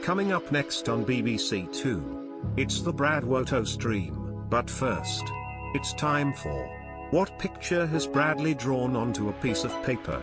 Coming up next on BBC Two, it's the Brad Woto stream, but first, it's time for What Picture Has Bradley Drawn Onto a Piece of Paper?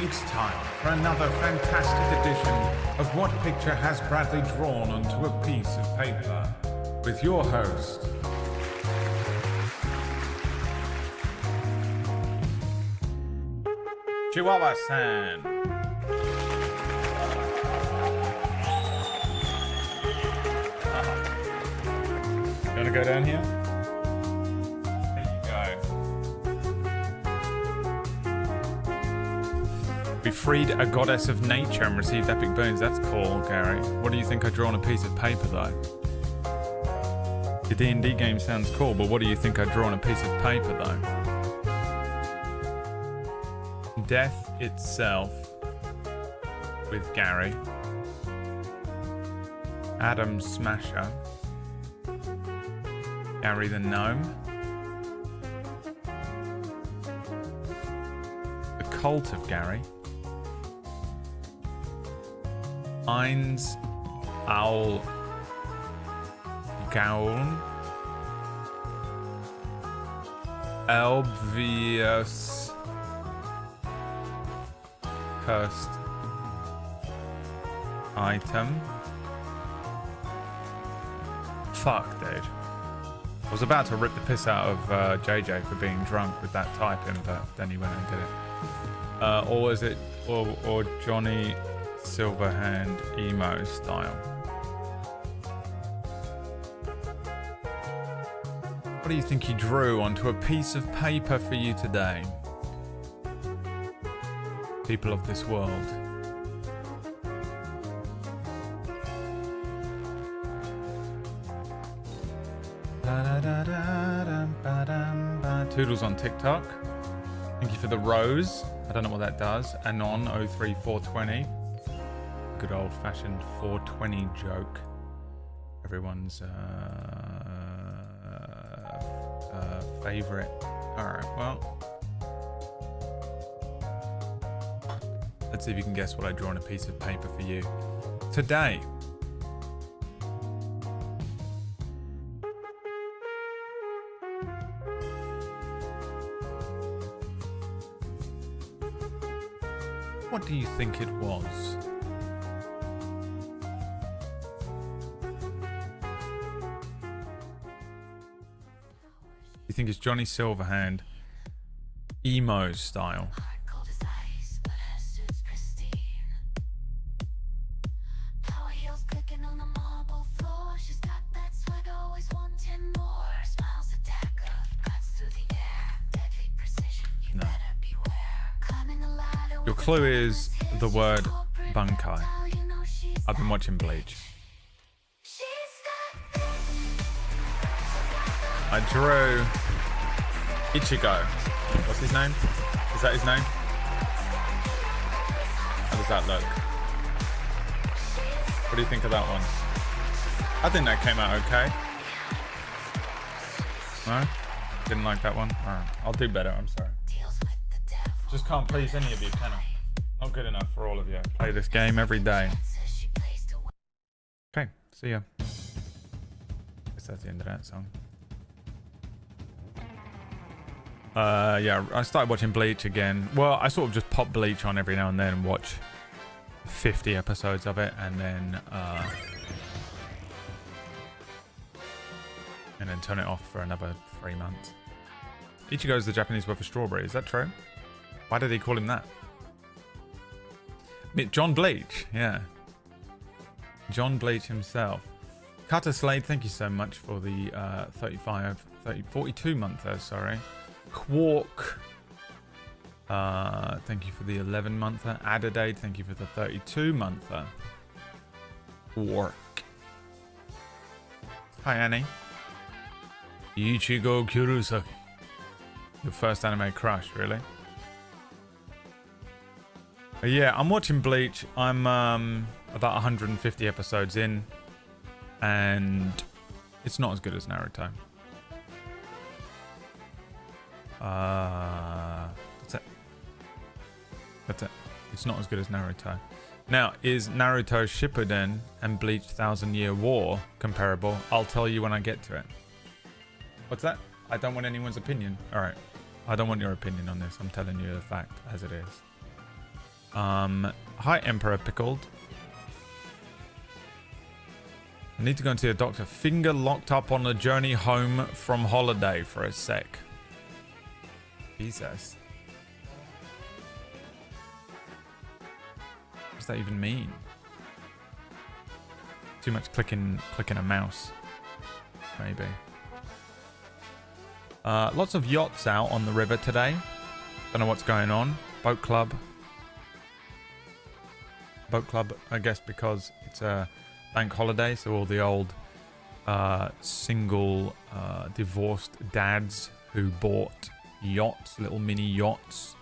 It's time for another fantastic edition of What Picture Has Bradley Drawn Onto a Piece of Paper with your host, Chihuahua-san. You want to go down here? We freed a goddess of nature and received epic boons. That's cool, Gary. What do you think I drew on a piece of paper, though? The D&D game sounds cool, but what do you think I drew on a piece of paper, though? Death Itself with Gary. Adam Smasher. Gary the Gnome. The Cult of Gary. Eins Owl Gaun Elvius Cursed Item. Fuck, dude. I was about to rip the piss out of JJ for being drunk with that typing, but then he went and did it. Or was it or Johnny Silverhand emo style? What do you think he drew onto a piece of paper for you today? People of this world. Toodles on TikTok. Thank you for the rose. I don't know what that does. Anon 03420. Good old-fashioned 420 joke. Everyone's favorite. Alright, well. Let's see if you can guess what I drew on a piece of paper for you today. What do you think it was? You think it's Johnny Silverhand emo style? No. Your clue is the word bunkai. I've been watching Bleach. I drew Ichigo. What's his name? Is that his name? How does that look? What do you think of that one? I think that came out okay. No? Didn't like that one? Alright, I'll do better, I'm sorry. Just can't please any of you, can I? Not good enough for all of you. I play this game every day. Okay, see ya. Guess that's the end of that song. Yeah, I started watching Bleach again. Well, I sort of just pop Bleach on every now and then and watch 50 episodes of it, and then turn it off for another 3 months. Ichigo is the Japanese word for strawberry. Is that true? Why did he call him that? John Bleach, yeah. John Bleach himself. Cutter Slade, thank you so much for the 42 monther, sorry. Quark, thank you for the 11 monther. Adadade, thank you for the 32 monther. Quark. Hi, Annie. Ichigo Kurosaki. Your first anime crush, really? Yeah, I'm watching Bleach. I'm about 150 episodes in, and it's not as good as Naruto. That's it. That's it. It's not as good as Naruto. Now, is Naruto Shippuden and Bleach 1000-Year War comparable? I'll tell you when I get to it. What's that? I don't want anyone's opinion. All right. I don't want your opinion on this. I'm telling you the fact as it is. Hi, Emperor Pickled. I need to go and see a doctor. Finger locked up on a journey home from holiday for a sec. Jesus. What does that even mean? Too much clicking a mouse. Maybe. Lots of yachts out on the river today. Don't know what's going on. Boat club, I guess, because it's a bank holiday, so all the old single divorced dads who bought yachts, little mini yachts,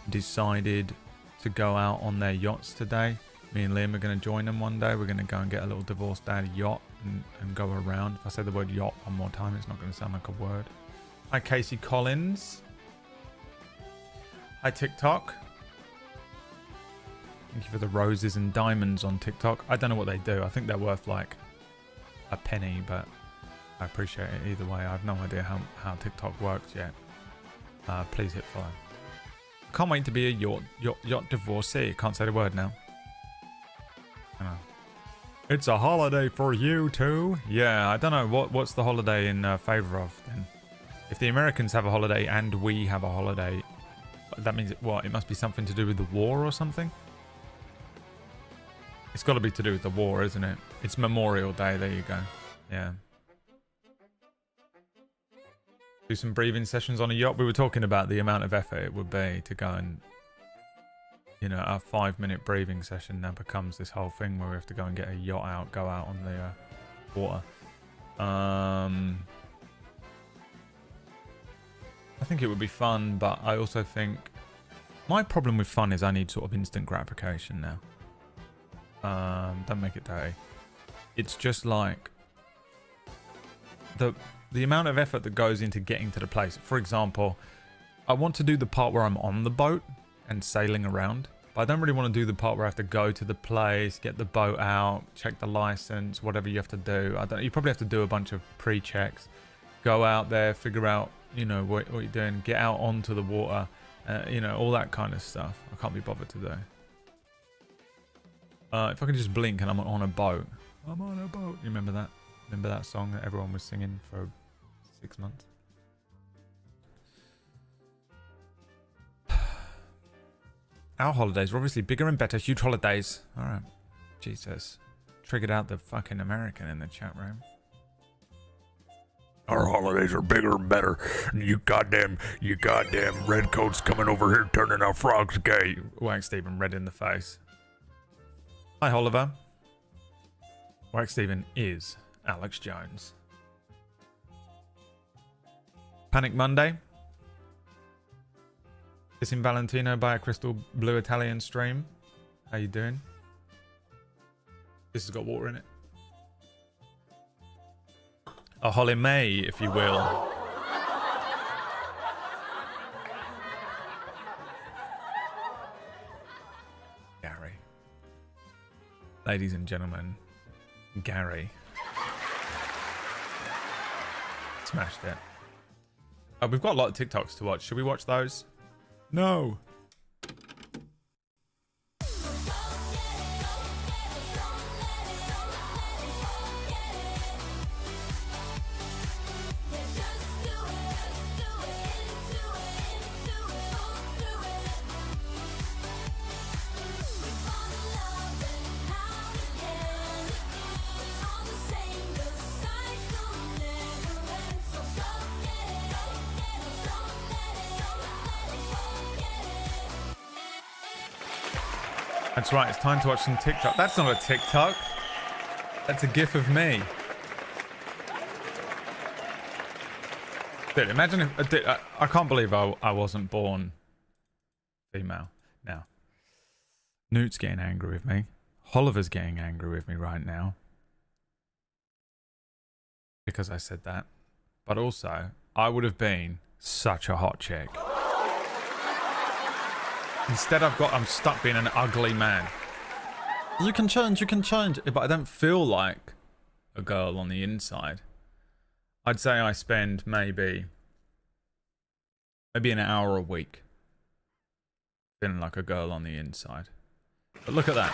decided to go out on their yachts today. Me and Liam are going to join them one day. We're going to go and get a little divorced dad yacht and go around. If I say the word yacht one more time, it's not going to sound like a word. Hi, Casey Collins. Hi, TikTok. Thank you for the roses and diamonds on TikTok. I don't know what they do. I think they're worth like a penny, but I appreciate it either way. I have no idea how TikTok works yet. Please hit follow. Can't wait to be a yacht divorcee. Can't say the word now. I know. It's a holiday for you too. Yeah, I don't know what's the holiday in favor of then. If the Americans have a holiday and we have a holiday, that means what? It must be something to do with the war or something. It's got to be to do with the war, isn't it? It's Memorial Day. There you go. Yeah. Do some breathing sessions on a yacht. We were talking about the amount of effort it would be to go and, you know, a 5-minute breathing session now becomes this whole thing where we have to go and get a yacht out, go out on the water. I think it would be fun, but I also think my problem with fun is I need sort of instant gratification now. Don't make it dirty. It's just like the amount of effort that goes into getting to the place. For example, I want to do the part where I'm on the boat and sailing around, but I don't really want to do the part where I have to go to the place, get the boat out, check the license, whatever you have to do. You probably have to do a bunch of pre-checks, go out there, figure out, you know, what you're doing, get out onto the water, you know, all that kind of stuff. I can't be bothered to do. If I can just blink and I'm on a boat. I'm on a boat. You remember that? Remember that song that everyone was singing for 6 months? Our holidays are obviously bigger and better. Huge holidays. Alright. Jesus. Triggered out the fucking American in the chat room. Our holidays are bigger and better. You goddamn redcoats coming over here turning our frogs gay. Whack Stephen red in the face. Hi, Oliver. Whack Stephen is Alex Jones. Panic Monday. Kissing Valentino by a crystal blue Italian stream. How you doing? This has got water in it. A Holly May, if you will. Gary. Ladies and gentlemen, Gary. Smashed it. We've got a lot of TikToks to watch. Should we watch those? No. That's right, it's time to watch some TikTok. That's not a TikTok. That's a gif of me. Dude, imagine if... I can't believe I wasn't born female. Now, Newt's getting angry with me. Oliver's getting angry with me right now. Because I said that. But also, I would have been such a hot chick. Instead I'm stuck being an ugly man. You can change, but I don't feel like a girl on the inside. I'd say I spend maybe an hour a week feeling like a girl on the inside. But look at that.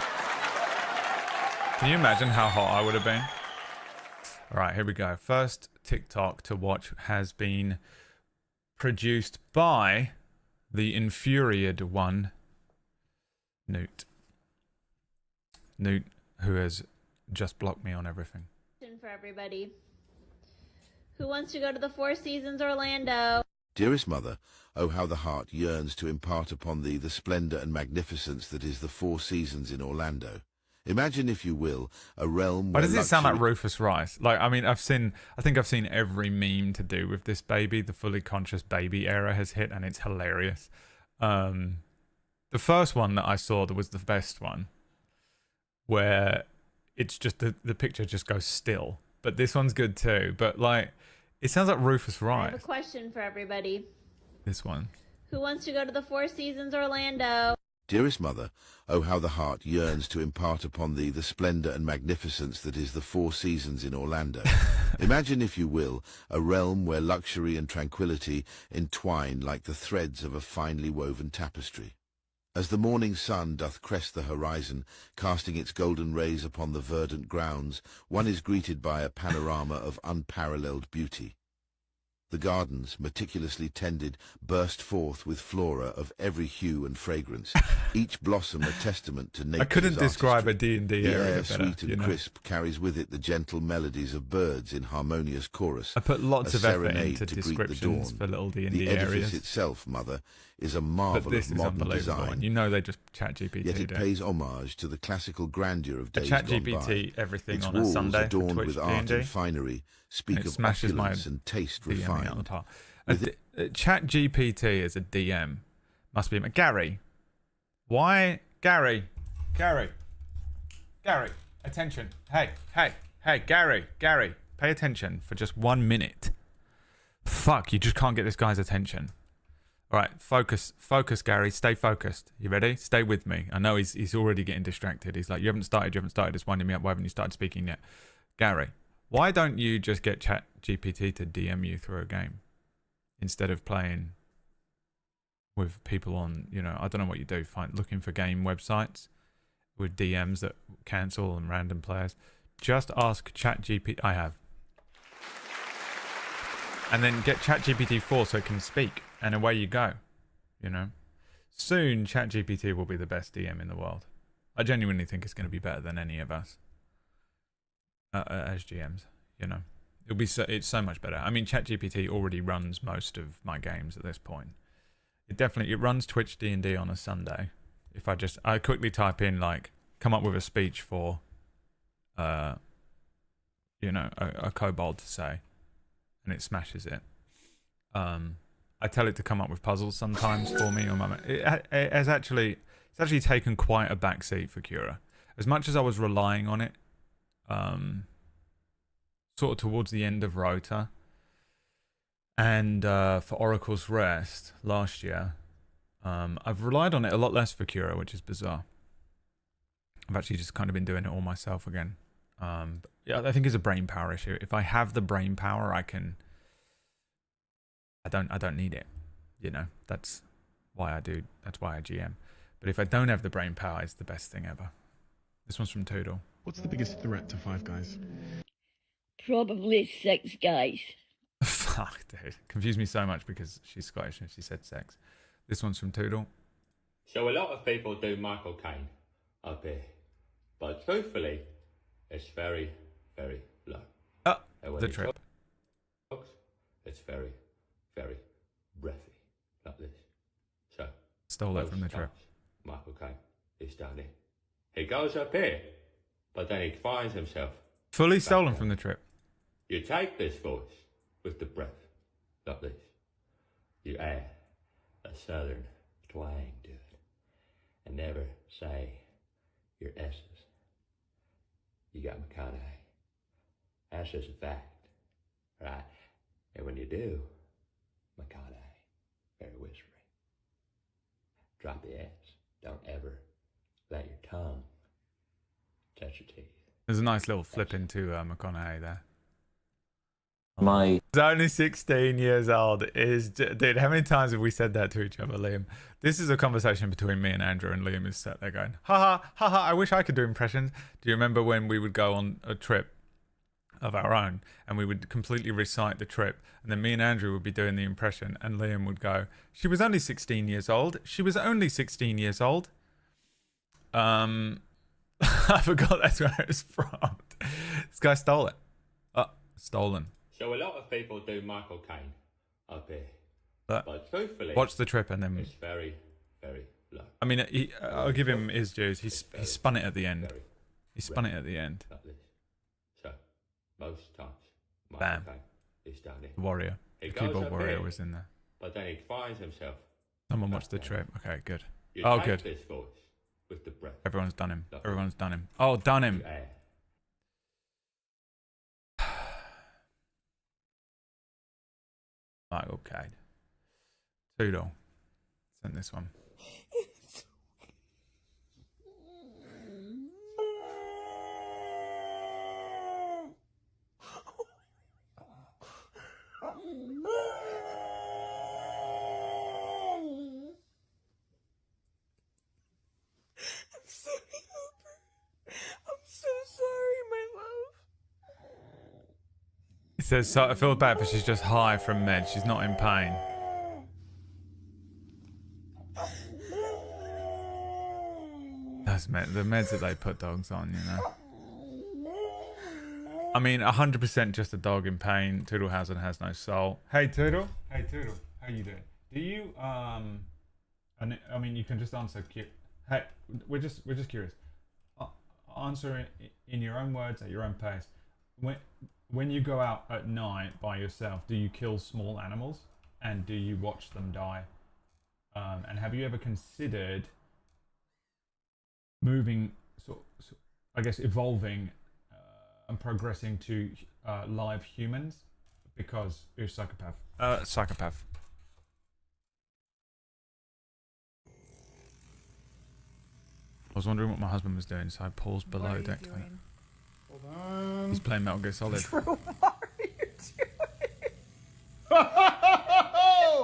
Can you imagine how hot I would have been? Alright, here we go. First TikTok to watch has been produced by the infuriated one, Newt. Newt, who has just blocked me on everything. For everybody. Who wants to go to the Four Seasons Orlando? Dearest mother, oh how the heart yearns to impart upon thee the splendour and magnificence that is the Four Seasons in Orlando. Imagine, if you will, a realm why where does it sound like Rufus Rice? Like, I mean, I think I've seen every meme to do with this baby. The fully conscious baby era has hit, and it's hilarious. The first one that I saw that was the best one, where it's just the picture just goes still. But this one's good too. But like, it sounds like Rufus Rice. I have a question for everybody. This one. Who wants to go to the Four Seasons Orlando? Dearest mother, oh how the heart yearns to impart upon thee the splendour and magnificence that is the Four Seasons in Orlando. Imagine, if you will, a realm where luxury and tranquility entwine like the threads of a finely woven tapestry. As the morning sun doth crest the horizon, casting its golden rays upon the verdant grounds, one is greeted by a panorama of unparalleled beauty. The gardens, meticulously tended, burst forth with flora of every hue and fragrance, each blossom a testament to nature's I couldn't describe artistry. a D&D The area air, better, sweet and you know? crisp, carries with it the gentle melodies of birds in harmonious chorus. I put lots a of effort serenade into to greet the descriptions dawn. for little D&D The edifice areas. itself, mother, is a But marvel this of is modern unbelievable. design. And you know they just chat GPT. Yet it pays homage to the classical grandeur of I days chat gone by. GPT everything Its on a walls, Sunday for adorned Twitch with art D&D. and finery, speak It of smashes my opulence and taste DMing out the refined. top. Chat GPT as a DM must be Gary. Why Gary? Attention! Hey, Gary! Pay attention for just 1 minute. Fuck! You just can't get this guy's attention. All right, focus, Gary. Stay focused. You ready? Stay with me. I know he's already getting distracted. He's like, you haven't started. It's winding me up. Why haven't you started speaking yet? Gary, why don't you just get Chat GPT to DM you through a game instead of playing with people on, I don't know what you do, looking for game websites with DMs that cancel and random players. Just ask ChatGPT. I have. And then get ChatGPT 4 so it can speak, and away you go. Soon ChatGPT will be the best DM in the world. I genuinely think it's going to be better than any of us as GMs. It's so much better. I mean, ChatGPT already runs most of my games at this point. It runs Twitch D&D on a Sunday. If I quickly type in come up with a speech for a kobold to say, and it smashes it. I tell it to come up with puzzles sometimes for me. It's actually taken quite a backseat for Cura. As much as I was relying on it, sort of towards the end of Rota, and for Oracle's Rest last year, I've relied on it a lot less for Cura, which is bizarre. I've actually just kind of been doing it all myself again. But yeah, I think it's a brain power issue. If I have the brain power, I don't need it. That's why I do. That's why I GM. But if I don't have the brain power, it's the best thing ever. This one's from Toodle. What's the biggest threat to Five Guys? Probably Six Guys. Fuck, dude. Confused me so much because she's Scottish and she said sex. This one's from Toodle. So a lot of people do Michael Caine up here. But truthfully, it's very, very low. Oh, And when the he trip. talks, it's very, very breathy, like this. So, Stole it from the trip. Michael Caine is down here. He goes up here, but then he finds himself. Fully stolen from the trip. You take this voice with the breath, like this. You add a southern twang to it, and never say your S's. You got McConaughey. That's just a fact, right? And when you do, McConaughey, very whispery. Drop the S. Don't ever let your tongue touch your teeth. There's a nice little flip into McConaughey there. My He's only 16 years old. Dude, how many times have we said that to each other, Liam? This is a conversation between me and Andrew, and Liam is sat there going, haha, haha, I wish I could do impressions. Do you remember when we would go on a trip of our own and we would completely recite the trip, and then me and Andrew would be doing the impression, and Liam would go, she was only 16 years old. She was only 16 years old. I forgot that's where it was from. This guy stole it. Stolen. So a lot of people do Michael Caine up here. But truthfully, Watch the trip and then... it's very, very low. I mean, I'll give him his dues. He spun it at the end. He spun it at the end. Like this. So, most times, Bam. Michael Caine is down here. The warrior. He The goes keyboard up warrior here, was in there. But then he finds himself. Someone watched the trip. Okay, good. You Oh, take good. this voice with the breath. Everyone's done him. Everyone's done him. Oh, done him. You add Michael Caine. Toodle. Sent this one. It says, so I feel bad, but she's just high from meds. She's not in pain. That's the meds that they put dogs on, you know. I mean, 100% just a dog in pain. Toodlehausen has no soul. Hey, Toodle. Hey, Toodle. How you doing? Do you, I mean, you can just answer. Hey, we're just curious. Answer it in your own words at your own pace. When you go out at night by yourself, do you kill small animals? And do you watch them die? And have you ever considered moving, I guess, evolving and progressing to live humans? Because you're a psychopath. Psychopath. I was wondering what my husband was doing, so I paused below to activate. Hold on. He's playing Metal Gear Solid. Drew, what are you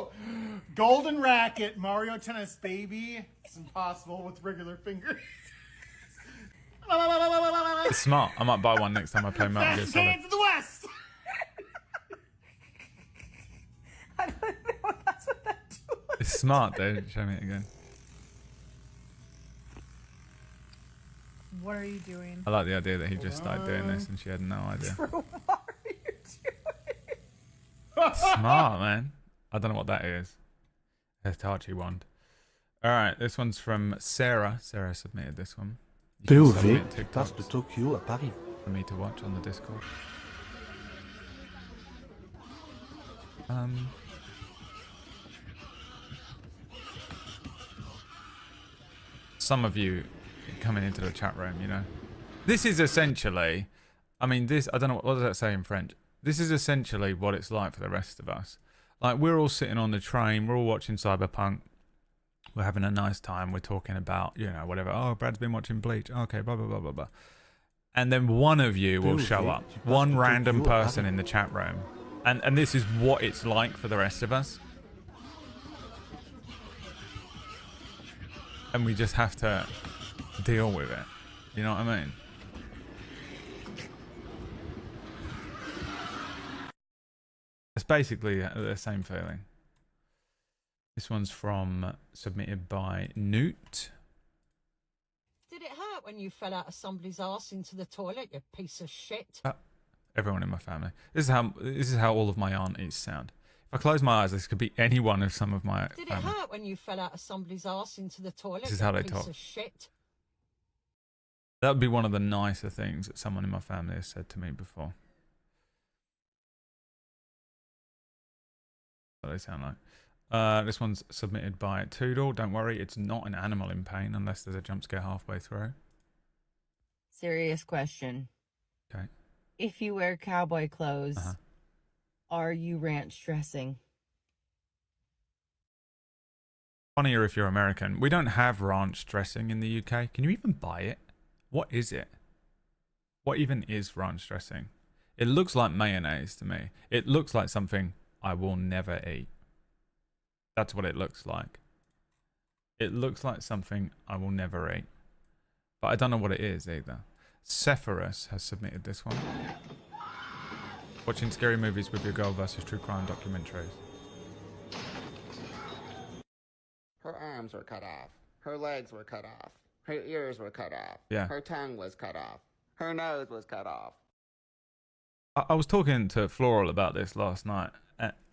doing? Golden racket, Mario Tennis, baby. It's impossible with regular fingers. It's smart. I might buy one next time I play Metal Gear Solid. Hands of the West. I don't know. That's what that doing. It's smart, dude. Show me it again. What are you doing? I like the idea that he just started doing this and she had no idea. Drew, what are you doing? Smart, man. I don't know what that is. Hitachi wand. Alright, this one's from Sarah. Sarah submitted this one. You can submit TikToks Tokyo à Paris. for me to watch on the Discord. Some of you coming into the chat room, you know. This is essentially, I mean, this, I don't know, what does that say in French? This is essentially what it's like for the rest of us. Like, we're all sitting on the train, we're all watching Cyberpunk, we're having a nice time, we're talking about, you know, whatever. Oh, Brad's been watching Bleach. Okay, blah, blah, blah, blah, blah. And then one of you will show up, one random person in the chat room. And this is what it's like for the rest of us. And we just have to deal with it. You know what I mean? It's basically the same feeling. This one's submitted by Newt. Did it hurt when you fell out of somebody's ass into the toilet, you piece of shit? Everyone in my family. This is how all of my aunties sound. If I close my eyes, this could be any one of some of my Did family. it hurt when you fell out of somebody's ass into the toilet? This is how they piece talk. Of shit? That would be one of the nicer things that someone in my family has said to me before. What do they sound like? This one's submitted by Toodle. Don't worry, it's not an animal in pain unless there's a jump scare halfway through. Serious question. Okay. If you wear cowboy clothes, are you ranch dressing? Funnier if you're American. We don't have ranch dressing in the UK. Can you even buy it? What is it? What even is ranch dressing? It looks like mayonnaise to me. It looks like something I will never eat. That's what it looks like. It looks like something I will never eat. But I don't know what it is either. Sephorus has submitted this one. Watching scary movies with your girl versus true crime documentaries. Her arms were cut off. Her legs were cut off. Her ears were cut off. Yeah. Her tongue was cut off. Her nose was cut off. I was talking to Floral about this last night.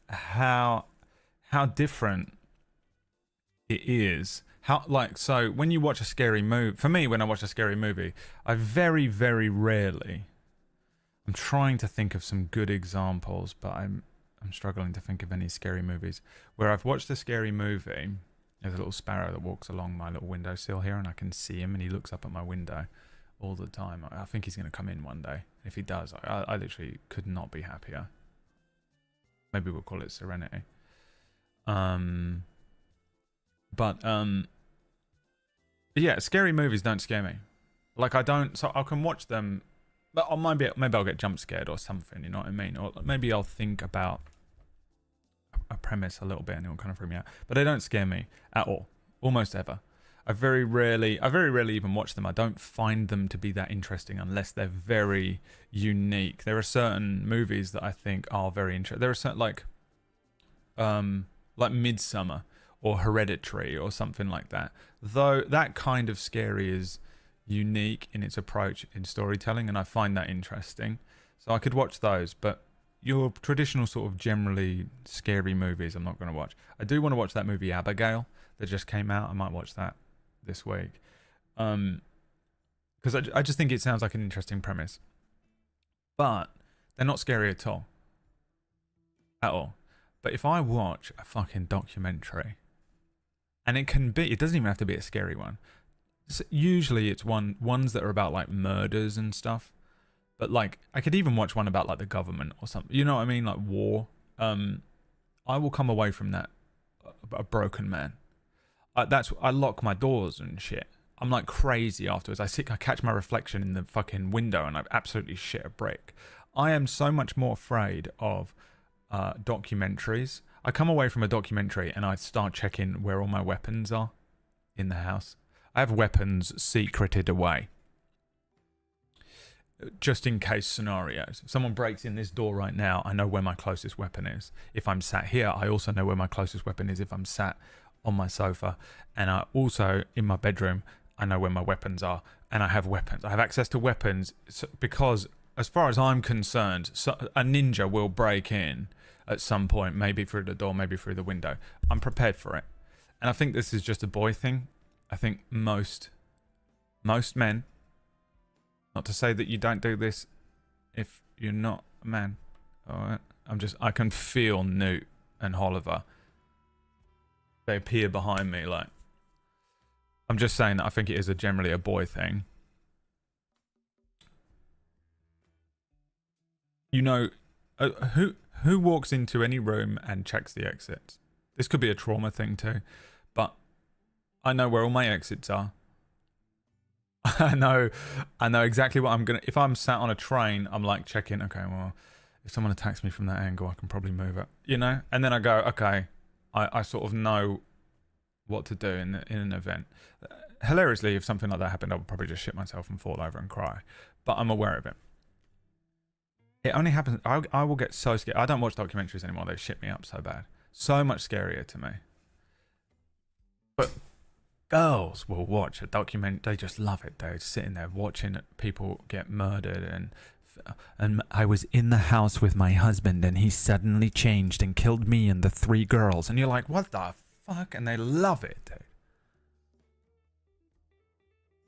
How different it is. So when you watch a scary movie, for me, when I watch a scary movie, I very, very rarely. I'm trying to think of some good examples, but I'm struggling to think of any scary movies where I've watched a scary movie. There's a little sparrow that walks along my little windowsill here, and I can see him, and he looks up at my window all the time. I think he's going to come in one day. If he does, I literally could not be happier. Maybe we'll call it Serenity. But yeah, scary movies don't scare me. Like I can watch them, but maybe I'll get jump scared or something. You know what I mean? Or maybe I'll think about a premise a little bit and it'll kind of freak me out. But they don't scare me at all, almost ever. I very rarely even watch them. I don't find them to be that interesting unless they're very unique. There are certain movies that I think are very interesting. There are certain like Midsummer or Hereditary or something like that. Though that kind of scary is unique in its approach in storytelling, and I find that interesting. So I could watch those, but your traditional sort of generally scary movies I'm not going to watch. I do want to watch that movie Abigail that just came out. I might watch that this week. Because I just think it sounds like an interesting premise. But they're not scary at all. At all. But if I watch a fucking documentary, and it doesn't even have to be a scary one. Usually it's ones that are about like murders and stuff. But like, I could even watch one about like the government or something. You know what I mean? Like war. I will come away from that a broken man. I lock my doors and shit. I'm like crazy afterwards. I catch my reflection in the fucking window and I absolutely shit a brick. I am so much more afraid of documentaries. I come away from a documentary and I start checking where all my weapons are in the house. I have weapons secreted away. Just in case scenarios. If someone breaks in this door right now, I know where my closest weapon is. If I'm sat here, I also know where my closest weapon is if I'm sat on my sofa. And I also, in my bedroom, I know where my weapons are. And I have weapons. I have access to weapons because, as far as I'm concerned, a ninja will break in at some point, maybe through the door, maybe through the window. I'm prepared for it. And I think this is just a boy thing. I think most men, not to say that you don't do this if you're not a man. All right? I can feel Newt and Oliver. They appear behind me like. I'm just saying that I think it is generally a boy thing. You know, who walks into any room and checks the exits? This could be a trauma thing too, but I know where all my exits are. I know exactly what I'm gonna. If I'm sat on a train, I'm like checking. Okay, well, if someone attacks me from that angle, I can probably move it. You know, and then I go, okay, I sort of know what to do in an event. Hilariously, if something like that happened, I would probably just shit myself and fall over and cry. But I'm aware of it. It only happens. I will get so scared. I don't watch documentaries anymore. They shit me up so bad. So much scarier to me. But girls will watch a document. They just love it. They're sitting there watching people get murdered, and I was in the house with my husband, and he suddenly changed and killed me and the 3 girls. And you're like, what the fuck? And they love it, dude.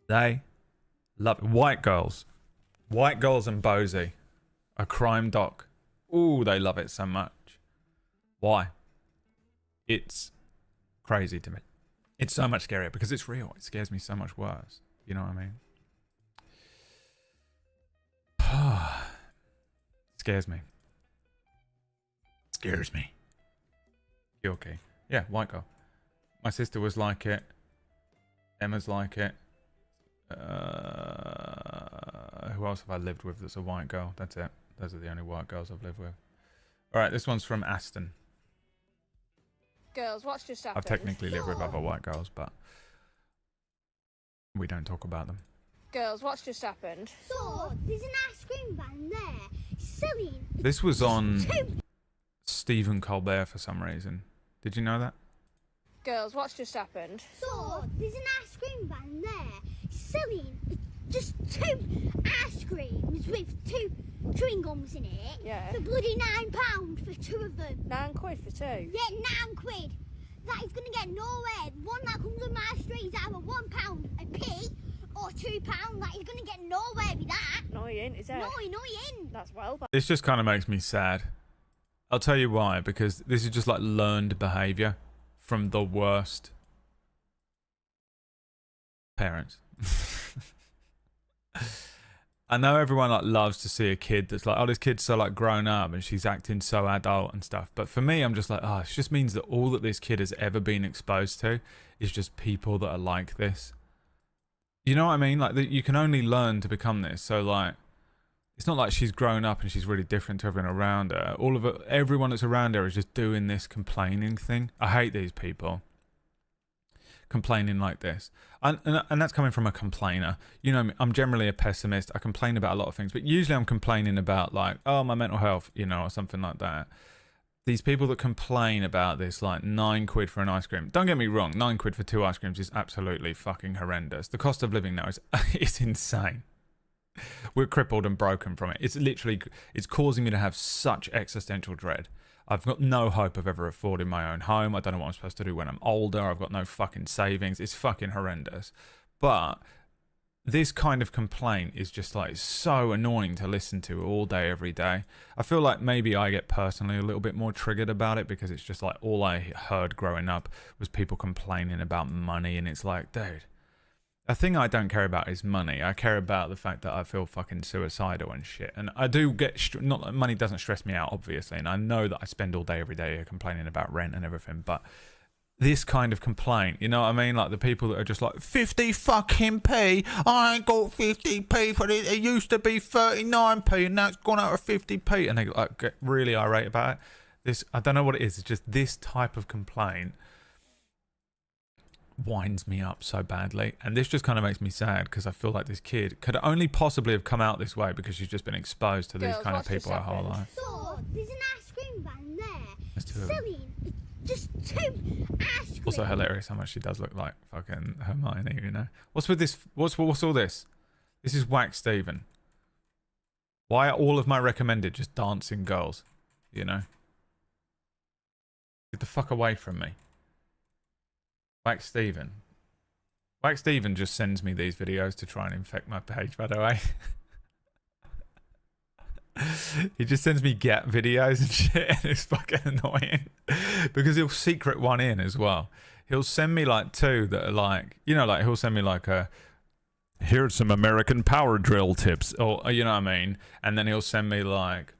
They Love it. White girls. White girls and Bosie. A crime doc. Ooh, they love it so much. Why? It's crazy to me. It's so much scarier because it's real. It scares me so much worse. You know what I mean? Scares me. Scares me. You okay? Yeah, white girl. My sister was like it. Emma's like it. Who else have I lived with that's a white girl? That's it. Those are the only white girls I've lived with. Alright, this one's from Aston. Girls, what's just happened? I've technically lived with other white girls, but we don't talk about them. Girls, what's just happened? So, there's an ice cream van there selling. This was on Stephen Colbert for some reason. Did you know that? Girls, what's just happened? So, there's an ice cream van there selling just 2 ice creams with 2 chewing gums in it. Yeah. For bloody £9 for 2 of them. £9 for 2? Yeah, £9. That is going to get nowhere. The one that comes on my street is either £1 a p or £2. That is going to get nowhere with that. No, he ain't, is it? No, he ain't. That's well bad. This just kind of makes me sad. I'll tell you why, because this is just like learned behavior from the worst parents. I know everyone like loves to see a kid that's like, oh, this kid's so like grown up and she's acting so adult and stuff. But for me, I'm just like, oh, it just means that all that this kid has ever been exposed to is just people that are like this. You know what I mean? Like you can only learn to become this. So like, it's not like she's grown up and she's really different to everyone around her. All of it, everyone that's around her is just doing this complaining thing. I hate these people complaining like this, and that's coming from a complainer. You know, I'm generally a pessimist. I complain about a lot of things, but usually I'm complaining about like, oh, my mental health, you know, or something like that. These people that complain about this, like £9 for an ice cream. Don't get me wrong, £9 for 2 ice creams is absolutely fucking horrendous. The cost of living now is it's insane. We're crippled and broken from it. It's literally, it's causing me to have such existential dread. I've got no hope of ever affording my own home. I don't know what I'm supposed to do when I'm older. I've got no fucking savings. It's fucking horrendous. But this kind of complaint is just like so annoying to listen to all day, every day. I feel like maybe I get personally a little bit more triggered about it because it's just like all I heard growing up was people complaining about money. And it's like, dude, a thing I don't care about is money. I care about the fact that I feel fucking suicidal and shit. And I do get, not that money doesn't stress me out, obviously. And I know that I spend all day, every day complaining about rent and everything. But this kind of complaint, you know what I mean? Like the people that are just like, 50 fucking p. I ain't got 50p for it. It used to be 39p and now it's gone out of 50p. And they like get really irate about it. This, I don't know what it is. It's just this type of complaint winds me up so badly, and this just kind of makes me sad because I feel like this kid could only possibly have come out this way because she's just been exposed to these kind of people her whole life. So, there's an ice cream van there selling just 2 ice creams. Also hilarious how much she does look like fucking Hermione, you know. What's with this? What's all this? This is Whack Steven. Why are all of my recommended just dancing girls? You know? Get the fuck away from me. Whack Steven. Whack Steven just sends me these videos to try and infect my page, by the way. He just sends me Get videos and shit, and it's fucking annoying. Because he'll secret one in as well. He'll send me like 2 that are like, you know, like he'll send me like a, here's some American power drill tips, or you know what I mean? And then he'll send me like,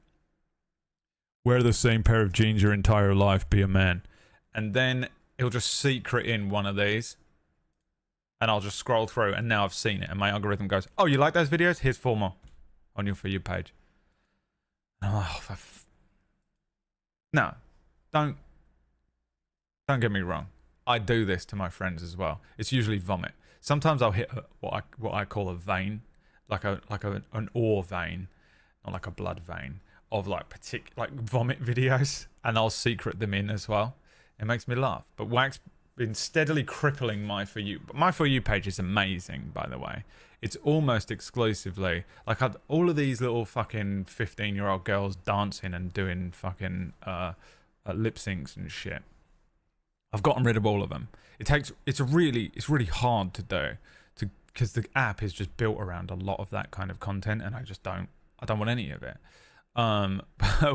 wear the same pair of jeans your entire life, be a man. And then he'll just secret in one of these and I'll just scroll through and now I've seen it and my algorithm goes, oh, you like those videos? Here's 4 more on your For You page. And I'm like, oh, no, don't get me wrong. I do this to my friends as well. It's usually vomit. Sometimes I'll hit what I call a vein, like an ore vein, not like a blood vein, of like like vomit videos, and I'll secret them in as well. It makes me laugh. But Whack's been steadily crippling my For You. But my For You page is amazing, by the way. It's almost exclusively like all of these little fucking 15-year-old girls dancing and doing fucking lip syncs and shit. I've gotten rid of all of them. It's really hard to do, because the app is just built around a lot of that kind of content, and I don't want any of it.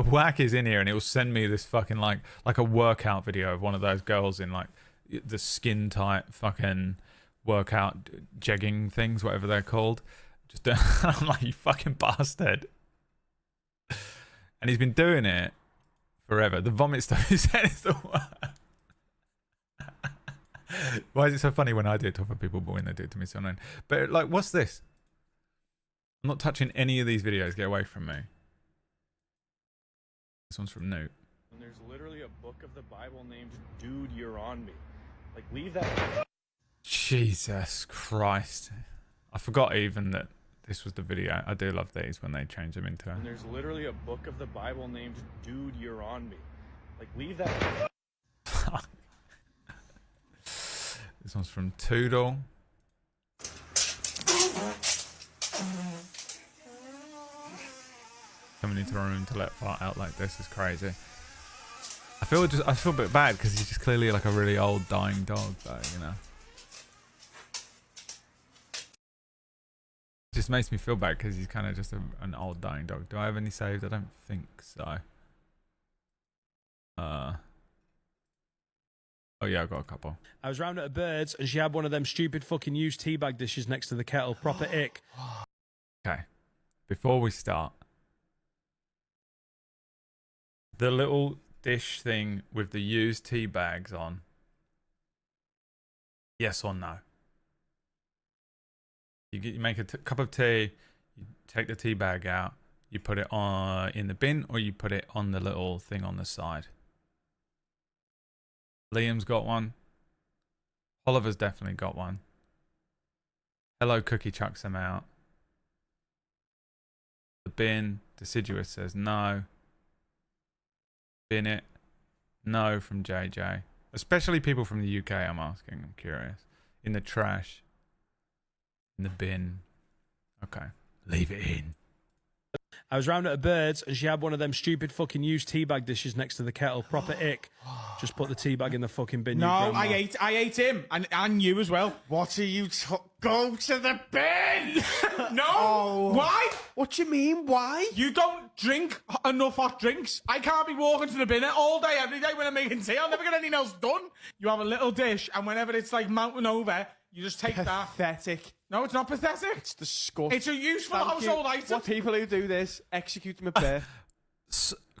Whack is in here, and it will send me this fucking like a workout video of one of those girls in like the skin tight fucking workout jegging things, whatever they're called. Just I'm like, you fucking bastard. And he's been doing it forever. The vomit stuff he said is the worst. Why is it so funny when I do it to other people, but when they do it to me, so annoying? But like, what's this? I'm not touching any of these videos. Get away from me. This one's from Newt. And there's literally a book of the Bible named "Dude, You're on Me." Like, leave that. Jesus Christ! I forgot even that this was the video. I do love these when they change them into. And there's literally a book of the Bible named "Dude, You're on Me." Like, leave that. Fuck. This one's from Toodle. Coming into a room to let fart out like this is crazy. I feel a bit bad because he's just clearly like a really old dying dog, though, you know. It just makes me feel bad because he's kind of just an old dying dog. Do I have any saves? I don't think so. Oh yeah, I've got a couple. I was round at a bird's and she had one of them stupid fucking used teabag dishes next to the kettle. Proper ick. Okay, before we start, the little dish thing with the used tea bags on. Yes or no? You make a cup of tea, you take the tea bag out, you put it on in the bin, or you put it on the little thing on the side. Liam's got one. Oliver's definitely got one. Hello Cookie chucks them out. The bin, Deciduous says no. Bin it. No from JJ. Especially people from the UK, I'm asking. I'm curious. In the trash. In the bin. Okay. Leave it in. I was round at a bird's and she had one of them stupid fucking used teabag dishes next to the kettle. Proper ick. Just put the teabag in the fucking bin. No, I ate him and you as well. What are you? Go to the bin. No. Oh. Why? What do you mean? Why? You don't drink enough hot drinks. I can't be walking to the bin all day, every day when I'm making tea. I'll never get anything else done. You have a little dish, and whenever it's like mounting over, you just take that. Pathetic. No, it's not pathetic. It's disgusting. It's a useful household item. What people who do this execute them at birth.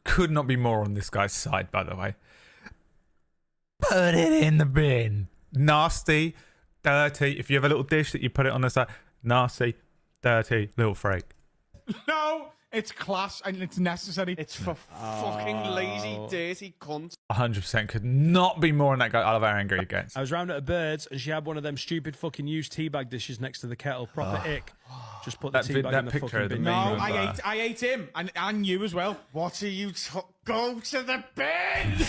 Could not be more on this guy's side, by the way. Put it in the bin. Nasty, dirty. If you have a little dish that you put it on the side, nasty, dirty, little freak. No, it's class and it's necessary. It's for fucking lazy, dirty cunts. 100% could not be more on that guy. I love how angry he gets. I was round at a bird's and she had one of them stupid fucking used teabag dishes next to the kettle. Proper ick. Just put the teabag in the fucking bin. No, I ate him and you as well. What are you? Go to the bin.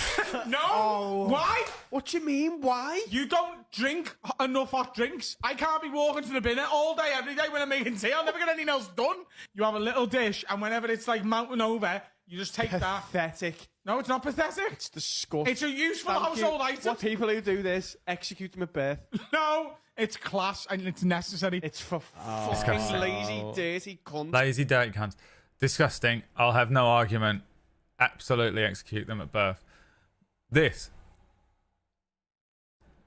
No. Oh. Why? What do you mean? Why? You don't drink enough hot drinks. I can't be walking to the bin all day, every day when I'm making tea. I'll never get anything else done. You have a little dish, and whenever it's like mounting over, you just take that. Pathetic. No, it's not pathetic. It's disgusting. It's a useful household item. What people who do this execute them at birth. No, it's class and it's necessary. It's for fucking lazy, dirty cunts. Lazy, dirty cunts. Disgusting. I'll have no argument. Absolutely execute them at birth. This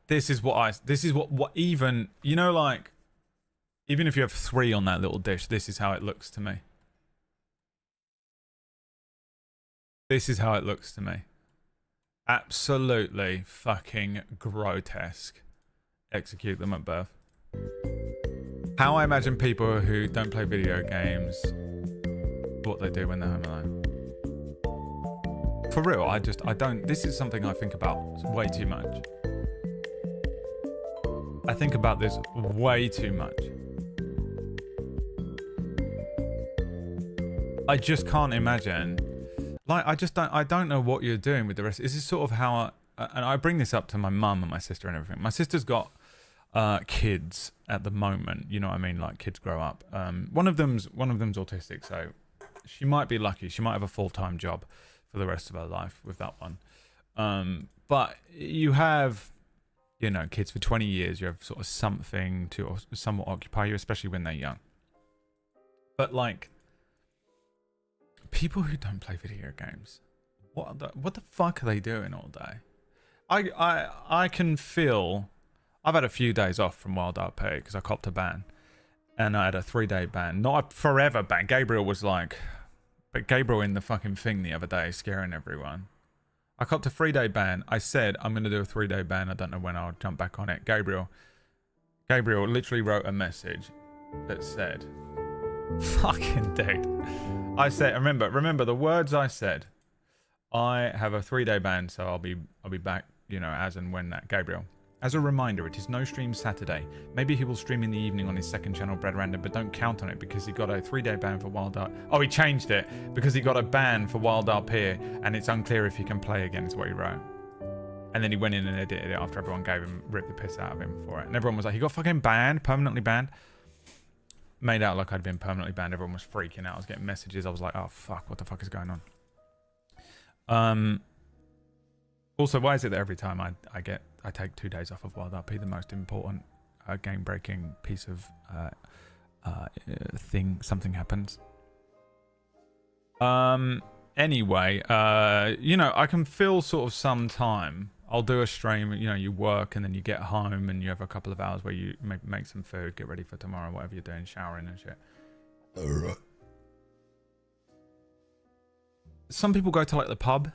is what even, you know, like, even if you have 3 on that little dish, this is how it looks to me. This is how it looks to me. Absolutely fucking grotesque. Execute them at birth. How I imagine people who don't play video games, what they do when they're home alone. For real, I don't, this is something I think about way too much. I think about this way too much. I just can't imagine. Like, I don't know what you're doing with the rest. This is sort of how, and I bring this up to my mum and my sister and everything. My sister's got kids at the moment. You know what I mean? Like, kids grow up. One of them's autistic, so she might be lucky. She might have a full-time job for the rest of her life with that one. But you have you know, kids for 20 years, you have sort of something to somewhat occupy you, especially when they're young. But like, people who don't play video games, what the fuck are they doing all day? I can feel. I've had a few days off from Wild RP because I copped a ban, and I had a 3-day ban, not a forever ban. Gabriel was like, but Gabriel in the fucking thing the other day, scaring everyone. I copped a 3-day ban. I said I'm gonna do a 3-day ban. I don't know when I'll jump back on it. Gabriel literally wrote a message that said, "Fucking dude." I said, remember the words I said. I have a 3-day ban, so I'll be back, you know, as and when that. Gabriel. As a reminder, it is no stream Saturday. Maybe he will stream in the evening on his second channel, Bread Random, but don't count on it because he got a 3-day ban for Wild RP. Oh, he changed it because he got a ban for Wild RP, and it's unclear if he can play again, is what he wrote. And then he went in and edited it after everyone ripped the piss out of him for it. And everyone was like, he got fucking banned, permanently banned. Made out like I'd been permanently banned. Everyone was freaking out. I was getting messages. I was like, oh, fuck, what the fuck is going on? Also, why is it that every time I take 2 days off of Wild RP, the most important game-breaking piece of something happens? Anyway, you know, I can feel sort of some time. I'll do a stream, you know, you work and then you get home and you have a couple of hours where you make some food, get ready for tomorrow, whatever you're doing, showering and shit. Some people go to like the pub.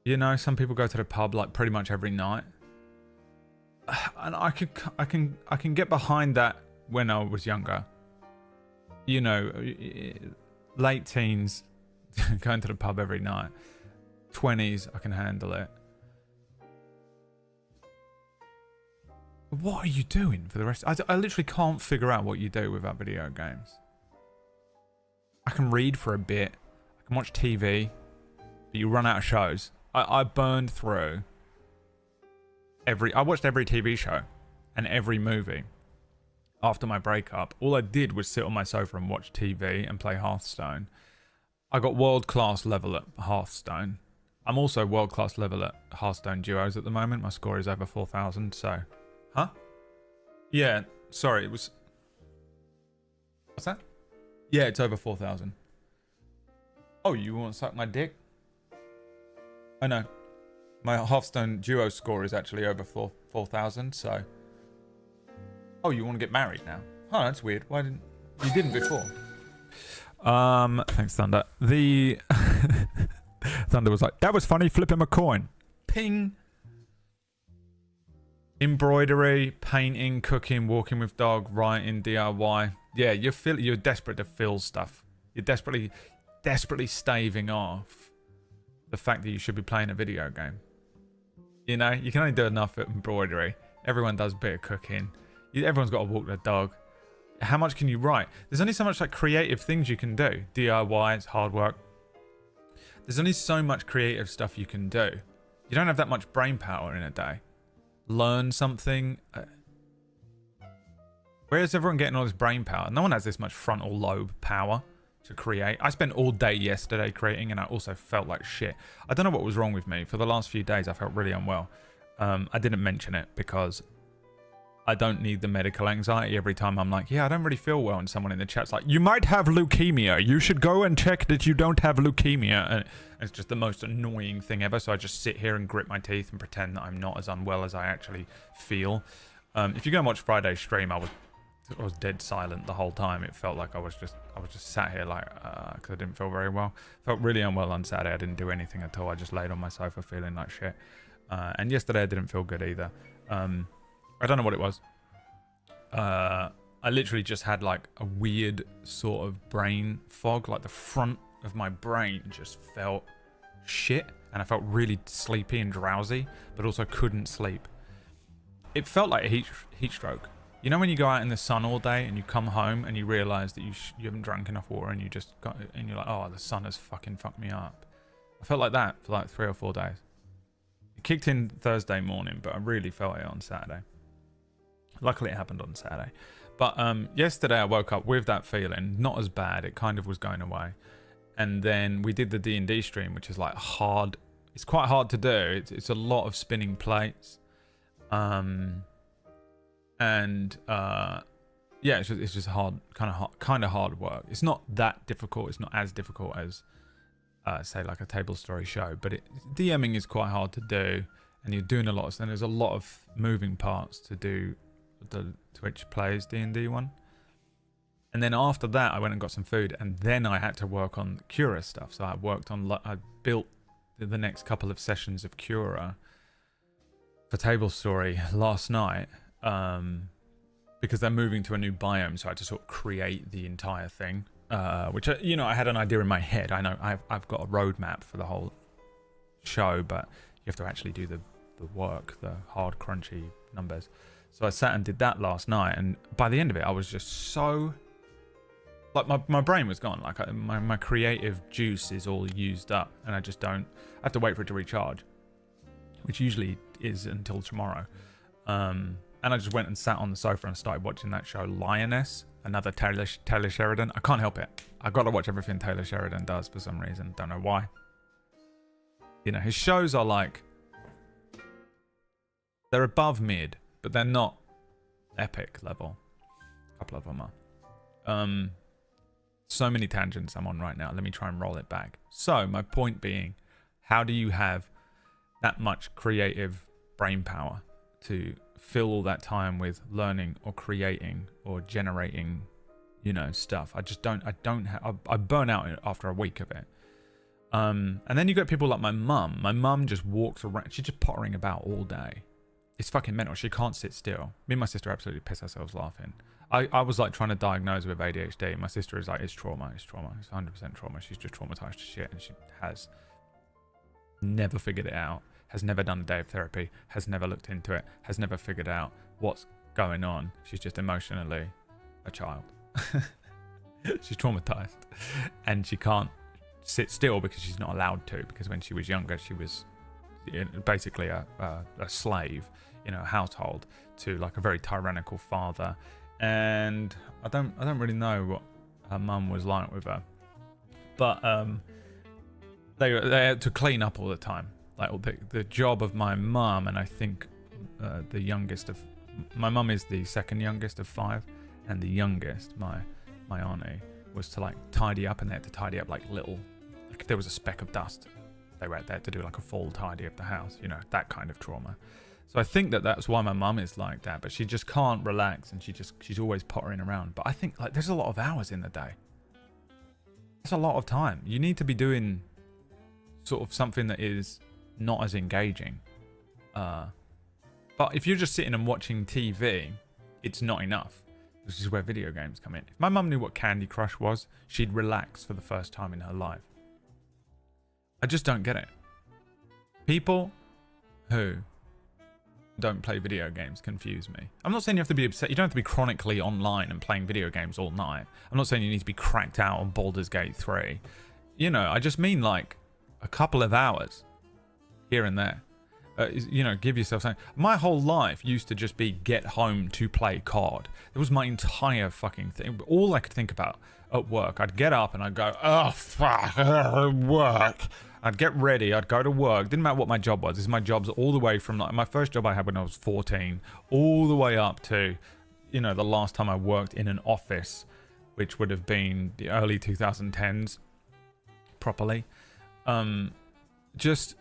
You know, some people go to the pub like pretty much every night. And I can get behind that when I was younger. You know, late teens, going to the pub every night. 20s, I can handle it. What are you doing for the rest? I literally can't figure out what you do without video games. I can read for a bit. I can watch TV. But you run out of shows. I burned through I watched every TV show and every movie after my breakup. All I did was sit on my sofa and watch TV and play Hearthstone. I got world-class level at Hearthstone. I'm also world-class level at Hearthstone Duos at the moment. My score is over 4,000, so... Huh? Yeah, sorry, it was... What's that? Yeah, it's over 4,000. Oh, you want to suck my dick? I know. My Hearthstone Duo score is actually over 4,000, so... Oh, you want to get married now? Oh, that's weird. Why didn't... You didn't before. Thanks, Thunder. The... Thunder was like, that was funny, flip him a coin. Ping. Embroidery, painting, cooking, walking with dog, writing, DIY. Yeah, you're desperate to fill stuff. You're desperately staving off the fact that you should be playing a video game. You know, you can only do enough at embroidery. Everyone does a bit of cooking. Everyone's got to walk their dog. How much can you write? There's only so much like creative things you can do. DIY, it's hard work. There's only so much creative stuff you can do. You don't have that much brain power in a day. Learn something. Where's everyone getting all this brain power? No one has this much frontal lobe power to create. I spent all day yesterday creating and I also felt like shit. I don't know what was wrong with me. For the last few days I felt really unwell. I didn't mention it because I don't need the medical anxiety every time I'm like, yeah, I don't really feel well, and someone in the chat's like, you might have leukemia. You should go and check that you don't have leukemia. And it's just the most annoying thing ever. So I just sit here and grit my teeth and pretend that I'm not as unwell as I actually feel. If you go and watch Friday's stream, I was dead silent the whole time. It felt like I was just sat here like, because I didn't feel very well. Felt really unwell on Saturday. I didn't do anything at all. I just laid on my sofa feeling like shit. And yesterday I didn't feel good either. I don't know what it was. I literally just had like a weird sort of brain fog. Like the front of my brain just felt shit. And I felt really sleepy and drowsy, but also couldn't sleep. It felt like a heat stroke. You know when you go out in the sun all day and you come home and you realise that you haven't drank enough water and you're like, oh, the sun has fucking fucked me up. I felt like that for like 3 or 4 days. It kicked in Thursday morning, but I really felt it on Saturday. Luckily it happened on Saturday. But yesterday I woke up with that feeling, not as bad. It kind of was going away. And then we did the D&D stream, which is like hard It's quite hard to do. It's a lot of spinning plates. Yeah, it's just hard, kind of hard work. It's not that difficult. It's not as difficult as, say, like a table story show. But DMing is quite hard to do, and you're doing a lot. And there's a lot of moving parts to do the Twitch Plays D&D one. And then after that, I went and got some food, and then I had to work on Cura stuff. So I built the next couple of sessions of Cura for Table Story last night. Because they're moving to a new biome, so I had to sort of create the entire thing, which, I had an idea in my head. I know I've got a roadmap for the whole show, but you have to actually do the work, the hard, crunchy numbers. So I sat and did that last night, and by the end of it, I was just so... Like, my brain was gone. Like, my creative juice is all used up, and I just don't... I have to wait for it to recharge, which usually is until tomorrow. And I just went and sat on the sofa and started watching that show, Lioness, another Taylor Sheridan. I can't help it. I've got to watch everything Taylor Sheridan does for some reason. Don't know why. His shows are like... They're above mid, but they're not epic level. A couple of them are. So many tangents I'm on right now. Let me try and roll it back. So, my point being, how do you have that much creative brain power to fill all that time with learning or creating or generating, stuff? I burn out after a week of it. And then you got people like my mum. My mum just walks around. She's just pottering about all day. It's fucking mental. She can't sit still. Me and my sister absolutely piss ourselves laughing. I was like trying to diagnose with ADHD. My sister is like, it's trauma. It's 100% trauma. She's just traumatized to shit, and she has never figured it out. Has never done a day of therapy, has never looked into it, has never figured out what's going on. She's just emotionally a child. She's traumatized. And she can't sit still because she's not allowed to, because when she was younger, she was basically a slave in her household to like a very tyrannical father. And I don't really know what her mum was like with her. But they had to clean up all the time. Like the job of my mum, and I think the youngest of... My mum is the second youngest of 5, and the youngest, my auntie, was to like tidy up, and they had to tidy up like if there was a speck of dust, they had to do like a full tidy of the house, that kind of trauma. So I think that's why my mum is like that, but she just can't relax, and she's always pottering around. But I think like there's a lot of hours in the day. That's a lot of time. You need to be doing sort of something that is not as engaging. But if you're just sitting and watching TV, it's not enough. This is where video games come in. If my mum knew what Candy Crush was, she'd relax for the first time in her life. I just don't get it. People who don't play video games confuse me. I'm not saying you have to be upset. You don't have to be chronically online and playing video games all night. I'm not saying you need to be cracked out on Baldur's Gate 3. I just mean like a couple of hours here and there. Give yourself something. My whole life used to just be get home to play COD. It was my entire fucking thing. All I could think about at work. I'd get up and I'd go, oh fuck, work. I'd get ready. I'd go to work. Didn't matter what my job was. This is my jobs all the way from like my first job I had when I was 14, all the way up to, the last time I worked in an office, which would have been the early 2010s, properly. Just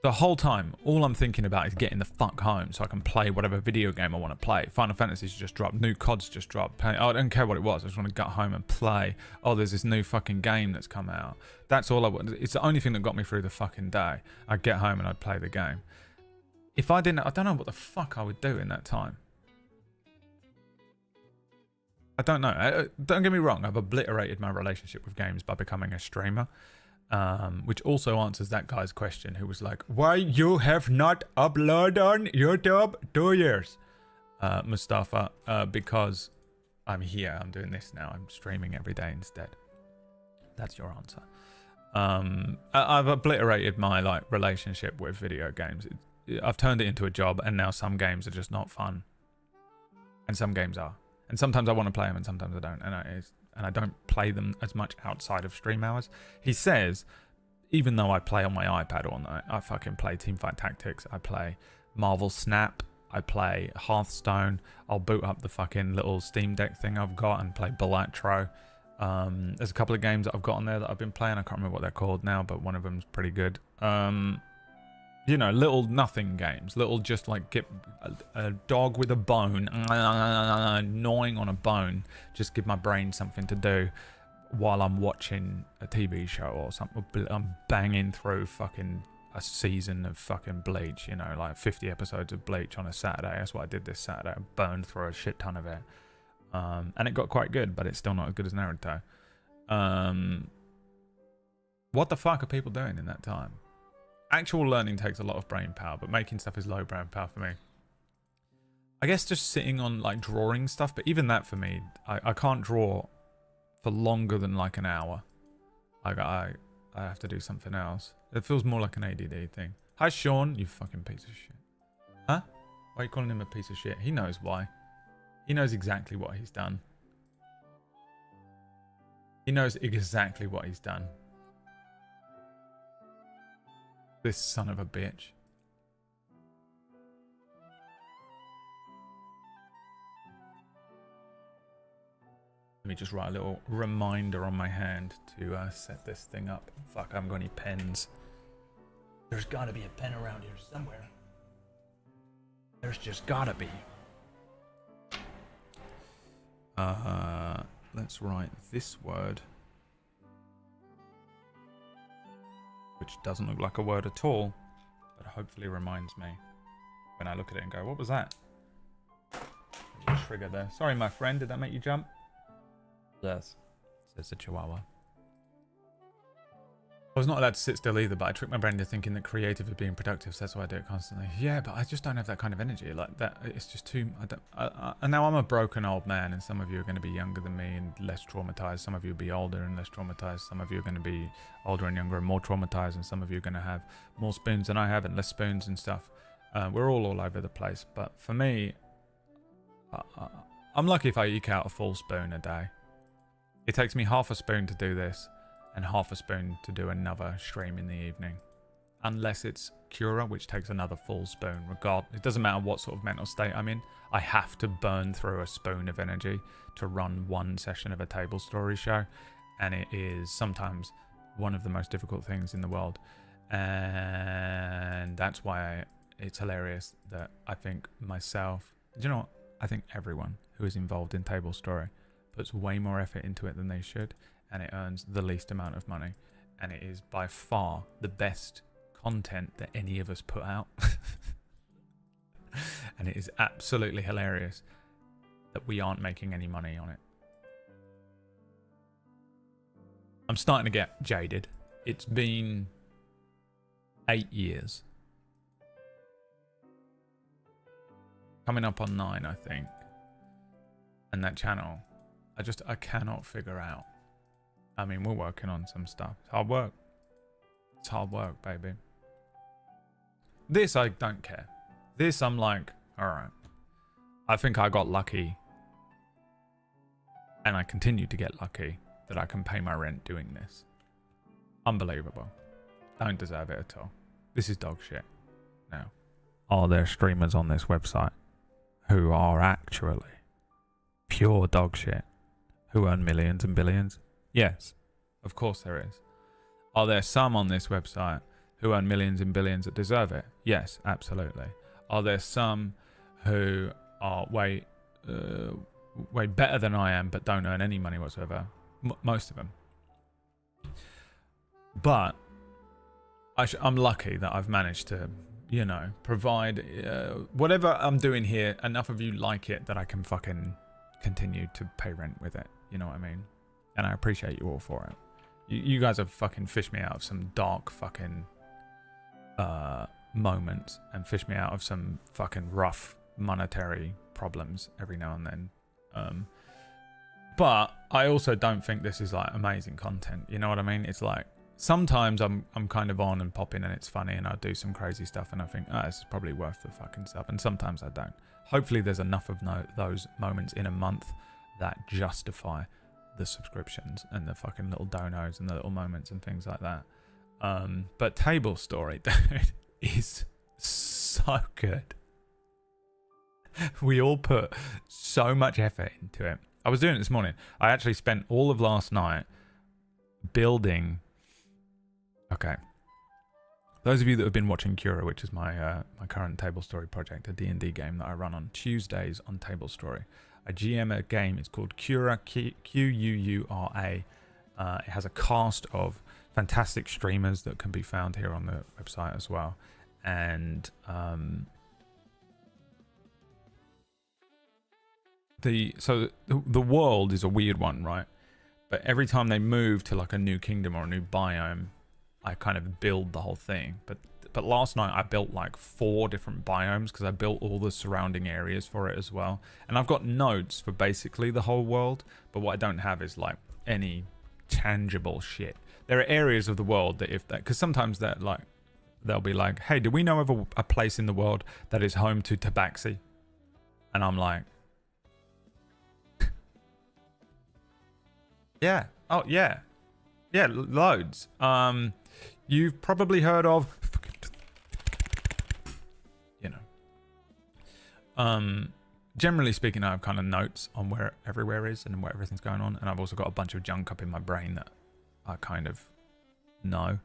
the whole time, all I'm thinking about is getting the fuck home so I can play whatever video game I want to play. Final Fantasy's just dropped. New COD's just dropped. I don't care what it was. I just want to get home and play. Oh, there's this new fucking game that's come out. That's all I want. It's the only thing that got me through the fucking day. I'd get home and I'd play the game. If I didn't, I don't know what the fuck I would do in that time. I don't know. Don't get me wrong. I've obliterated my relationship with games by becoming a streamer. Which also answers that guy's question who was like, why you have not uploaded on YouTube 2 years? Mustafa, because I'm here, I'm doing this now, I'm streaming every day instead. That's your answer. I've obliterated my relationship with video games. I've turned it into a job, and now some games are just not fun. And some games are. And sometimes I want to play them and sometimes I don't. And I don't play them as much outside of stream hours. He says even though I play on my iPad all night, I fucking play Teamfight Tactics. I play Marvel Snap. I play Hearthstone. I'll boot up the fucking little Steam Deck thing I've got and play Balatro. There's a couple of games that I've got on there that I've been playing. I can't remember what they're called now, but one of them's pretty good. You know, little nothing games. Little just like get a dog with a bone, gnawing on a bone. Just give my brain something to do while I'm watching a TV show or something. I'm banging through fucking a season of fucking Bleach, you know, like 50 episodes of Bleach on a Saturday. That's what I did this Saturday. I burned through a shit ton of it. And it got quite good, but it's still not as good as Naruto. What the fuck are people doing in that time? Actual learning takes a lot of brain power, but making stuff is low brain power for me. I guess just sitting on like drawing stuff, but even that for me, I can't draw for longer than like an hour. I have to do something else. It feels more like an ADD thing. Hi Sean, you fucking piece of shit. Huh? Why are you calling him a piece of shit? He knows why. He knows exactly what he's done. He knows exactly what he's done. This son of a bitch. Let me just write a little reminder on my hand to set this thing up. Fuck, I haven't got any pens. There's gotta be a pen around here somewhere. There's just gotta be. Let's write this word. Which doesn't look like a word at all, but hopefully reminds me when I look at it and go, what was that? Trigger there. Sorry, my friend, did that make you jump? Yes, says the Chihuahua. I was not allowed to sit still either, but I tricked my brain into thinking that creative is being productive, so that's why I do it constantly. Yeah, but I just don't have that kind of energy. Like that, it's just too. And now I'm a broken old man, and some of you are going to be younger than me and less traumatized. Some of you will be older and less traumatized. Some of you are going to be older and younger and more traumatized, and some of you are going to have more spoons than I have and less spoons and stuff. We're all over the place, but for me, I'm lucky if I eke out a full spoon a day. It takes me half a spoon to do this and half a spoon to do another stream in the evening. Unless it's Cura, which takes another full spoon. It doesn't matter what sort of mental state I'm in. I have to burn through a spoon of energy to run one session of a table story show. And it is sometimes one of the most difficult things in the world. And that's why it's hilarious that I think myself... Do you know what? I think everyone who is involved in table story puts way more effort into it than they should, and it earns the least amount of money, and it is by far the best content that any of us put out. And it is absolutely hilarious that we aren't making any money on it. I'm starting to get jaded. It's been 8 years. Coming up on 9, I think. And that channel, I cannot figure out. I mean, we're working on some stuff. It's hard work. It's hard work, baby. This, I don't care. This, I'm like, alright. I think I got lucky. And I continue to get lucky that I can pay my rent doing this. Unbelievable. Don't deserve it at all. This is dog shit. Now, are there streamers on this website who are actually pure dog shit? Who earn millions and billions? Yes, of course there is. Are there some on this website who earn millions and billions that deserve it? Yes, absolutely. Are there some who are way better than I am but don't earn any money whatsoever? Most of them. But I'm lucky that I've managed to, you know, provide whatever I'm doing here, enough of you like it that I can fucking continue to pay rent with it. You know what I mean? And I appreciate you all for it. You guys have fucking fished me out of some dark fucking moments and fished me out of some fucking rough monetary problems every now and then. But I also don't think this is like amazing content. You know what I mean? It's like sometimes I'm kind of on and popping and it's funny and I'll do some crazy stuff and I think, oh, this is probably worth the fucking stuff. And sometimes I don't. Hopefully there's enough of those moments in a month that justify the subscriptions and the fucking little donos and the little moments and things like that. But Table Story, dude, is so good. We all put so much effort into it. I was doing it this morning. I actually spent all of last night building. Okay. Those of you that have been watching Cura, which is my my current Table Story project, a D&D game that I run on Tuesdays on Table Story. I GM a game. It's called Cura, Quura. It has a cast of fantastic streamers that can be found here on the website as well. And the world is a weird one, right? But every time they move to like a new kingdom or a new biome, I kind of build the whole thing. But last night I built like 4 different biomes because I built all the surrounding areas for it as well. And I've got nodes for basically the whole world, but what I don't have is like any tangible shit. There are areas of the world that if that, because sometimes that like they'll be like, hey, do we know of a place in the world that is home to tabaxi? And I'm like, yeah, oh yeah, yeah, loads. You've probably heard of, you know, generally speaking, I have kind of notes on where everywhere is and where everything's going on, and I've also got a bunch of junk up in my brain that I kind of know.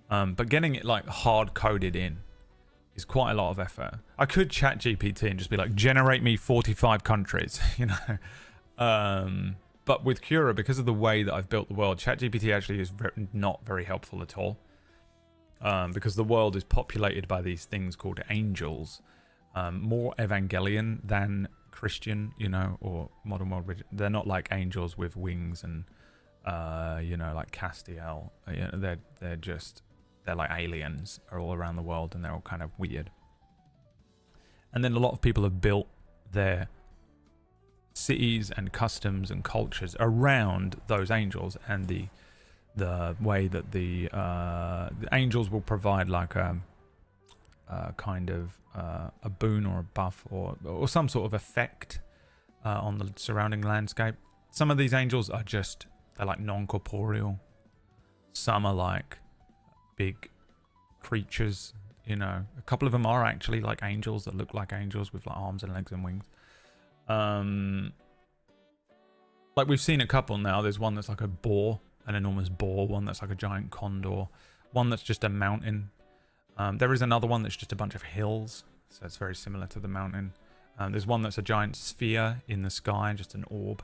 But getting it like hard coded in is quite a lot of effort. I could chat GPT and just be like, generate me 45 countries, you know. But with Cura, because of the way that I've built the world, ChatGPT actually is not very helpful at all. Because the world is populated by these things called angels, more Evangelion than Christian, you know, or modern world. They're not like angels with wings and, you know, like Castiel. You know, they're like aliens are all around the world, and they're all kind of weird. And then a lot of people have built their cities and customs and cultures around those angels, and the way that the angels will provide like a kind of a boon or a buff or some sort of effect on the surrounding landscape. Some of these angels are just, they're like non-corporeal. Some are like big creatures, you know. A couple of them are actually like angels that look like angels with like arms and legs and wings. Like we've seen a couple now. There's one that's like a boar, an enormous boar, one that's like a giant condor, one that's just a mountain. There is another one that's just a bunch of hills, so it's very similar to the mountain. There's one that's a giant sphere in the sky, just an orb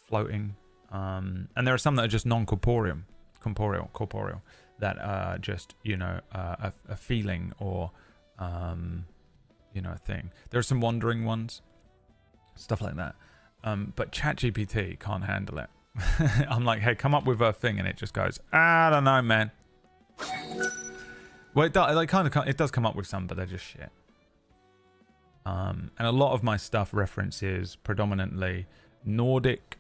floating. And there are some that are just non-corporeal, corporeal, that are just, you know, a feeling or, you know, a thing. There are some wandering ones, stuff like that. But ChatGPT can't handle it. I'm like, hey, come up with a thing, and it just goes, I don't know, man. Well, it does come up with some, but they're just shit. And a lot of my stuff references predominantly Nordic,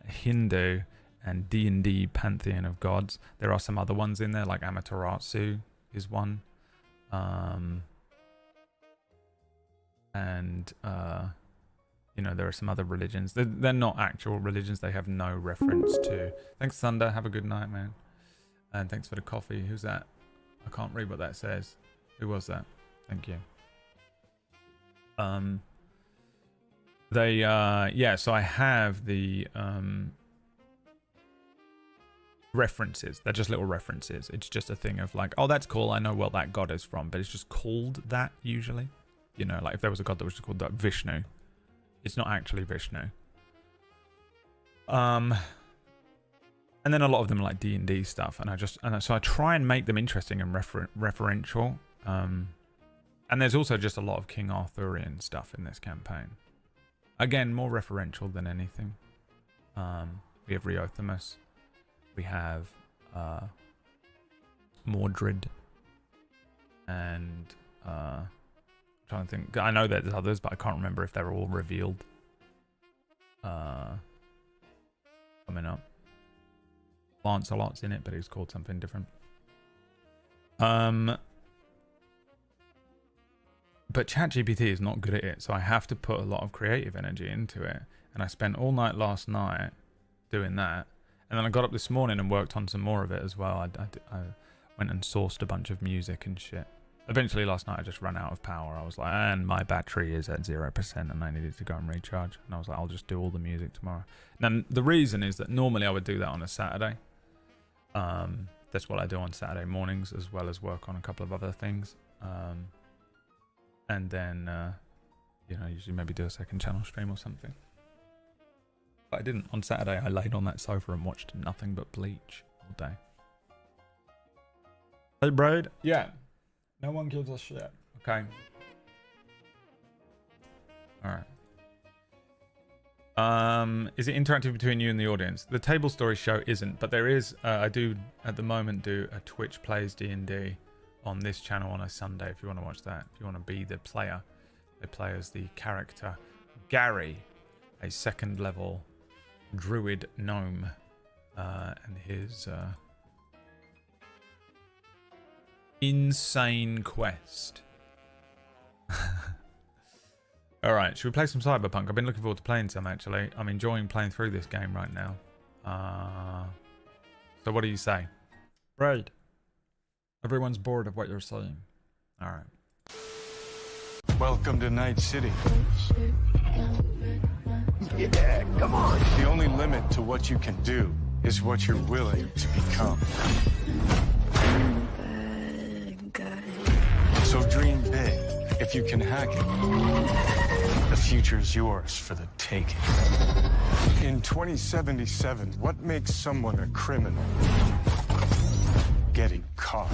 Hindu, and D&D pantheon of gods. There are some other ones in there, like Amaterasu is one. And you know, there are some other religions. They're not actual religions. They have no reference to. Thanks, Thunder. Have a good night, man. And thanks for the coffee. Who's that? I can't read what that says. Who was that? Thank you. Yeah, so I have the references. They're just little references. It's just a thing of like, oh, that's cool. I know where that god is from, but it's just called that usually. You know, like if there was a god that was just called Vishnu, it's not actually Vishnu. And then a lot of them are like D&D stuff, and so I try and make them interesting and referential. And there's also just a lot of King Arthurian stuff in this campaign. Again, more referential than anything. We have Riothamus. We have Mordred. And I'm trying to think. I know there's others, but I can't remember if they're all revealed. Coming up. Lancelot's in it, but he's called something different. But ChatGPT is not good at it, so I have to put a lot of creative energy into it. And I spent all night last night doing that. And then I got up this morning and worked on some more of it as well. I went and sourced a bunch of music and shit. Eventually last night I just ran out of power. I was like, and my battery is at 0% and I needed to go and recharge. And I was like, I'll just do all the music tomorrow. Now, the reason is that normally I would do that on a Saturday. That's what I do on Saturday mornings, as well as work on a couple of other things. And then, you know, usually maybe do a second channel stream or something. But I didn't. On Saturday, I laid on that sofa and watched nothing but Bleach all day. Hey, Braid. Yeah. No one gives a shit. Okay. Alright. Is it interactive between you and the audience? The Table Story show isn't, but there is, I do at the moment do a Twitch Plays D&D on this channel on a Sunday if you want to watch that. If you want to be the player, they play as the character Gary, a second level druid gnome, and his insane quest. Alright, should we play some Cyberpunk? I've been looking forward to playing some, actually. I'm enjoying playing through this game right now. So what do you say? Braid. Everyone's bored of what you're saying. Alright. Welcome to Night City. Yeah, come on. The only limit to what you can do is what you're willing to become. So dream big. If you can hack it, the future's yours for the taking. In 2077, what makes someone a criminal? Getting caught.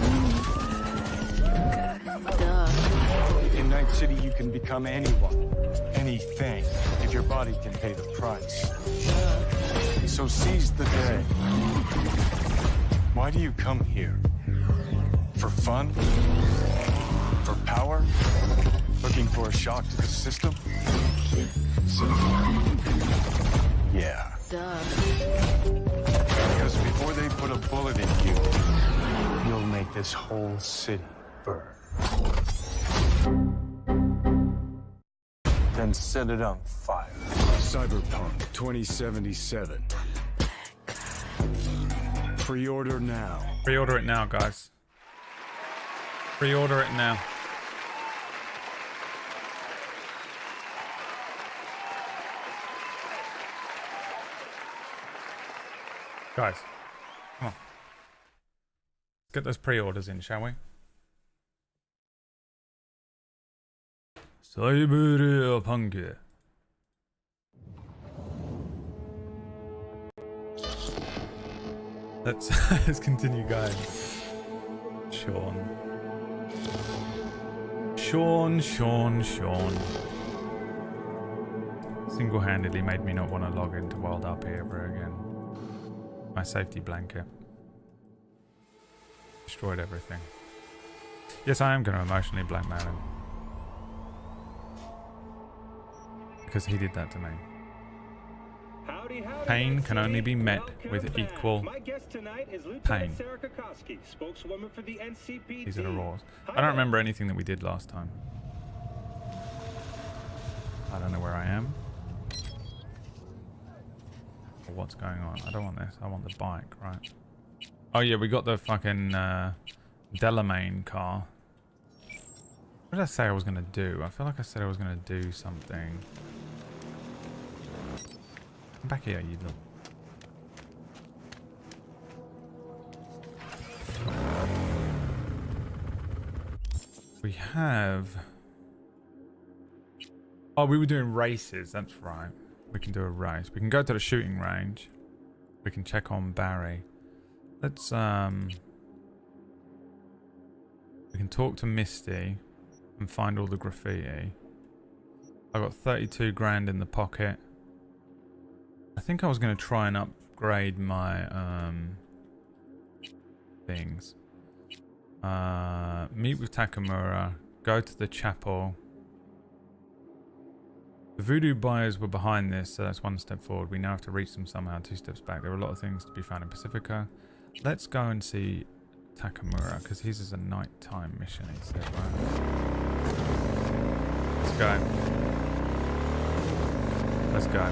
In Night City, you can become anyone, anything, if your body can pay the price. So seize the day. Why do you come here? For fun? For power? Looking for a shock to the system? Yeah. Because before they put a bullet in you, you'll make this whole city burn. Then set it on fire. Cyberpunk 2077. Pre-order now. Pre-order it now, guys. Pre-order it now. Guys, come on. Let's get those pre-orders in, shall we? Cyberpunk. Let's continue, guys. Sean. Single-handedly made me not want to log into World RP ever again. My safety blanket. Destroyed everything. Yes, I am going to emotionally blackmail him. Because he did that to me. Pain can only be met with equal pain. These are the rules. I don't remember anything that we did last time. I don't know where I am. Or what's going on. I don't want this. I want the bike, right? Oh yeah, we got the fucking Delamain car. What did I say I was going to do? I feel like I said I was going to do something. Come back here, you little... We have... Oh, we were doing races, that's right. We can do a race. We can go to the shooting range. We can check on Barry. Let's, we can talk to Misty and find all the graffiti. I got 32 grand in the pocket. I think I was going to try and upgrade my things. Meet with Takamura. Go to the chapel. The voodoo buyers were behind this, so that's one step forward. We now have to reach them somehow, 2 steps back. There are a lot of things to be found in Pacifica. Let's go and see Takamura, because his is a nighttime mission, he said, right? Let's go. Let's go.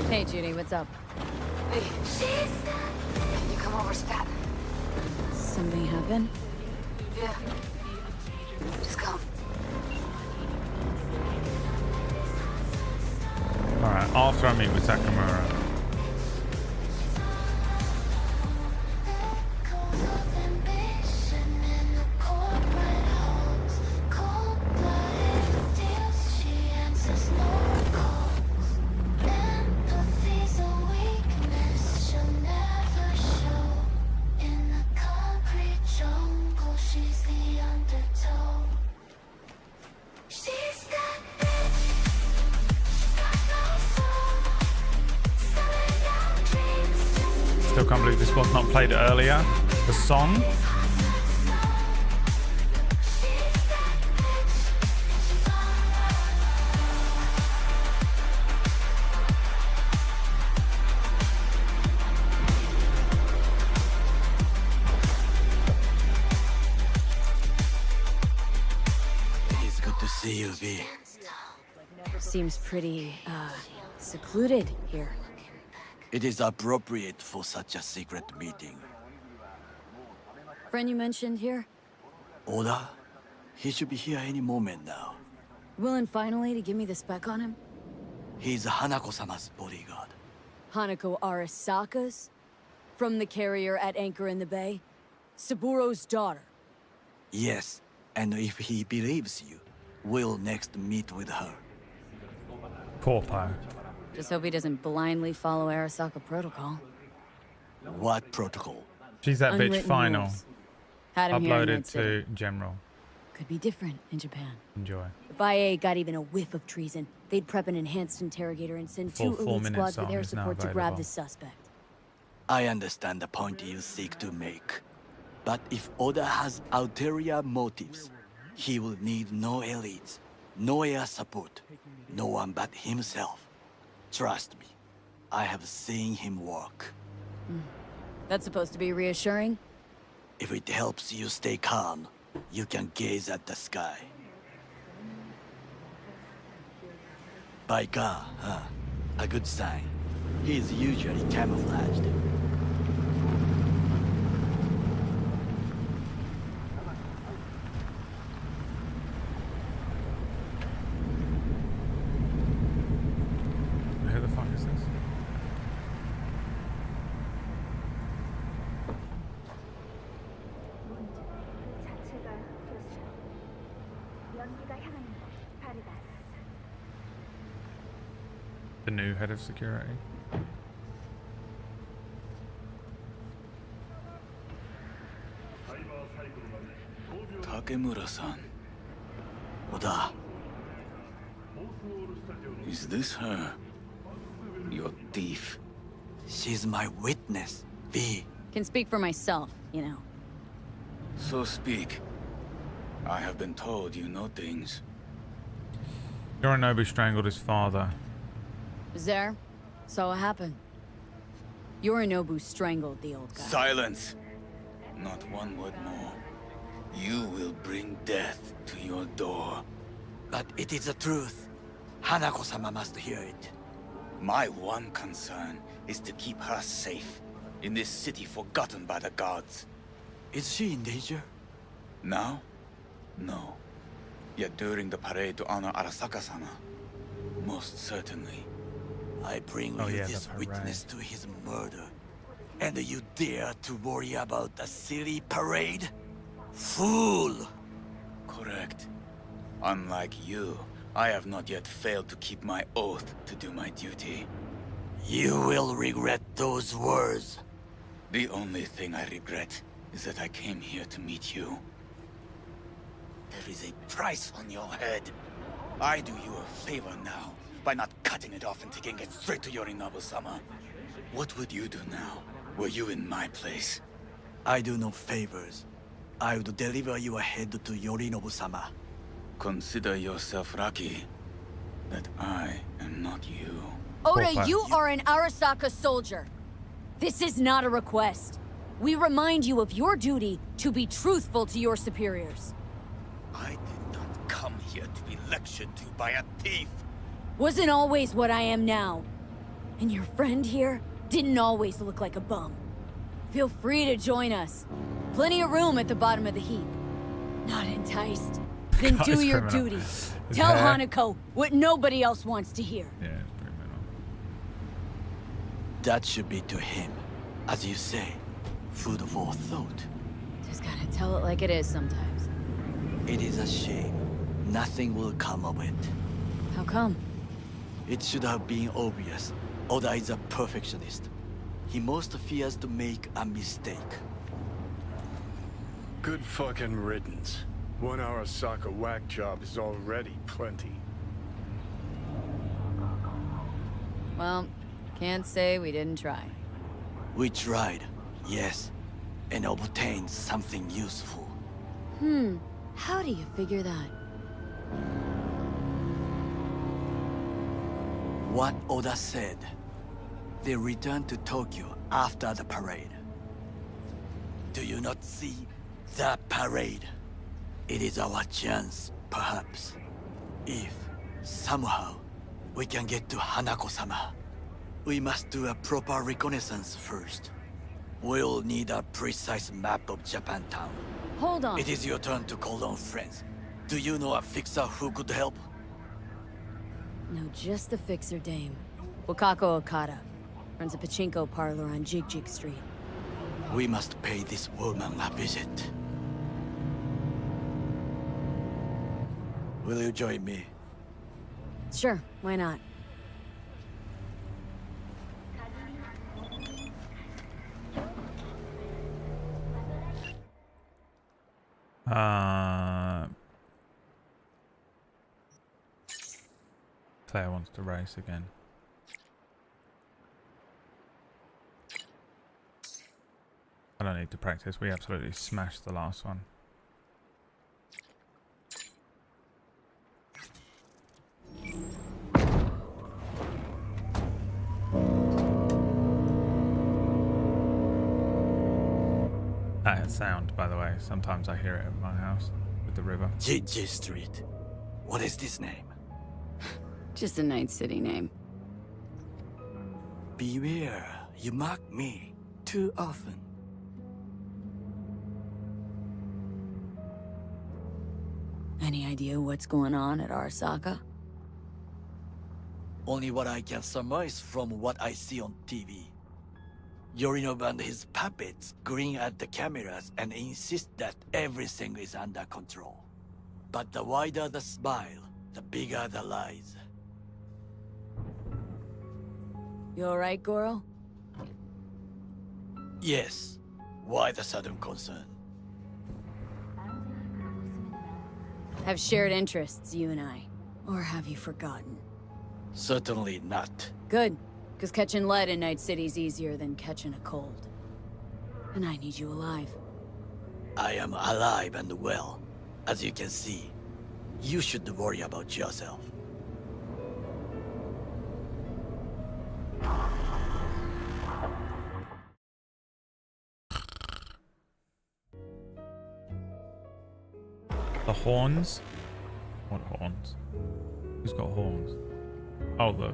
Hey, Judy, what's up? Hey. Can you come over, stat? Something happened? Yeah. Just come. Alright, after I meet with Takamura. Still can't believe this was not played earlier. The song. It's good to see you, V. Seems pretty, secluded here. It is appropriate for such a secret meeting. Friend you mentioned here? Oda? He should be here any moment now. Willing finally to give me the spec on him? He's Hanako-sama's bodyguard. Hanako Arasaka's? From the carrier at anchor in the bay? Saburo's daughter? Yes, and if he believes you, we'll next meet with her. Poor Poe. Just hope he doesn't blindly follow Arasaka protocol. What protocol? She's that bitch Unwritten final. rules. Had him here in Uploaded Red City. to General. Could be different in Japan. Enjoy. If IA got even a whiff of treason, they'd prep an enhanced interrogator and send Full 2 elite 4-minute squads with song air is now support to grab available. the suspect. I understand the point you seek to make. But if Oda has ulterior motives, he will need no elites, no air support, no one but himself. Trust me, I have seen him work. That's supposed to be reassuring? If it helps you stay calm, you can gaze at the sky. Baika, huh? A good sign. He is usually camouflaged. Who the fuck is this? The new head of security. Takemura-san. Oda. Is this her? Your thief. She's my witness, V. Can speak for myself, you know. So speak. I have been told you know things. Yorinobu strangled his father. Was there? Saw what happened. Yorinobu strangled the old guy. Silence! Not one word more. You will bring death to your door. But it is the truth. Hanako-sama must hear it. My one concern is to keep her safe in this city forgotten by the gods. Is she in danger? Now? No. Yet during the parade to honor Arasaka-sama, most certainly. I bring you this witness to his murder. And you dare to worry about a silly parade? Fool! Correct. Unlike you, I have not yet failed to keep my oath to do my duty. You will regret those words. The only thing I regret is that I came here to meet you. There is a price on your head. I do you a favor now by not cutting it off and taking it straight to Yorinobu-sama. What would you do now, were you in my place? I do no favors. I would deliver your head to Yorinobu-sama. Consider yourself lucky that I am not you. Oda, you are an Arasaka soldier. This is not a request. We remind you of your duty to be truthful to your superiors. I did not come here to be lectured to by a thief. Wasn't always what I am now. And your friend here didn't always look like a bum. Feel free to join us. Plenty of room at the bottom of the heap. Not enticed? Then God, do it's your criminal. duty. His Tell hair. Hanako what nobody else wants to hear. Yeah, it's pretty mental. That should be to him. As you say, food for thought. Just gotta tell it like it is sometimes. It is a shame. Nothing will come of it. How come? It should have been obvious. Oda is a perfectionist. He most fears to make a mistake. Good fucking riddance. 1 Arasaka whack job is already plenty. Well, can't say we didn't try. We tried, yes, and obtained something useful. How do you figure that? What Oda said. They returned to Tokyo after the parade. Do you not see the parade? It is our chance, perhaps. If, somehow, we can get to Hanako-sama. We must do a proper reconnaissance first. We'll need a precise map of Japantown. Hold on. It is your turn to call on friends. Do you know a fixer who could help? No, just the fixer dame. Wakako Okada. Runs a pachinko parlor on Jig Street. We must pay this woman a visit. Will you join me? Sure, why not? Player wants to race again. I don't need to practice. We absolutely smashed the last one. That sound, by the way, sometimes I hear it at my house with the river. Jig Street. What is this name? Just a Night City name. Beware, you mock me too often. Any idea what's going on at Arasaka? Only what I can surmise from what I see on TV. Yorinobu and his puppets grin at the cameras and insist that everything is under control. But the wider the smile, the bigger the lies. You alright, Goro? Yes. Why the sudden concern? Have shared interests, you and I. Or have you forgotten? Certainly not. Good, because catching lead in Night City's easier than catching a cold. And I need you alive. I am alive and well. As you can see, you should worry about yourself. The horns? What horns? Who's got horns? Oh, the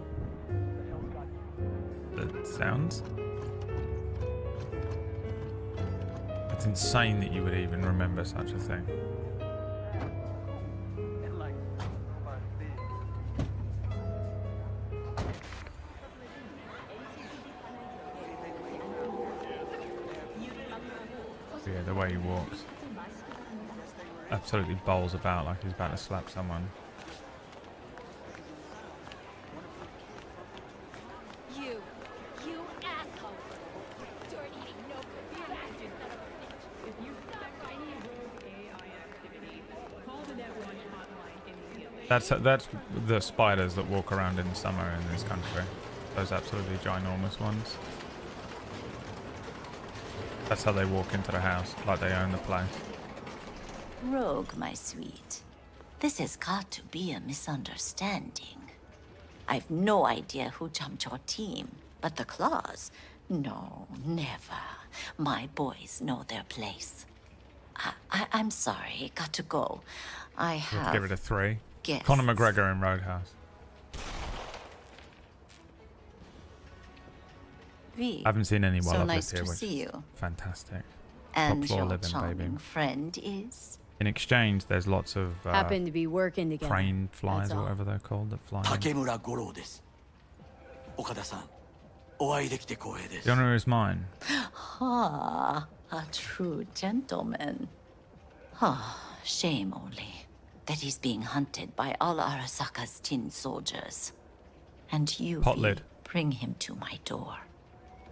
sounds? It's insane that you would even remember such a thing. Yeah, the way he walks. Absolutely bowls about like he's about to slap someone. You asshole! Dirt-eating, no-good bastard son of a bitch! If you suspect any rogue AI activity, call the Netwatch hotline immediately. That's the spiders that walk around in summer in this country. Those absolutely ginormous ones. That's how they walk into the house, like they own the place. Rogue, my sweet. This has got to be a misunderstanding. I've no idea who jumped your team, but the claws? No, never. My boys know their place. I'm sorry, got to go. I have... Give it a 3. guests. Conor McGregor in Roadhouse. V. I haven't seen any So wildlife nice here, to which see is you. fantastic. And Top floor your living, charming baby. friend is? In exchange, there's lots of Happen to be working together. crane flies That's or all. whatever they're called that fly in. 竹村五郎です。岡田さん、お会いできて光栄です The。honor is mine. Ah, a true gentleman. Ah, shame only that he's being hunted by all Arasaka's tin soldiers. And you Pot lid. bring him to my door.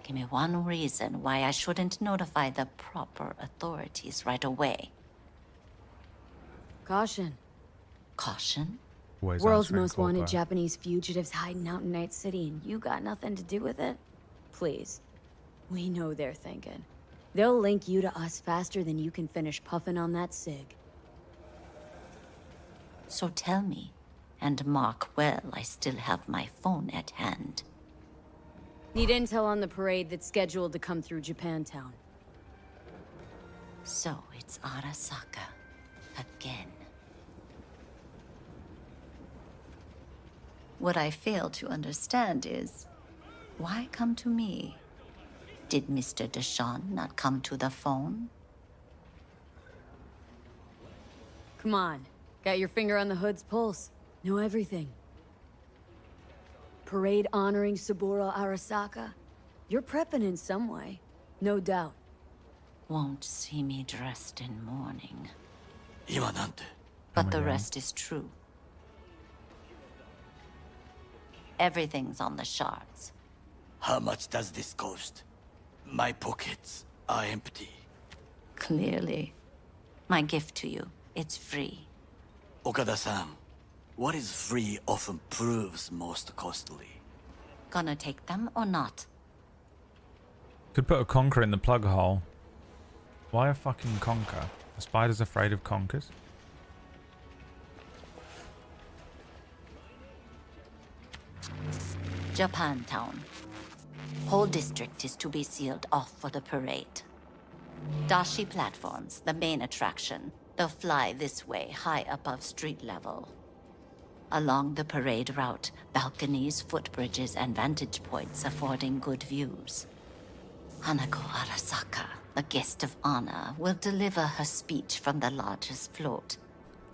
Give me one reason why I shouldn't notify the proper authorities right away. Caution. Caution? Always World's answering most call wanted by- Japanese fugitives hiding out in Night City, and you got nothing to do with it? Please. We know they're thinking. They'll link you to us faster than you can finish puffing on that cig. So tell me, and mark well I still have my phone at hand. Need intel on the parade that's scheduled to come through Japantown. So it's Arasaka again. What I fail to understand is, why come to me? Did Mr. Deshawn not come to the phone? Come on. Got your finger on the hood's pulse. Know everything. Parade honoring Saburo Arasaka. You're prepping in some way. No doubt. Won't see me dressed in mourning. 今なんて But the rest is true. Everything's on the shards. How much does this cost? My pockets are empty. Clearly. My gift to you, it's free. 岡田さん、what is free often proves most costly. Gonna take them or not? Could put a conker in the plug hole. Why a fucking conker? A spider's afraid of conkers? Japantown. Whole district is to be sealed off for the parade. Dashi platforms, the main attraction. They'll fly this way, high above street level. Along the parade route, balconies, footbridges, and vantage points affording good views. Hanako Arasaka, the guest of honor, will deliver her speech from the largest float.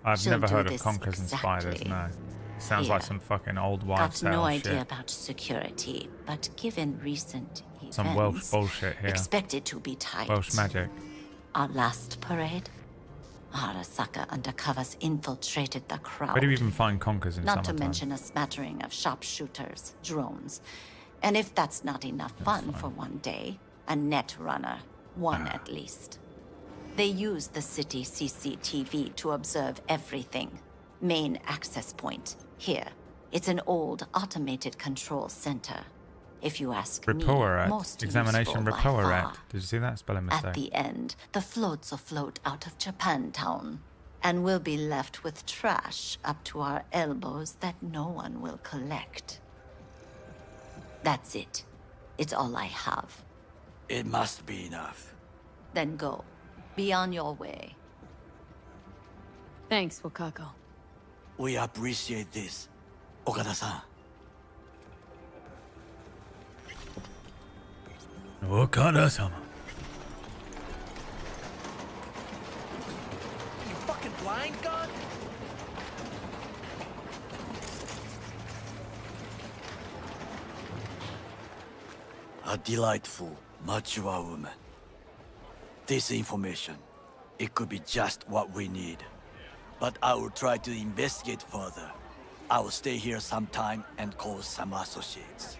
I've She'll never do heard of this conkers and spiders, exactly no. Sounds like here. some fucking old wives' Got no tale idea shit. about security, but given recent events, Some Welsh bullshit here. expected to be tight. Welsh magic. Our last parade, Arasaka undercovers infiltrated the crowd. Where do you even find conkers in Not to summertime? mention a smattering of sharpshooters, drones. And if that's not enough fun for one day, a net runner, one at least. They use the city CCTV to observe everything. Main access point, here. It's an old automated control center. If you ask me, Repoerate. most Examination useful by Repoerate. far. Did you see that spelling mistake? At the end, the floats afloat out of Japantown, and we'll be left with trash up to our elbows that no one will collect. That's it. It's all I have. It must be enough. Then go. Be on your way. Thanks, Wakako. We appreciate this, Okada-san. Okada-sama. You fucking blind god? A delightful, mature woman. This information, it could be just what we need. But I will try to investigate further. I will stay here some time and call some associates.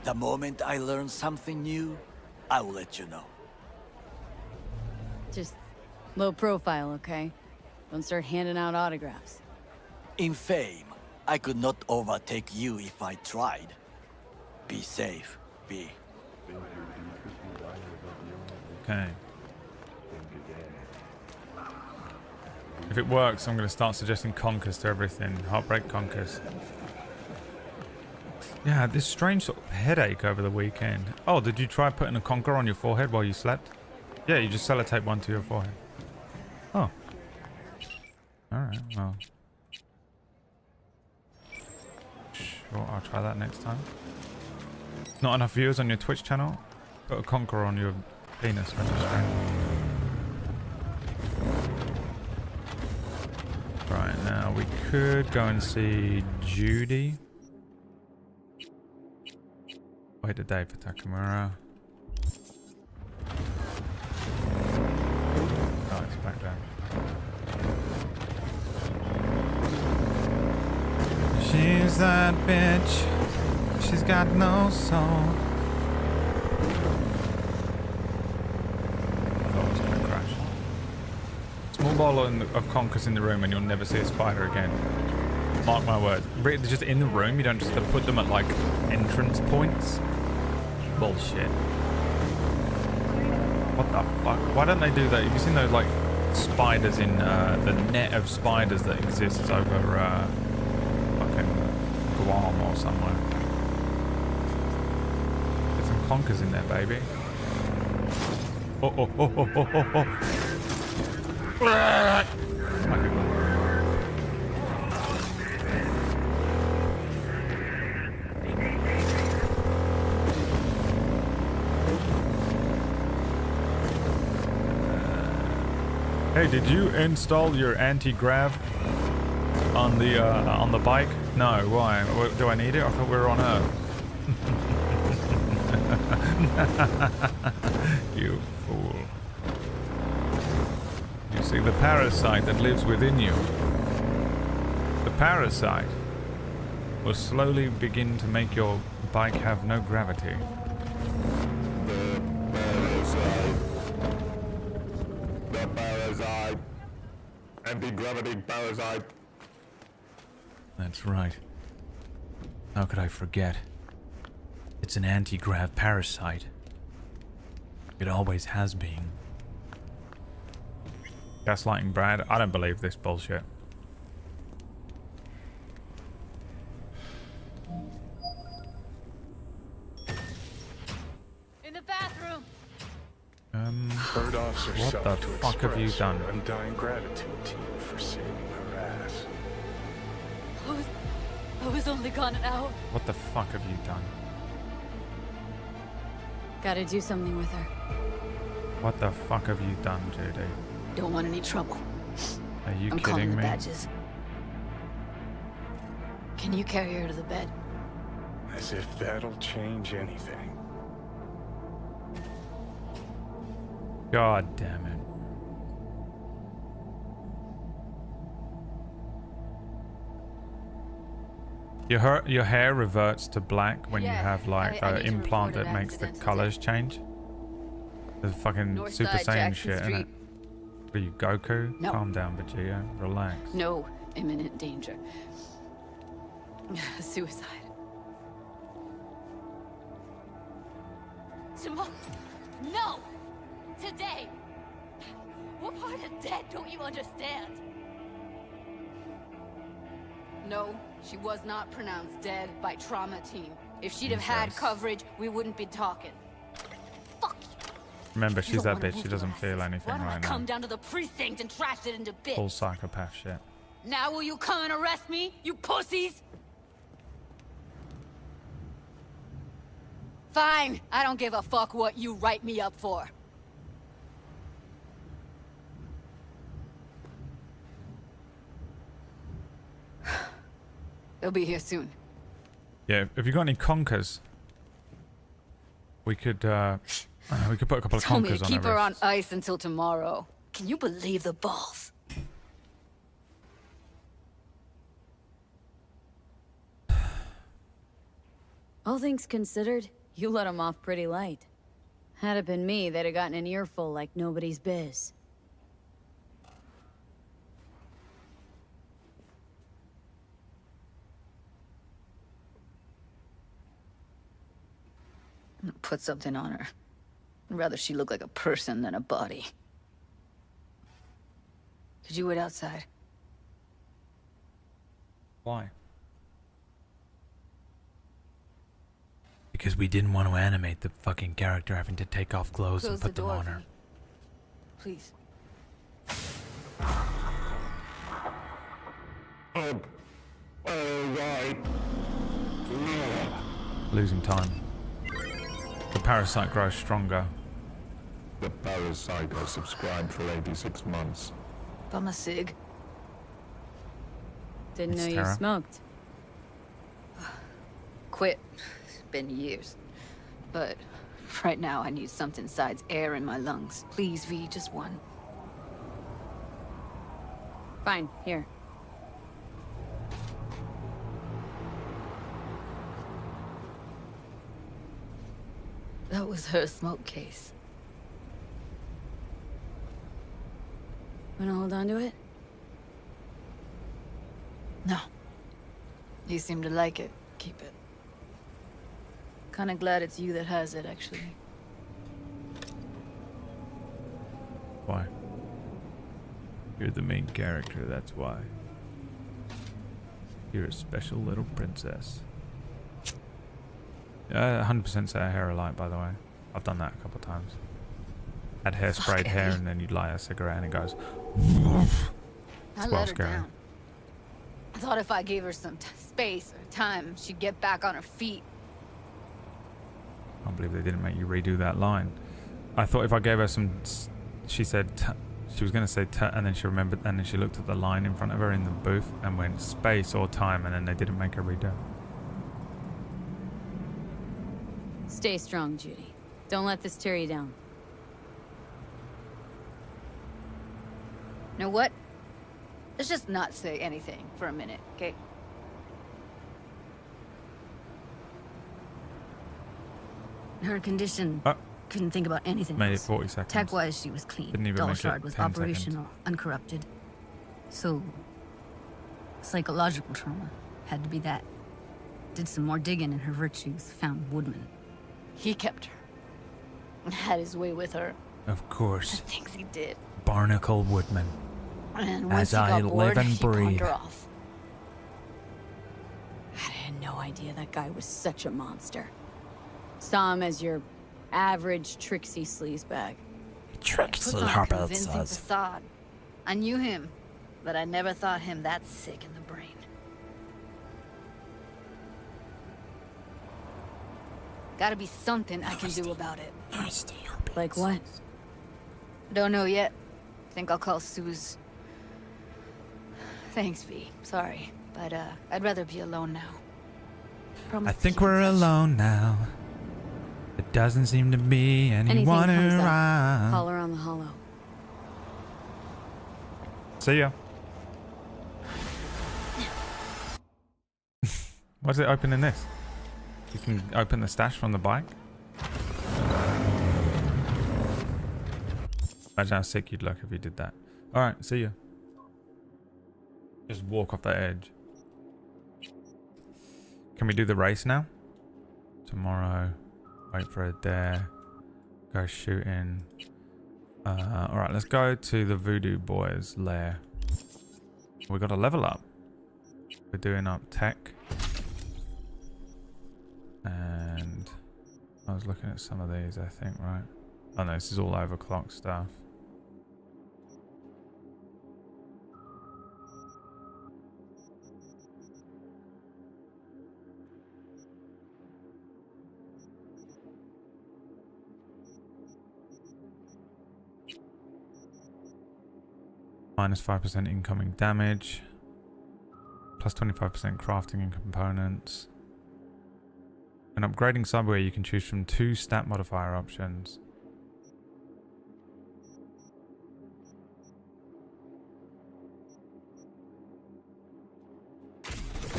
The moment I learn something new, I will let you know. Just low profile, okay? Don't start handing out autographs. In fame, I could not overtake you if I tried. Be safe, B. Okay. If it works, I'm going to start suggesting conkers to everything. Heartbreak conkers. Yeah, I had this strange sort of headache over the weekend. Oh, did you try putting a conker on your forehead while you slept? Yeah, you just sellotape one to your forehead. Oh. Alright, well. Sure, I'll try that next time. Not enough viewers on your Twitch channel? Put a conqueror on your penis when you stream. Right, now we could go and see Judy. Wait a day for Takamura. Oh, it's back down. She's that bitch. She's got no soul. I thought it was gonna crash. Small ball of conkers in the room and you'll never see a spider again. Mark my words. Really, just in the room, you don't just put them at like entrance points. Bullshit. What the fuck? Why don't they do that? Have you seen those like spiders in the net of spiders that exists over fucking Guam or somewhere? Get some conkers in there, baby. Oh, oh, oh, oh, oh, oh, oh. Hey, did you install your anti-grav on the bike? No, why? Do I need it? I thought we were on Earth. You fool. You see, the parasite that lives within you, the parasite will slowly begin to make your bike have no gravity. The parasite. Anti-gravity parasite. That's right. How could I forget? It's an anti-grav parasite. It always has been. Gaslighting Brad? I don't believe this bullshit. In the bathroom. Third officer What the fuck have you done? Her undying gratitude to you for saving her ass. I was only gone an hour. What the fuck have you done? Gotta do something with her. What the fuck have you done, Judy? Don't want any trouble. Are you I'm calling kidding the me? badges. Can you carry her to the bed? As if that'll change anything. God damn it. Your hair reverts to black when you have like I the need to implant report that an makes the accident colors change. The fucking North Super side, Saiyan Jackson shit, Street. innit? What are you, Goku? No. Calm down, Vegeta. Relax. No imminent danger. Suicide. Tomorrow. No! Today! What part of dead don't you understand? No, she was not pronounced dead by trauma team. If she'd have had Jesus. coverage, we wouldn't be talking. Remember, You she's don't that wanna bitch. She move doesn't your feel anything Why don't I right come now. down to the precinct and trash it into bits? Full psychopath shit. Now will you come and arrest me, you pussies? Fine, I don't give a fuck what you write me up for. They'll be here soon. Yeah, if you got any conkers, we could put a couple of Told me conkers to on keep her her on wrists. ice until tomorrow. Can you believe the balls? All things considered, you let him off pretty light. Had it been me, they'd have gotten an earful like nobody's biz. Put something on her. I'd rather she look like a person than a body. Could you wait outside? Why? Because we didn't want to animate the fucking character having to take off clothes Close and put the them door, on her. Please. Losing time. The parasite grows stronger. The parasite has subscribed for 86 months. Bum a cig. Didn't It's know you Tara. smoked. Quit. It's been years. But right now I need something besides air in my lungs. Please, V, just one. Fine, here. That was her smoke case. Wanna hold on to it? No. You seem to like it. Keep it. Kinda glad it's you that has it, actually. Why? You're the main character, that's why. You're a special little princess. 100% set hair alight, by the way. I've done that a couple of times. Had hairsprayed hair and then you'd light a cigarette and it goes. I It's well let her scary. down. I thought if I gave her some space or time, she'd get back on her feet. I can't believe they didn't make you redo that line. I thought if I gave her some, she said, she was going to say, and then she remembered, and then she looked at the line in front of her in the booth and went space or time, and then they didn't make her redo it. Stay strong, Judy. Don't let this tear you down. Know what? Let's just not say anything for a minute, okay? Her condition. Couldn't think about anything Made it else. 40 seconds. Tech-wise, she was clean. Didn't even Doll make it shard was 10 seconds. operational, uncorrupted. So, psychological trauma had to be that. Did some more digging, and her virtues found Woodman. He kept her. Had his way with her. Of course. Thinks he did. Barnacle Woodman. And once As he got I bored, live and he pawned breathe. her off. I had no idea that guy was such a monster. Saw him as your average tricksy sleazebag. Puts on a convincing facade. I knew him, but I never thought him that sick in the brain. Gotta be something I can do about it. Like what? Don't know yet. Think I'll call Suze. Thanks, V. Sorry, but I'd rather be alone now. I think we're alone now. There doesn't seem to be anyone Anything comes up, around. holler on the hollow. See ya. Why's it opening this? You can open the stash from the bike. Imagine how sick you'd look if you did that. Alright, see ya. Just walk off that edge. Can we do the race now? Tomorrow. Wait for a dare. Go shooting. Alright, let's go to the Voodoo Boys' lair. We got a level up. We're doing up tech. And I was looking at some of these, I think, right? Oh no, this is all overclock stuff. Minus 5% incoming damage. Plus 25% crafting and components. And upgrading Cyberware, you can choose from 2 stat modifier options.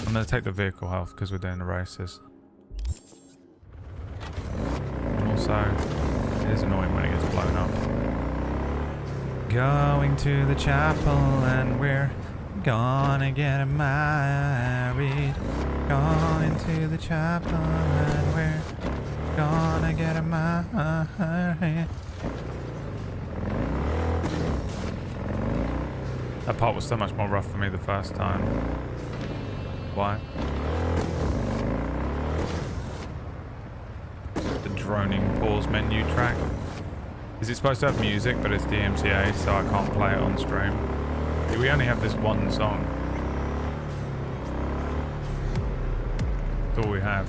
I'm going to take the vehicle health because we're doing the races. And also, it is annoying when it gets blown up. Going to the chapel and we're gonna get married. Going to the chapel and we're gonna get married. That part was so much more rough for me the first time. Why? The droning pause menu track. Is it supposed to have music, but it's DMCA, so I can't play it on stream? We only have this one song. That's all we have.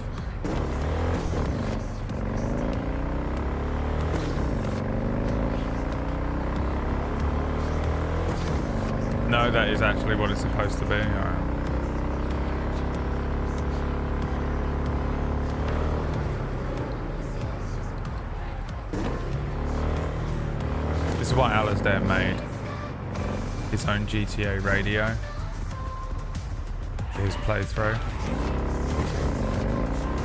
No, that is actually what it's supposed to be. Alright. This is what Alasdair made. His own GTA radio. For his playthrough.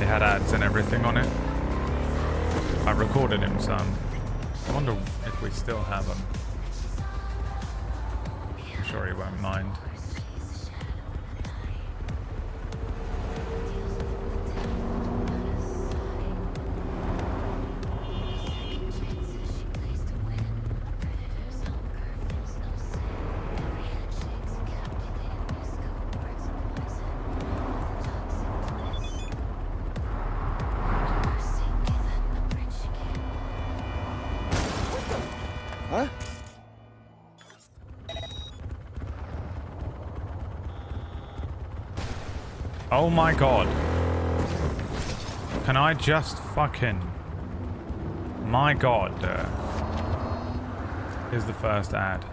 It had ads and everything on it. I recorded him some. I wonder if we still have them. I'm sure he won't mind. Huh? Oh my god. Can I just fucking... My god. Here's the first ad.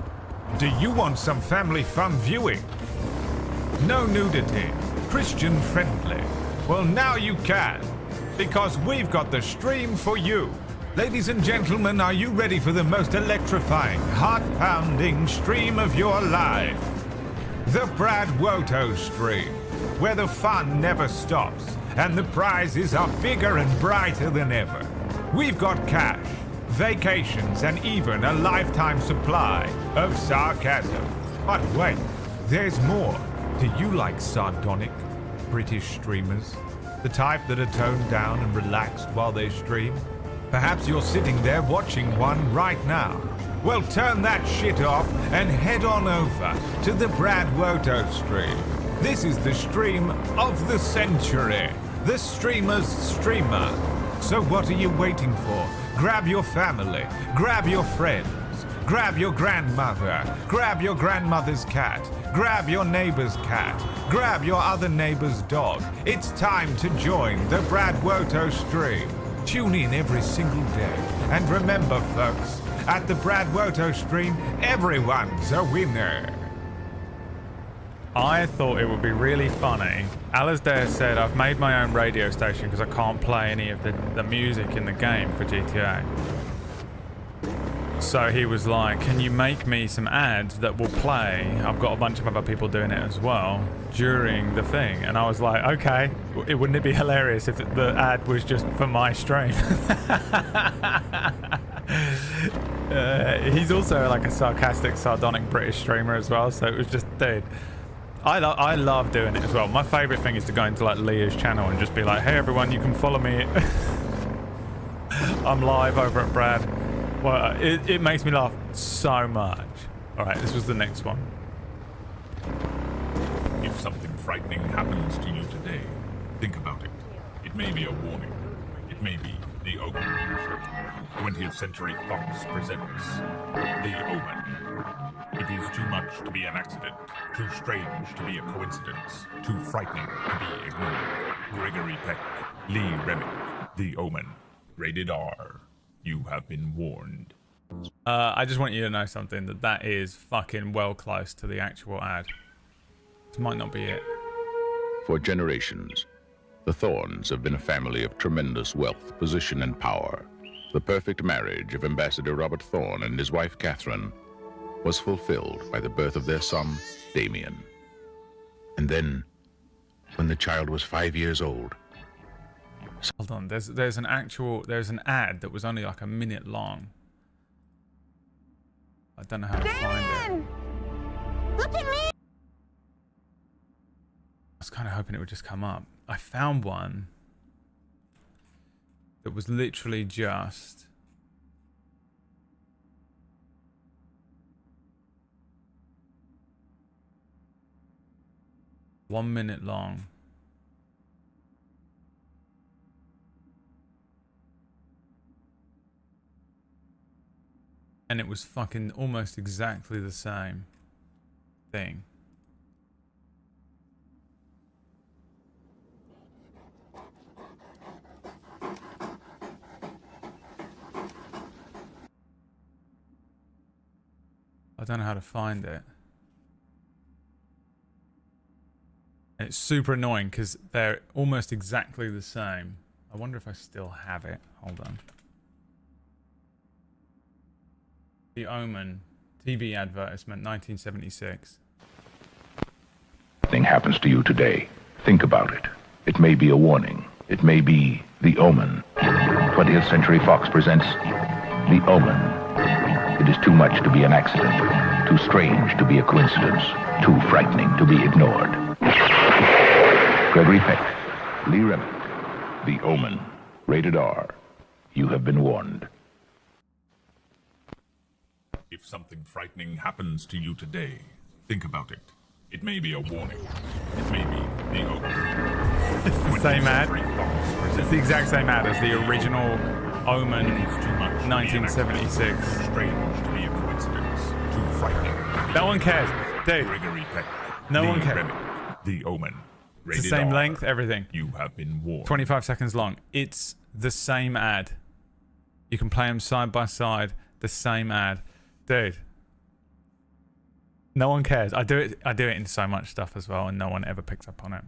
Do you want some family fun viewing? No nudity. Christian friendly. Well, now you can. Because we've got the stream for you. Ladies and gentlemen, are you ready for the most electrifying, heart-pounding stream of your life? The Brad Woto stream, where the fun never stops and the prizes are bigger and brighter than ever. We've got cash, vacations, and even a lifetime supply of sarcasm. But wait, there's more. Do you like sardonic British streamers? The type that are toned down and relaxed while they stream? Perhaps you're sitting there watching one right now. Well, turn that shit off and head on over to the Brad Woto stream. This is the stream of the century. The streamer's streamer. So what are you waiting for? Grab your family. Grab your friends. Grab your grandmother. Grab your grandmother's cat. Grab your neighbor's cat. Grab your other neighbor's dog. It's time to join the Brad Woto stream. Tune in every single day. And remember, folks, at the Brad Woto stream, everyone's a winner. I thought it would be really funny. Alasdair said, I've made my own radio station because I can't play any of the music in the game for GTA. So he was like, can you make me some ads that will play? I've got a bunch of other people doing it as well during the thing. And I was like, okay, wouldn't it be hilarious if the ad was just for my stream? He's also like a sarcastic, sardonic British streamer as well. So it was just, dude, I love doing it as well. My favorite thing is to go into like Leah's channel and just be like, hey everyone, you can follow me. I'm live over at Brad. Well, it makes me laugh so much. All right, this was the next one. If something frightening happens to you today, think about it. It may be a warning. It may be the Omen. 20th Century Fox presents The Omen. It is too much to be an accident, too strange to be a coincidence, too frightening to be ignored. Gregory Peck, Lee Remick, The Omen. Rated R. You have been warned. I just want you to know something, that is fucking well close to the actual ad. This might not be it. For generations, the Thorns have been a family of tremendous wealth, position, and power. The perfect marriage of Ambassador Robert Thorne and his wife Catherine was fulfilled by the birth of their son, Damien. And then, when the child was 5 years old... Hold on, there's an ad that was only like a minute long. I don't know how to find it. Look at me! I was kind of hoping it would just come up. I found one that was literally just... ...1 minute long. And it was fucking almost exactly the same thing. I don't know how to find it. It's super annoying because they're almost exactly the same. I wonder if I still have it. Hold on. The Omen TV advertisement, 1976. Thing happens to you today. Think about it. It may be a warning. It may be The Omen. 20th Century Fox presents The Omen. It is too much to be an accident, too strange to be a coincidence, too frightening to be ignored. Gregory Peck, Lee Remick, The Omen, rated R. You have been warned. If something frightening happens to you today, think about it. It may be a warning. It may be the Omen. It's the same ad. It's the exact same ad as the original Omen 1976. Strange to be a coincidence. Too frightening. No one cares. Dude. Gregory Peck. No Lee one cares. Remick, The Omen. It's the same length, everything. You have been warned. 25 seconds long. It's the same ad. You can play them side by side. The same ad. Dude. No one cares. I do it in so much stuff as well, and no one ever picks up on it.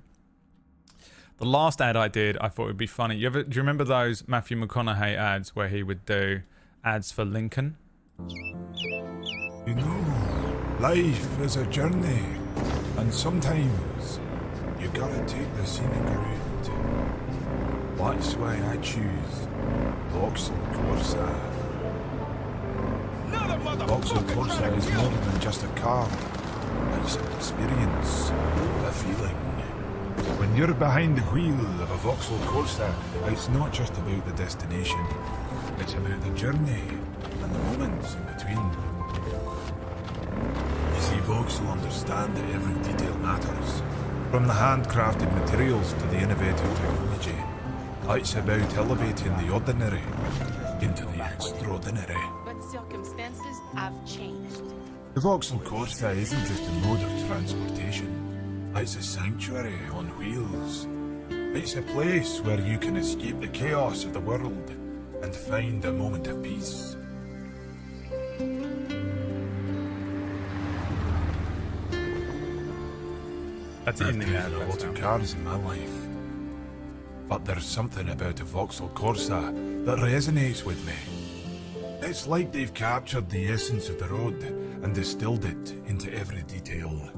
The last ad I did, I thought would be funny. Do you remember those Matthew McConaughey ads where he would do ads for Lincoln? You know, life is a journey, and sometimes you gotta take the scenic route. That's why I choose Vauxhall Corsa. Vauxhall Corsa is more than just a car. It's an experience, a feeling. When you're behind the wheel of a Vauxhall Corsa, it's not just about the destination. It's about the journey and the moments in between. You see, Vauxhall understand that every detail matters. From the handcrafted materials to the innovative technology. It's about elevating the ordinary into the extraordinary. But circumstances have changed. The Vauxhall Corsa isn't just a mode of transportation. It's a sanctuary on wheels. It's a place where you can escape the chaos of the world and find a moment of peace. That's I've in the ad. driven a lot of cars in my life. But there's something about a Vauxhall Corsa that resonates with me. It's like they've captured the essence of the road and distilled it into every detail.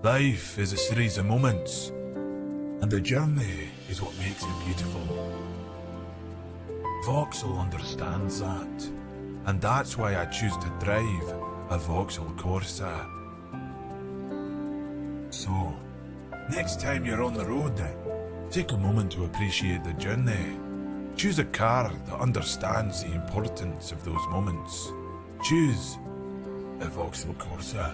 Life is a series of moments, and the journey is what makes it beautiful. Vauxhall understands that, and that's why I choose to drive a Vauxhall Corsa. So, next time you're on the road, take a moment to appreciate the journey. Choose a car that understands the importance of those moments. Choose a Vauxhall Corsa.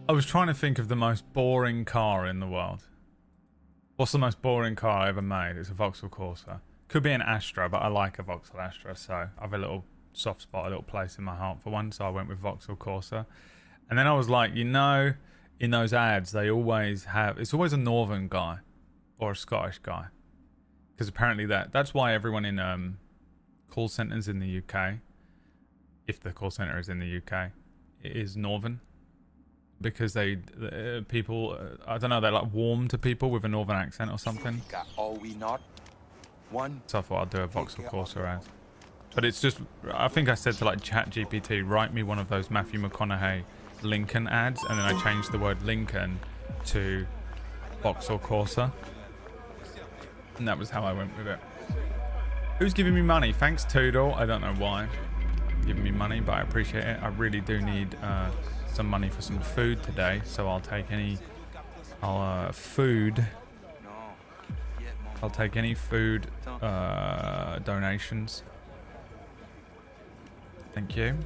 I was trying to think of the most boring car in the world. What's the most boring car I ever made? It's a Vauxhall Corsa. Could be an Astra, but I like a Vauxhall Astra, so I have a little soft spot, a little place in my heart for one, so I went with Vauxhall Corsa. And then I was like, you know, in those ads, they always have... It's always a northern guy or a Scottish guy. Because apparently that's why everyone in call centres in the UK, if the call centre is in the UK, it is northern. Because people, I don't know, they're like warm to people with a northern accent or something. Are we not? One. So I thought I'd do a Vauxhall Corsa ad. But it's just, I think I said to like ChatGPT, write me one of those Matthew McConaughey Lincoln ads, and then I changed the word Lincoln to Vauxhall Corsa. And that was how I went with it. Who's giving me money? Thanks, Toodle. I don't know why. Giving me money, but I appreciate it. I really do need some money for some food today, so I'll take any food. I'll take any food donations. Thank you.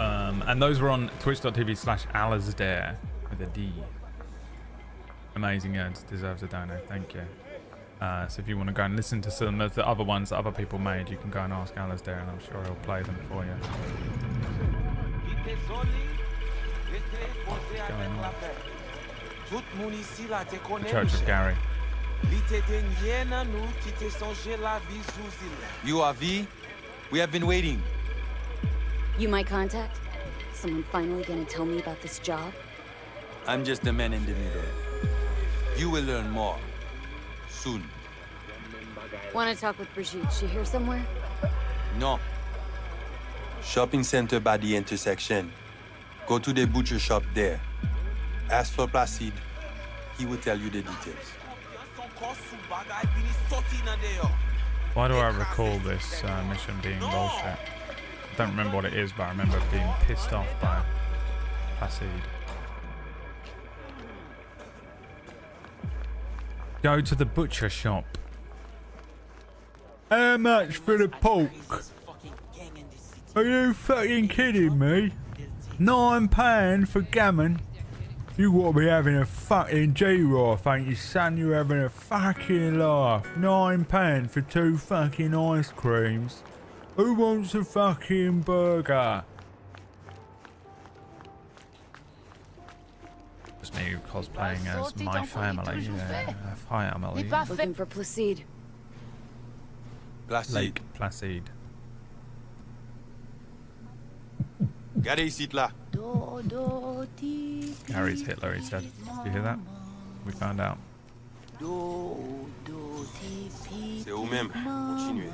And those were on twitch.tv/Alasdair with a D. Amazing ads, deserves a donate. Thank you. So if you want to go and listen to some of the other ones that other people made, you can go and ask Alasdair, and I'm sure he'll play them for you. What's going on? The Church of Gary. You are V. We have been waiting. You my contact? Someone finally gonna tell me about this job? I'm just a man in the middle. You will learn more. Soon. Wanna talk with Brigitte? She here somewhere? No. Shopping center by the intersection. Go to the butcher shop there. Ask for Placide. He will tell you the details. Why do I recall this mission being bullshit? I don't remember what it is, but I remember being pissed off by Placide. Go to the butcher shop. How much for the pork? Are you fucking kidding me? £9 for gammon? You ought to be having a fucking G-Roth, ain't you, son? You're having a fucking laugh. £9 for 2 fucking ice creams. Who wants a fucking burger? It's me cosplaying as my family. Yeah. Hi, Emily. Looking for Placide. Lake Placide. Regardez ici, là. Harry's Hitler, he said. Did you hear that? We found out. C'est vous-même. Continuez.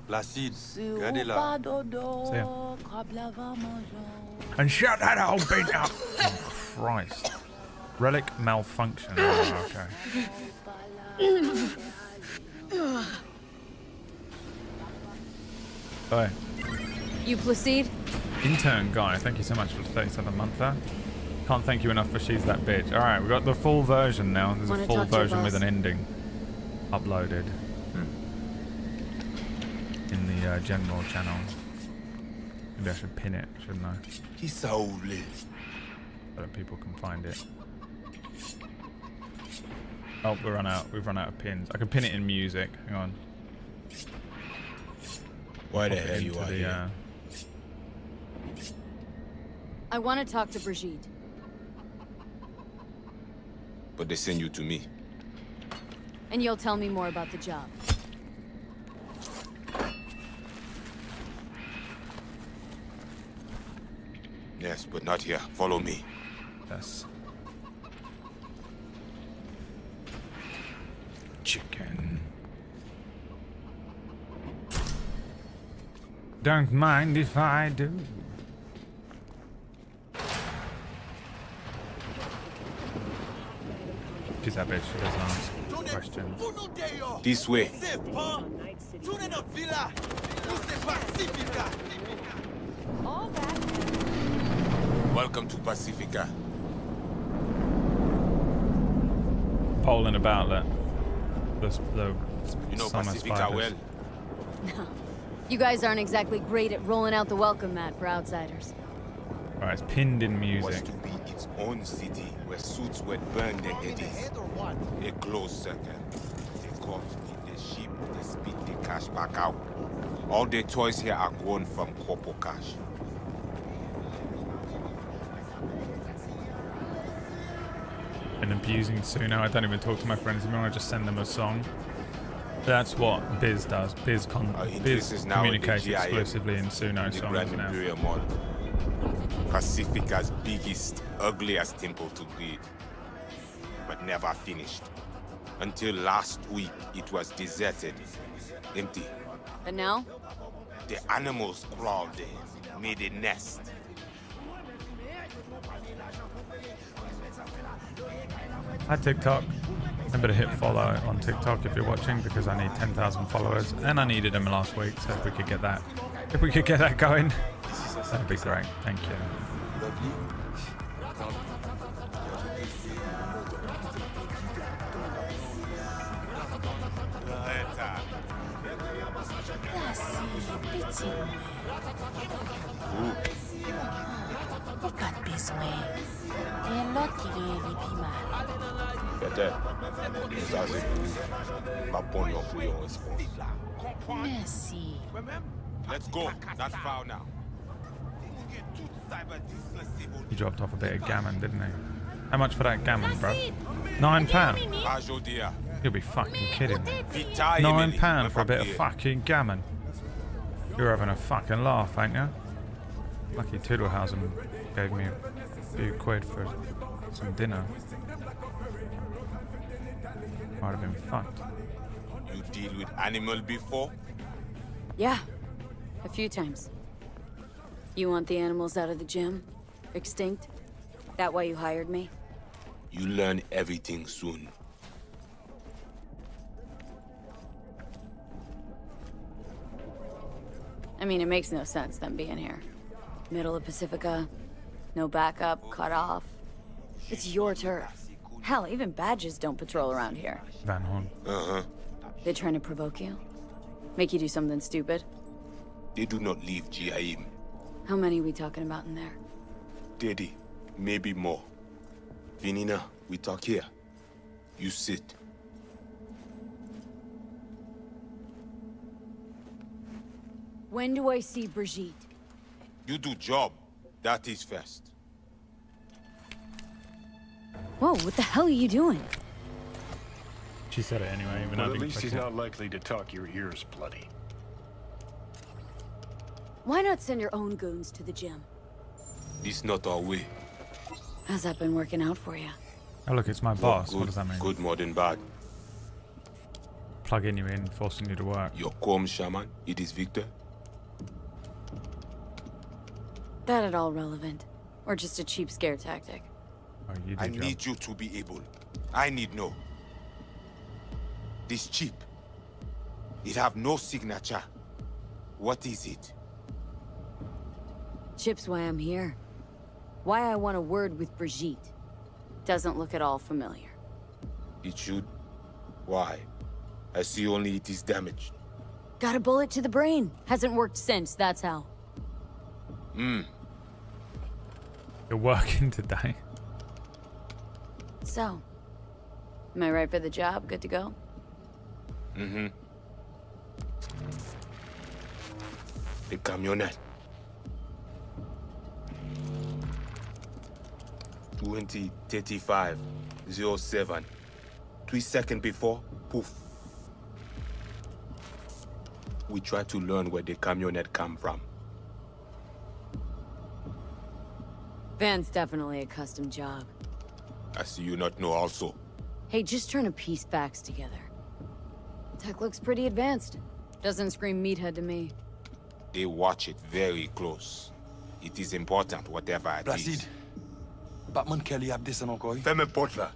Placide, regardez là. See ya. And shut that old bitch up! Oh, Christ. Relic malfunction. Oh, okay. Bye. You Placide? Intern guy, thank you so much for the 37 month there. Can't thank you enough for she's that bitch. Alright, we've got the full version now. There's a full version with an ending uploaded in the general channel. Maybe I should pin it, shouldn't I? He's so lit. So that people can find it. Oh, we've run out of pins. I can pin it in music. Hang on. Why the hell you are here? I want to talk to Brigitte. But they send you to me. And you'll tell me more about the job. Yes, but not here. Follow me. Yes. Chicken. Don't mind if I do. She's that bitch. She doesn't ask questions. This way. Welcome to Pacifica. Polling about that. The you know summer Pacifica spiders. well. You guys aren't exactly great at rolling out the welcome mat for outsiders. Alright, it's pinned in music. Was to be its own city where suits would burn their heads. A closed circle. They caught in the ship, they spit the cash back out. All the toys here are grown from Corpo cash. And abusing Suno. I don't even talk to my friends anymore. I just send them a song. That's what Biz does. Biz communicates exclusively in Suno songs now. Pacifica's biggest, ugliest temple to greed. But never finished. Until last week, it was deserted. Empty. And now? The animals crawled there, made a nest. Hi TikTok. Remember to hit follow on TikTok if you're watching, because I need 10,000 followers and I needed them last week. So if we could get that going, that'd be great. Thank you. Pas de besoin. Et l'autre qui est les piments. Peut-être. Ça, c'est pas bon non plus, on réponse. Merci. Let's go. That's foul now. He dropped off a bit of gammon, didn't he? How much for that gammon, bro? £9? You'll be fucking kidding me. £9 for a bit of fucking gammon. You're having a fucking laugh, ain't you? Lucky Toodlehausen gave me a few quid for some dinner. Might have been fucked. You deal with animal before? Yeah, a few times. You want the animals out of the gym? Extinct? That why you hired me? You learn everything soon. I mean, it makes no sense them being here. Middle of Pacifica, no backup, cut off. It's your turf. Hell, even badges don't patrol around here. Van Horn. Uh-huh. They trying to provoke you? Make you do something stupid? They do not leave GIM. How many we talking about in there? 30, maybe more. Vinina, we talk here. You sit. When do I see Brigitte? You do job. That is first. Whoa, what the hell are you doing? She said it anyway, even Well, though I at didn't least click he's it. not likely to talk your ears bloody. Why not send your own goons to the gym? This not our way. How's that been working out for you? Oh look, it's my boss. What does that mean? Good more than bad. Plugging you in, forcing you to work. Your calm shaman, it is Victor. That at all relevant? Or just a cheap scare tactic? Oh, you I need you to be able. I need know. This chip. It have no signature. What is it? Chip's why I'm here. Why I want a word with Brigitte. Doesn't look at all familiar. It should. Why? I see only it is damaged. Got a bullet to the brain. Hasn't worked since, that's how. You're working today. So, am I right for the job? Good to go? Mm-hmm. The camionette. 20:35:07. 3 seconds before, poof. We try to learn where the camionette come from. Van's definitely a custom job. I see you not know also. Hey, just trying to piece facts together. Tech looks pretty advanced. Doesn't scream meathead to me. They watch it very close. It is important, whatever it Placide. is. Batman Kelly a descend encore. Fais-moi porte là.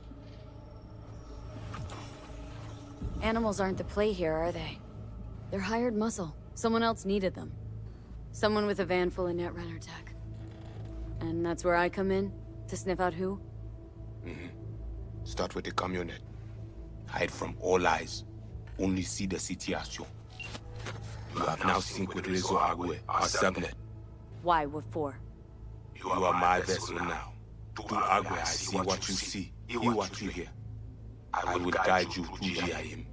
Animals aren't the play here, are they? They're hired muscle. Someone else needed them. Someone with a van full of Netrunner tech. And that's where I come in? To sniff out who? Start with the camionette. Hide from all eyes. Only see the situation. You have now synced with Rezo Agwe, our subnet. Why? What for? You are my vessel now. To Agwe, I see what you see. Hear what you hear. I will guide you to GIM.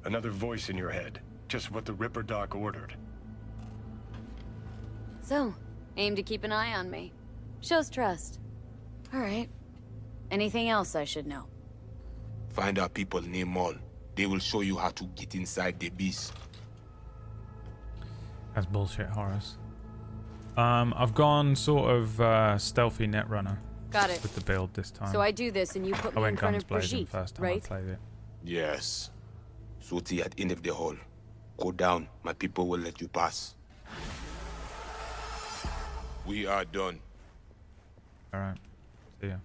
Another voice in your head. Just what the Ripper Doc ordered. So, aim to keep an eye on me. Shows trust. Alright. Anything else I should know? Find out people named Maul. They will show you how to get inside the beast. That's bullshit, Horace. I've gone sort of stealthy Netrunner. Got it. With the build this time. So I do this and you put I me in went front guns of blazing Brigitte, first time right? I played it. Yes. Suti at end of the hall. Go down. My people will let you pass. We are done. Alright. See ya.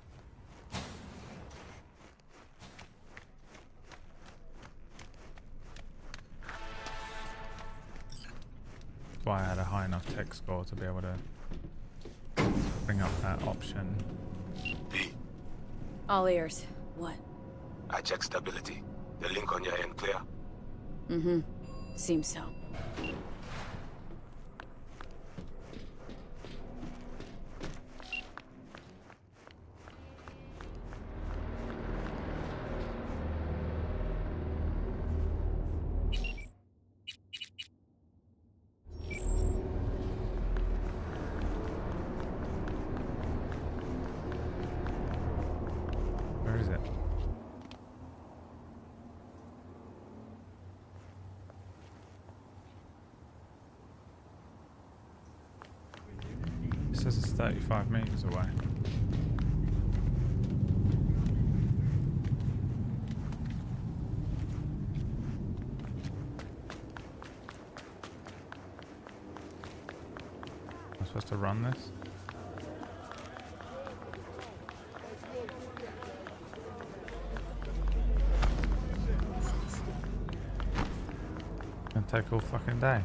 That's why I had a high enough tech score to be able to bring up that option. All ears. What? I check stability. The link on your end clear? Mm-hmm. Seems so. Where is it? says it's 35 meters away. Am I supposed to run this? Gonna take all fucking day.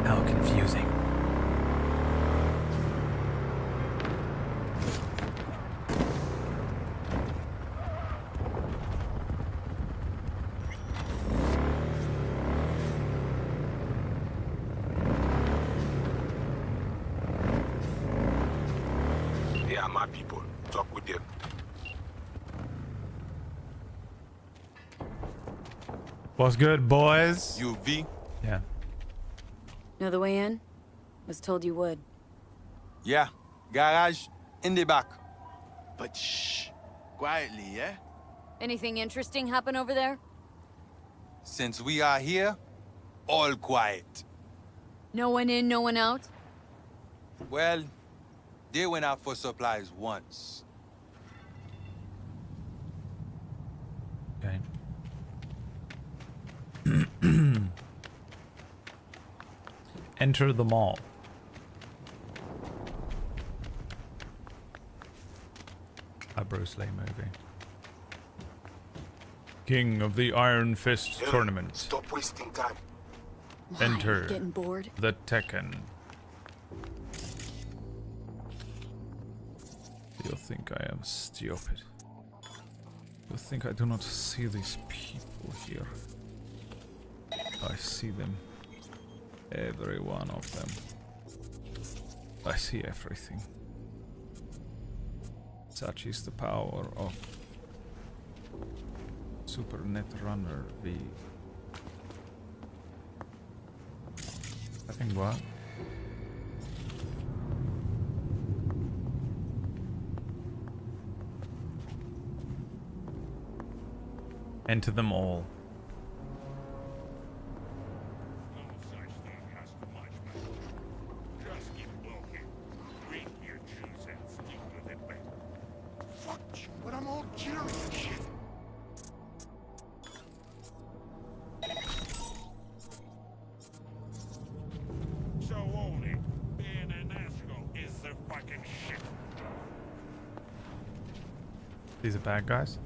How confusing. They are my people. Talk with them. What's good, boys? You V? Yeah. Know the way in? Was told you would. Yeah. Garage in the back. But shh. Quietly, yeah? Anything interesting happen over there? Since we are here, all quiet. No one in, no one out? Well, they went out for supplies once. Okay. Enter the mall. A Bruce Lee movie. King of the Iron Fist tournament. Stop wasting time. Enter Getting bored? the Tekken. You think I am stupid? You think I do not see these people here? I see them. Every one of them. I see everything. Such is the power of Super Netrunner V. I think what? Enter them all. But I'm all cheery and shit. So only being an asshole is the fucking shit. These are bad guys.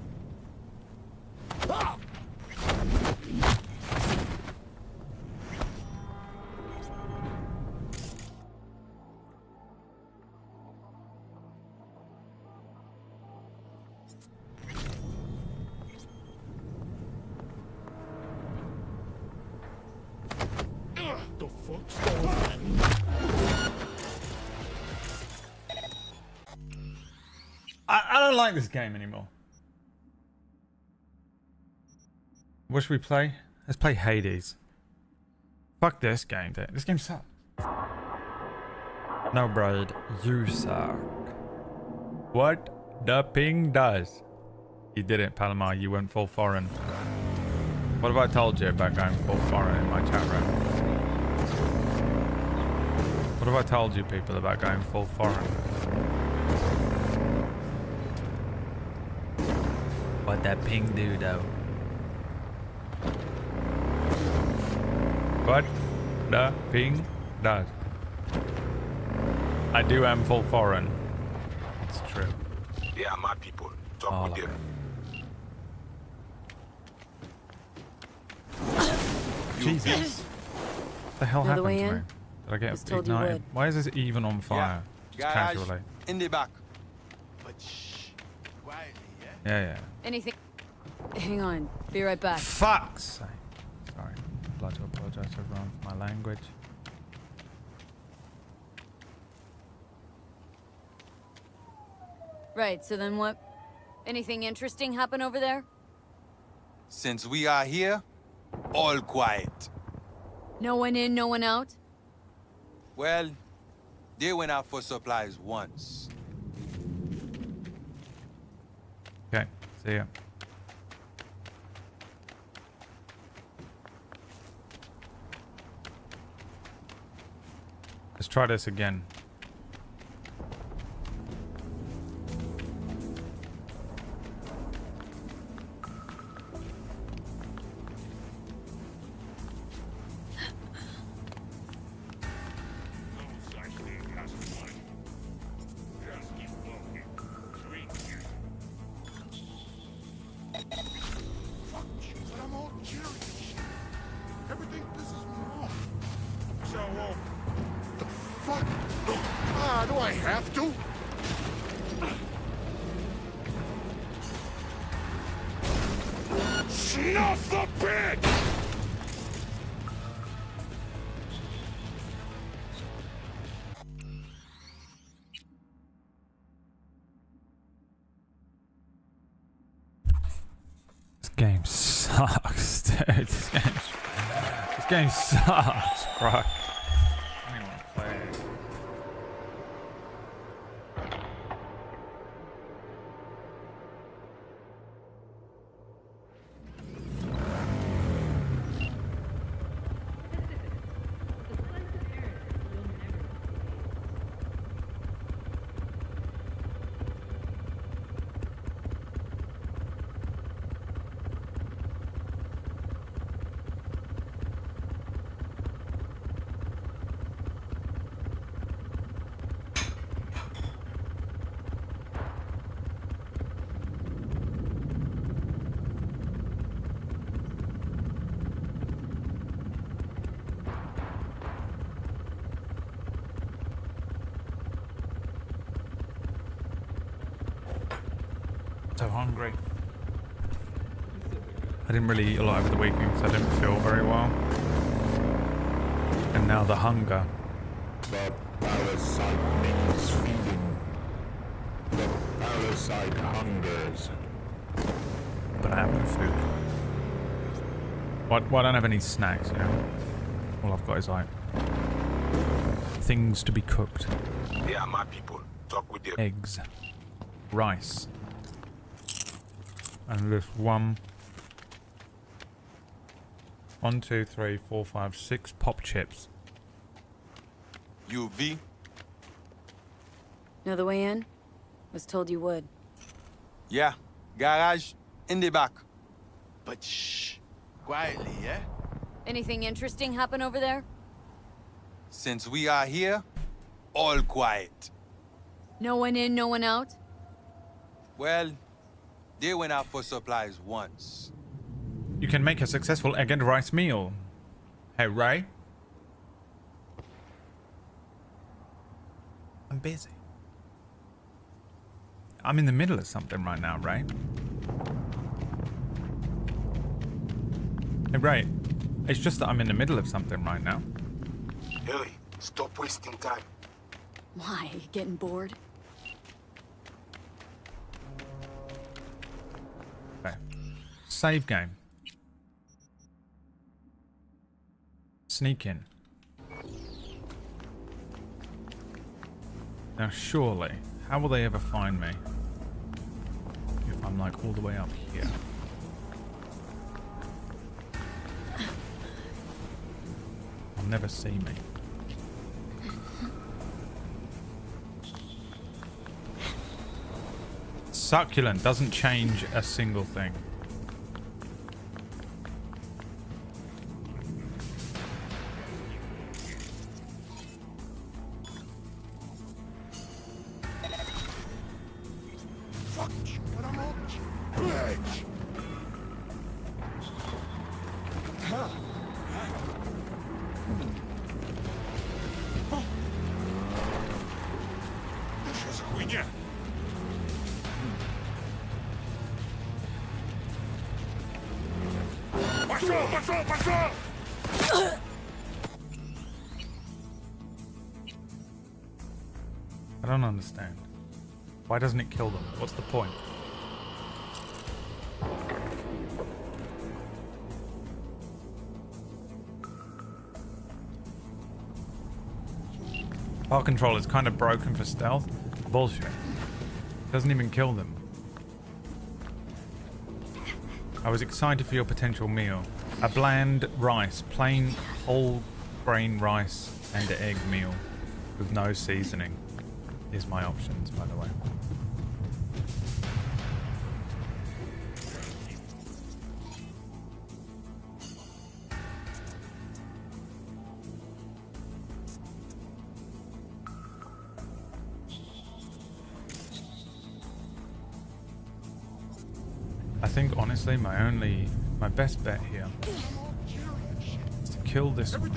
The fuck's going on? I don't like this game anymore. What should we play? Let's play Hades. Fuck this game, dude. This game sucks. No, brother, you suck. What the ping does? You didn't, Palomar. You went full foreign. What have I told you about going full foreign in my chat room? What have I told you people about going full foreign? What that ping do, though? What the ping does? I do am full foreign. It's true. They are my people. Talk with them. Jesus. What the hell Know the happened way to me? in? Did I get Was told you ignited? would. Why is this even on fire? Just Garage casually. in the back. But shh. Quietly, yeah? Yeah, yeah. Anything? Hang on. Be right back. Fuck's sake. Sorry. I'd like to apologize to everyone for my language. Right, so then what? Anything interesting happen over there? Since we are here, all quiet. No one in, no one out? Well, they went out for supplies once. Okay, see ya. Let's try this again. Everything pisses me off. So, the fuck? Do I have to? Snuff the pig! This game sucks, dude. This game sucks, bro. I don't even want to play it. So hungry. I didn't really eat a lot over the weekend because I didn't feel very well. And now the hunger. The parasite needs feeding. The parasite hungers. But I have no food. Well, I don't have any snacks, you know? All I've got is like things to be cooked. They are my people. Talk with them. Eggs. Rice. And this one, 2, 3, 4, 5, 6 pop chips. UV? Know the way in? Was told you would. Yeah, garage in the back. But shh. Quietly, yeah? Anything interesting happen over there? Since we are here, all quiet. No one in, no one out? Well, they went out for supplies once. You can make a successful egg and rice meal. Hey, Ray? I'm busy. I'm in the middle of something right now, Ray. Hey, Ray. It's just that I'm in the middle of something right now. Ellie, stop wasting time. Why? You getting bored? Okay. Save game. Sneak in. Now surely, how will they ever find me? If I'm like all the way up here. They'll never see me. Succulent doesn't change a single thing. Fuck you, but I'm all bitch. Что за хуйня? Пошел, пошел, пошел! I don't understand. Why doesn't it kill them? What's the point? Fire control is kind of broken for stealth. Bullshit. Doesn't even kill them. I was excited for your potential meal. A bland rice, plain whole grain rice and egg meal with no seasoning is my options, by the way. I think honestly my best bet here is to kill this one.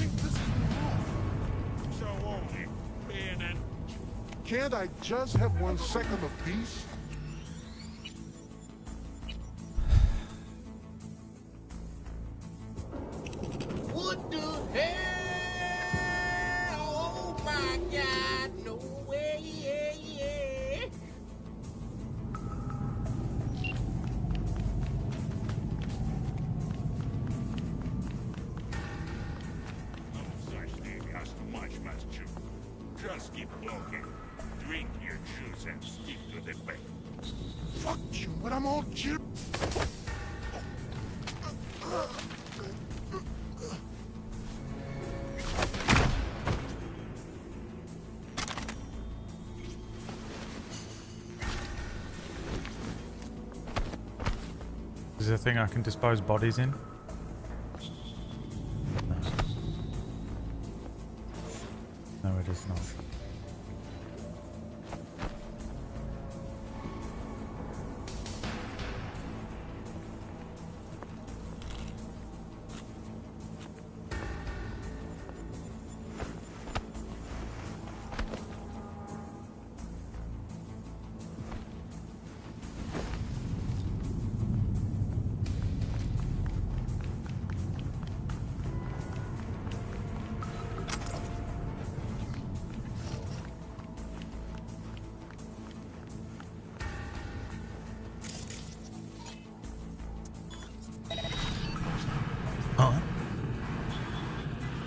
Can't I just have 1 second of peace? What the hell? Oh my God, no way, yeah, yeah. No such thing as much juice. Just keep walking. Drink your juice and stick to the bait. Fuck you, but I'm all chill. Is there a thing I can dispose bodies in? No, it is not. Huh?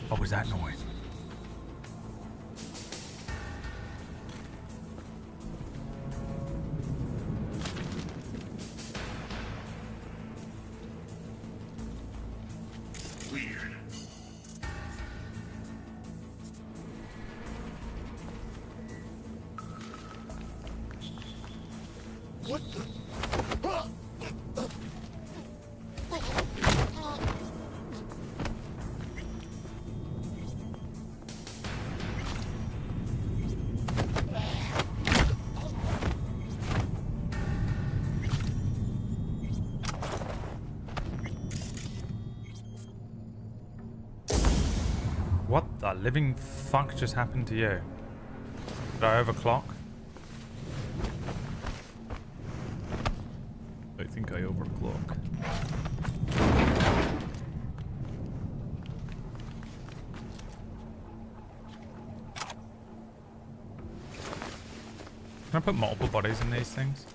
What was that noise? Weird. What the? What the living fuck just happened to you? Did I overclock? I think I overclock. Can I put multiple bodies in these things?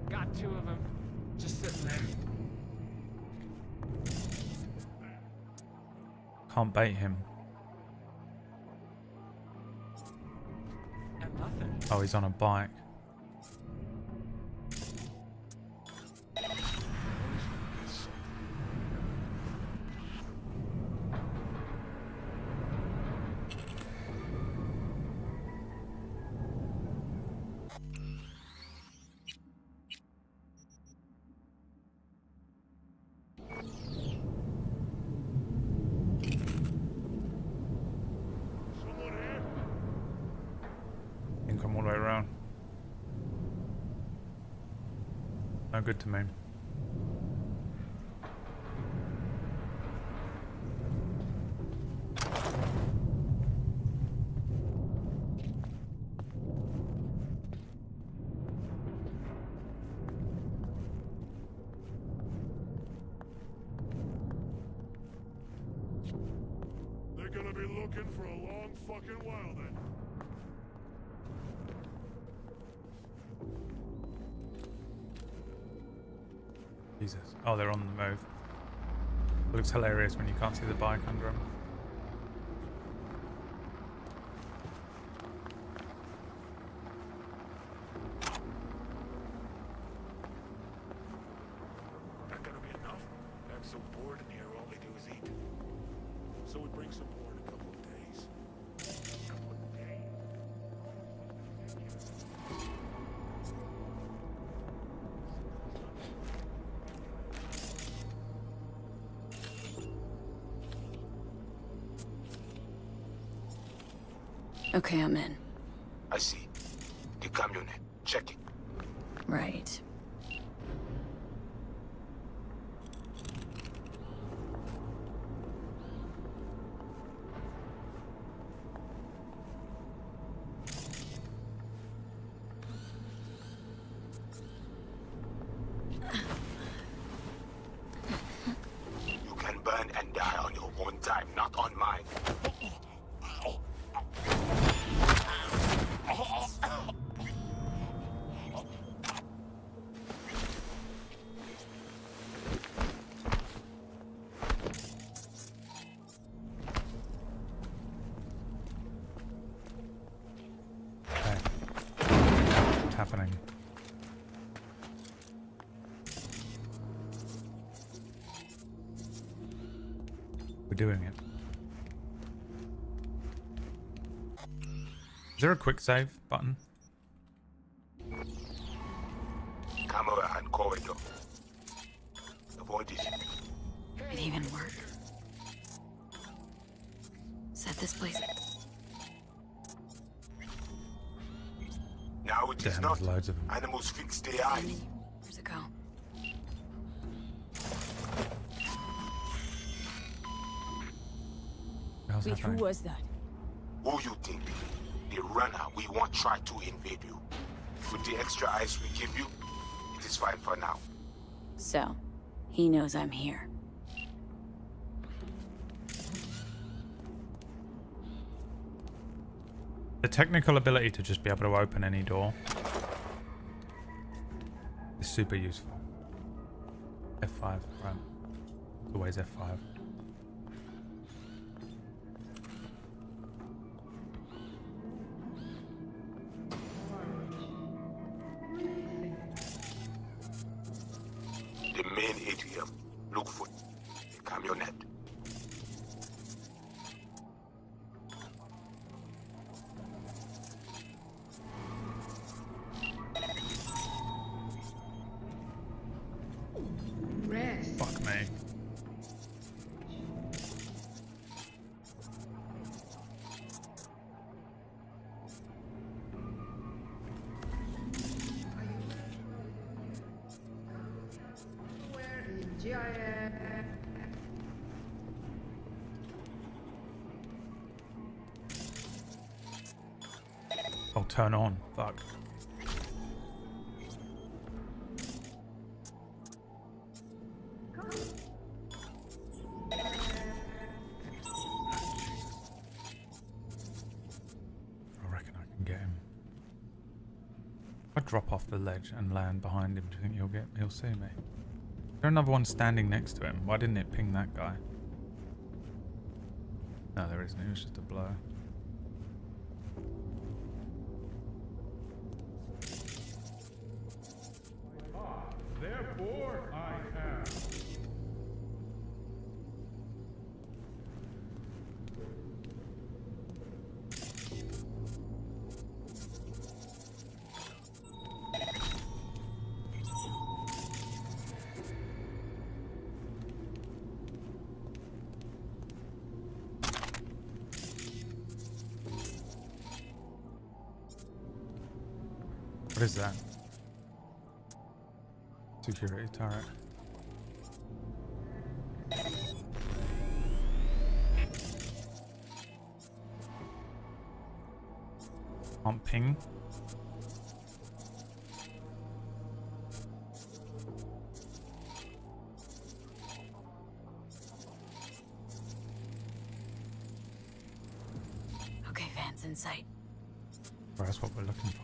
Got 2 of them. Just sitting there. Can't bait him. And nothing. Oh, he's on a bike. all the way around. No good to me. They're gonna be looking for a long fucking while then. Jesus. Oh, they're on the move. It looks hilarious when you can't see the bike under them. Not gonna be enough. I'm so bored in here, all they do is eat. So we bring some more in a couple of days. Okay, I'm in. I see. The camionette. Check it. Right. You can burn and die on your own time, not on mine. What's happening? We're doing it. Is there a quick save button? Camera and corridor. Avoid it. It even worked. Set this place. Now it is Damn, not. there's loads of them. Animals fix their eyes. Where's it go? How's Wait, who was that? Who you think? The runner we won't try to invade you. With the extra ice we give you, it is fine for now. So, he knows I'm here. The technical ability to just be able to open any door is super useful. F5, right. Always F5. The main atrium. Look for the camionette. Fuck me. Oh, turn on. Fuck. I reckon I can get him. If I drop off the ledge and land behind him, do you think he'll see me? Is there another one standing next to him? Why didn't it ping that guy? No, there isn't. It was just a blur. Therefore, I have. What is that? Security turret. Can't ping. Okay, Van's in sight. Well, that's what we're looking for.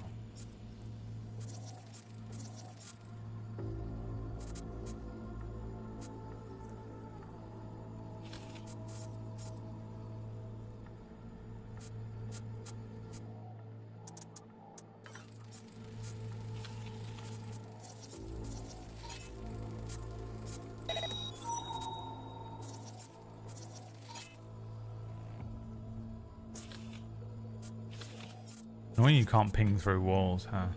Annoying you can't ping through walls, huh?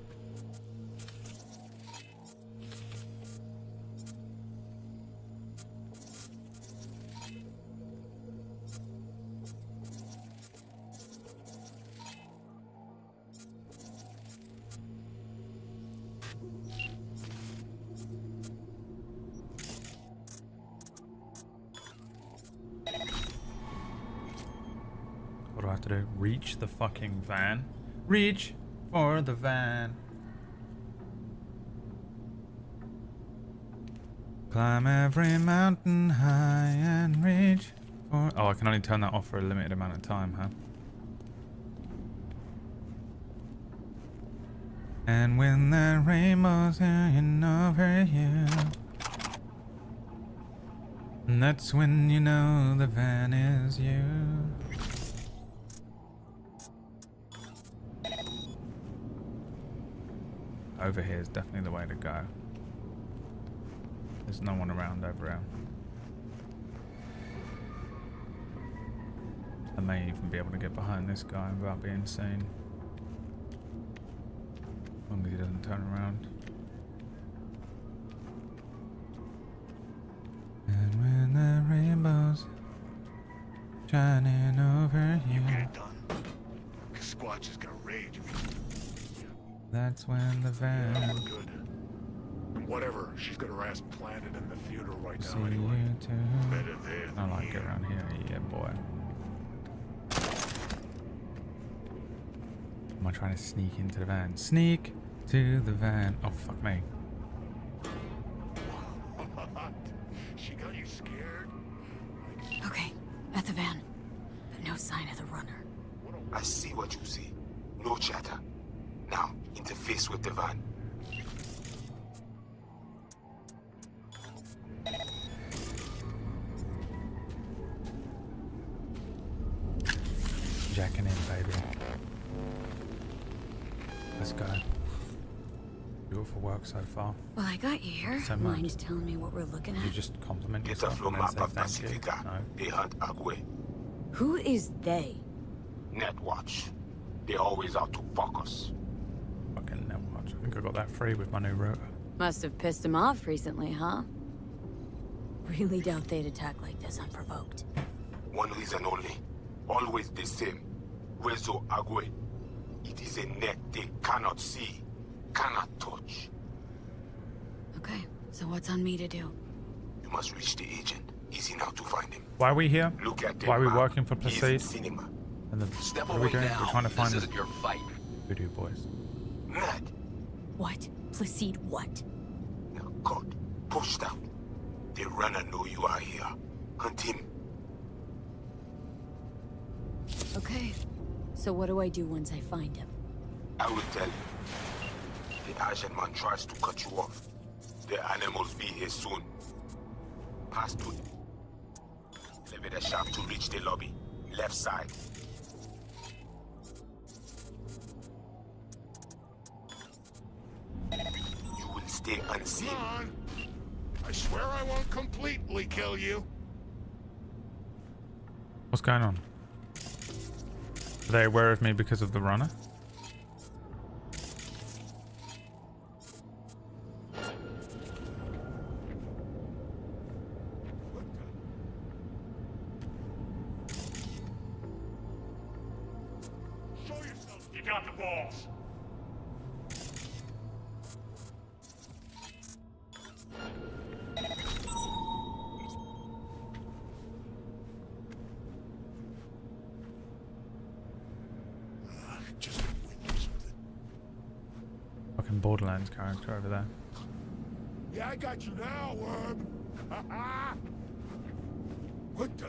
What do I have to do? Reach the fucking van? Reach for the van. Climb every mountain high and reach for... Oh, I can only turn that off for a limited amount of time, huh? And when that rainbow's hanging over you, and that's when you know the van is you. Over here is definitely the way to go. There's no one around over here. I may even be able to get behind this guy without being seen. As long as he doesn't turn around. And when the rainbow's shining over you. Get it done. Cause Squatch is gonna rage if you... That's when the van. Yeah, we're good. And whatever she's got her ass planted in the theater right See now anyway. you too. Better there I than like it here. around here, yeah, boy. Am I trying to sneak into the van? Sneak to the van. Oh, fuck me. She got you scared? Okay, at the van. But no sign of the runner. I see what you see. No chatter. Now, interface with the van. Jacking in, baby. Let's go. Beautiful work so far. Well, I got you here. So much. Mind telling me what we're looking at? You just compliment Get a yourself flow and then map say of thank you. Pacifica. No. They hunt Agwe. Who is they? Netwatch. They always out to fuck us. Fucking Netwatch. I think I got that free with my new router. Must have pissed him off recently, huh? Really doubt they'd attack like this unprovoked. One reason only. Always the same. Rezo Agwe. It is a net they cannot see, cannot touch. Okay, so what's on me to do? You must reach the agent. Easy now to find him. Why are we here? Look at Why are we map. working for He is in Placide? cinema. And then Step what are we away doing? now. We're trying to find This the isn't your fight. Voodoo boys. Mad. What? Placide what? Now, God, pushed out. The runner know you are here. Hunt him. Okay, so what do I do once I find him? I will tell you. The Asian man tries to cut you off. The animals be here soon. Pass to it. Elevator shaft to reach the lobby. Left side. You will stay unseen. Come on. I swear I won't completely kill you. What's going on? Are they aware of me because of the runner? Show yourself. You got the balls. fucking Borderlands character over there. Yeah, I got you now, worm. What the?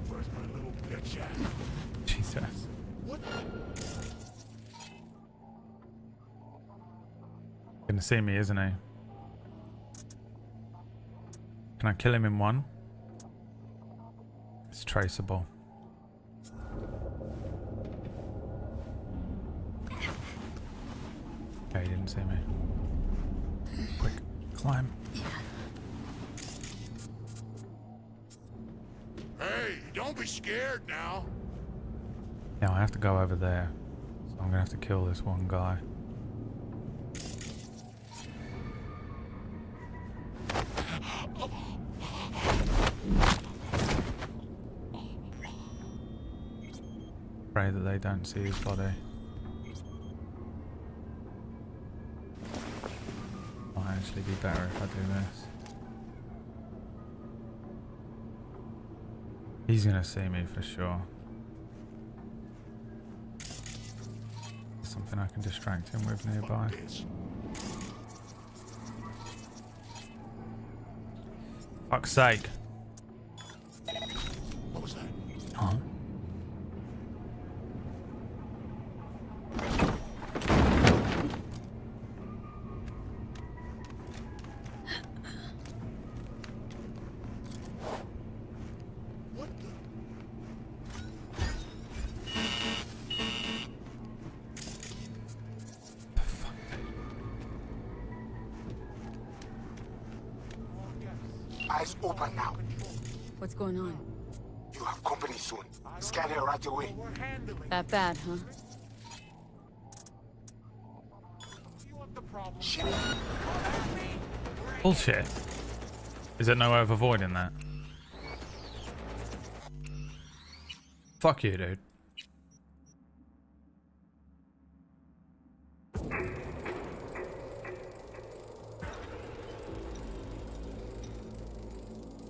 Where's my little bitch at? Jesus. What? Gonna see me, isn't he? Can I kill him in one? It's traceable. Okay, he didn't see me. Quick, climb. Hey, don't be scared now. Now I have to go over there. So I'm gonna have to kill this one guy. Pray that they don't see his body. Might actually be better if I do this. He's gonna see me for sure. Something I can distract him with nearby. Fuck's sake. What was that? Huh? Eyes open now. What's going on? You have company soon. Scan her right away. That bad, huh? Bullshit. Is there no way of avoiding that? Fuck you, dude.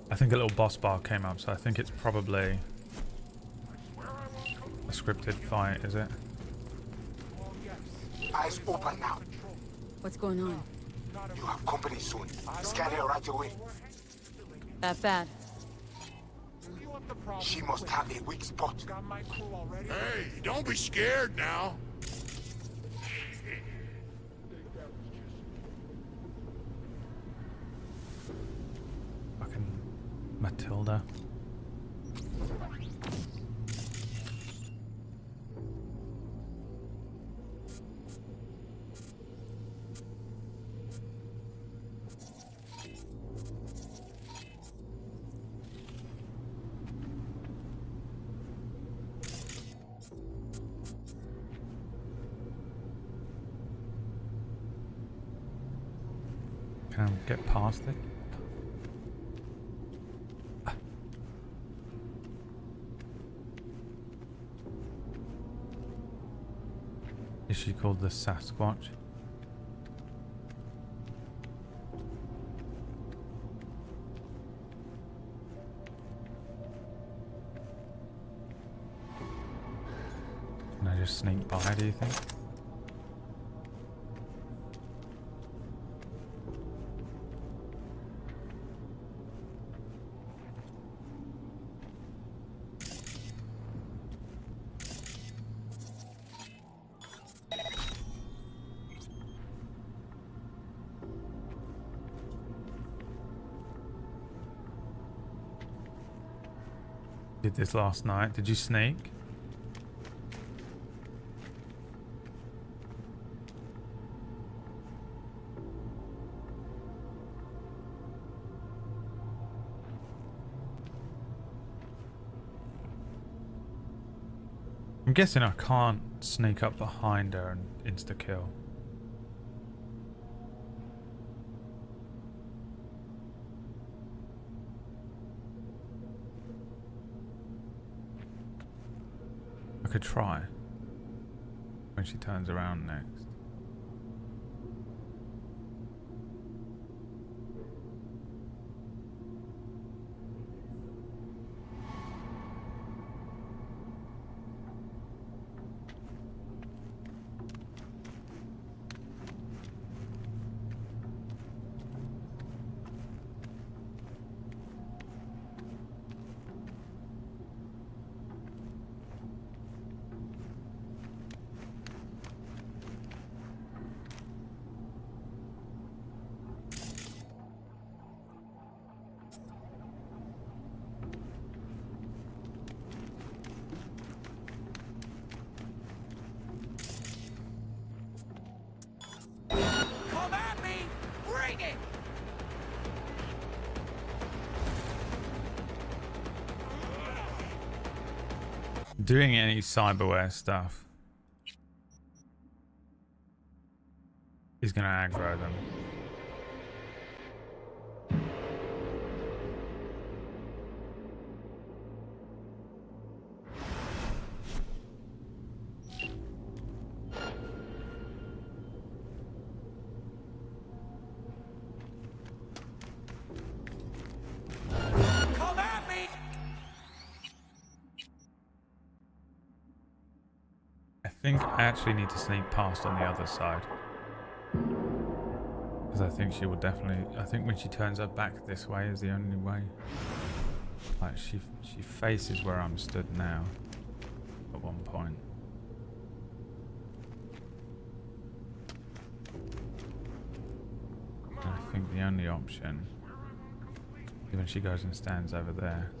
I think a little boss bar came up, so I think it's probably a scripted fight, is it? Eyes open now. What's going on? You have company soon. Scan her right away. That bad? She must have a weak spot. Hey, don't be scared now. Fucking Matilda. Can I get past it? Is she called the Sasquatch? Can I just sneak by, do you think? Did this last night. Did you sneak? I'm guessing I can't sneak up behind her and insta-kill. I could try when she turns around next. doing any cyberware stuff is going to aggro them. Come at me! I think I actually need to sneak past on the other side. Because I think she will definitely... I think when she turns her back this way is the only way. Like, she faces where I'm stood now. At one point. And I think the only option... Even she goes and stands over there.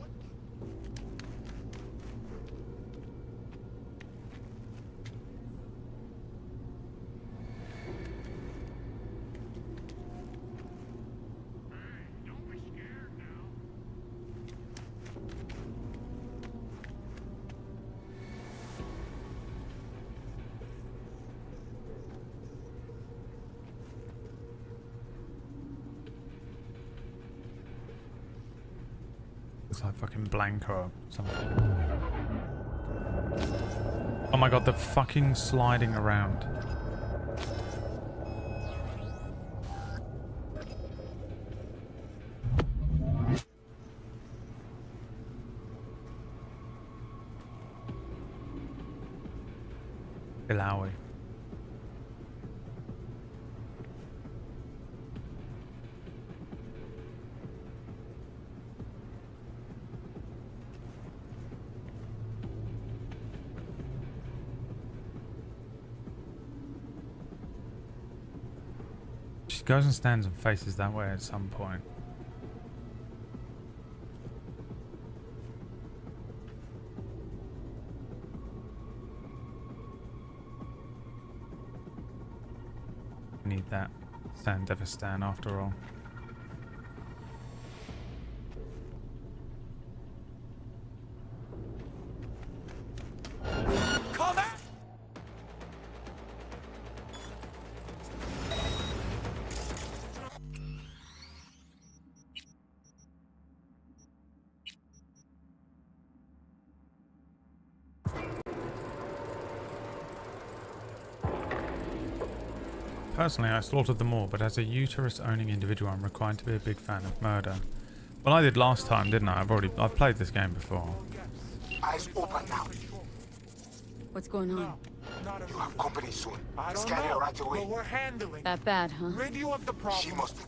Looks like fucking Blanca or something. Oh my god, the fucking sliding around. Ilawi. She goes and stands and faces that way at some point. Need that stand ever stand after all. Come at! Personally, I slaughtered them all, but as a uterus-owning individual, I'm required to be a big fan of murder. Well, I did last time, didn't I? I've played this game before. Eyes open now. What's going on? You have company soon. I don't Scan know, her right away. but we're handling That bad, huh? Radio of the problem. She must be.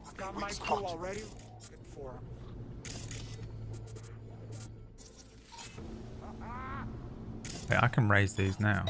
I've got my crew already looking for him. Wait, I can raise these now.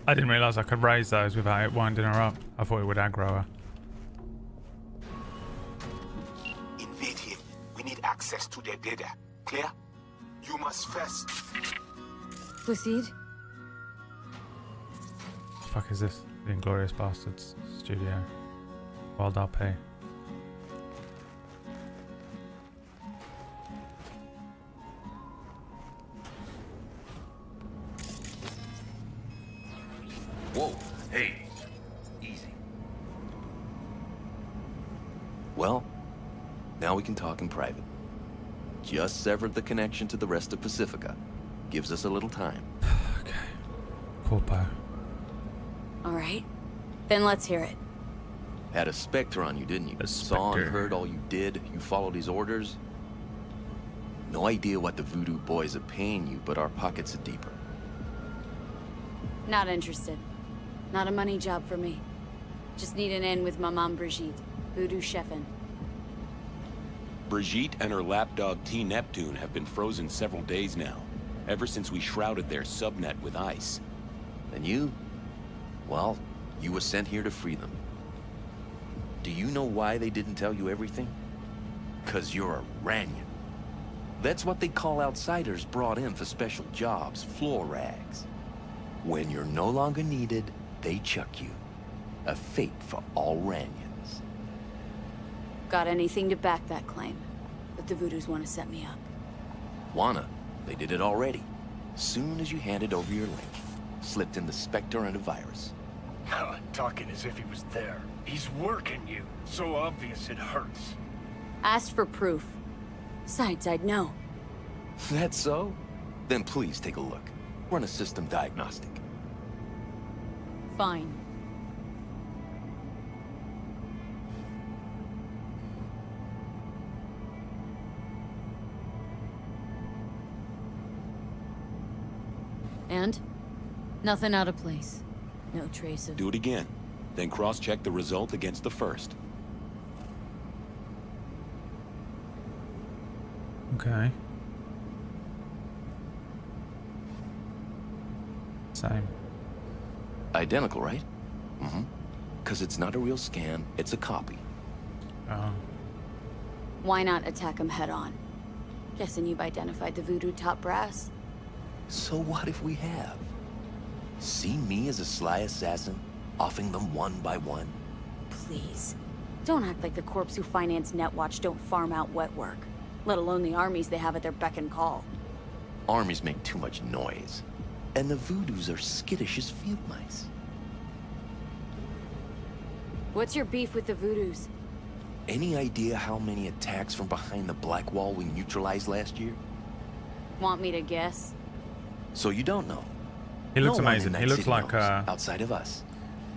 I didn't realise I could raise those without it winding her up. I thought it would aggro her. Invade him. We need access to their data. Clear? You must first. Proceed. The fuck is this? The Inglorious Bastards studio. Wild RP. Whoa, hey, easy. Now we can talk in private. Just severed the connection to the rest of Pacifica. Gives us a little time. Corpo. All right. Then let's hear it. Had a Spectre on you, didn't you? Saw and heard all you did. You followed his orders. No idea what the Voodoo boys are paying you, but our pockets are deeper. Not interested. Not a money job for me. Just need an in with my mom Brigitte, Voodoo chefin'. Brigitte and her lapdog T. Neptune have been frozen several days now, ever since we shrouded their subnet with ice. And you? Well, you were sent here to free them. Do you know why they didn't tell you everything? 'Cause you're a Ranyan. That's what they call outsiders brought in for special jobs, floor rags. When you're no longer needed, they chuck you. A fate for all Ranyans. Got anything to back that claim? That the Voodoos want to set me up. Wanna? They did it already. Soon as you handed over your link. Slipped in the Spectre and a virus. Talking as if he was there. He's working you. So obvious it hurts. Asked for proof. Besides, I'd know. That's so? Then please take a look. Run a system diagnostic. Fine. And? Nothing out of place. No trace of... Do it again. Then cross-check the result against the first. Okay. Same. Identical, right? Mm-hmm. Because it's not a real scan, it's a copy. Oh. Why not attack them head on? Guessing you've identified the Voodoo top brass. So what if we have? See me as a sly assassin, offing them one by one? Please. Don't act like the corps who finance Netwatch don't farm out wet work. Let alone the armies they have at their beck and call. Armies make too much noise. And the Voodoos are skittish as field mice. What's your beef with the Voodoos? Any idea how many attacks from behind the Black Wall we neutralized last year? Want me to guess? So you don't know? He looks No one in amazing. that He looks city like knows, outside of us.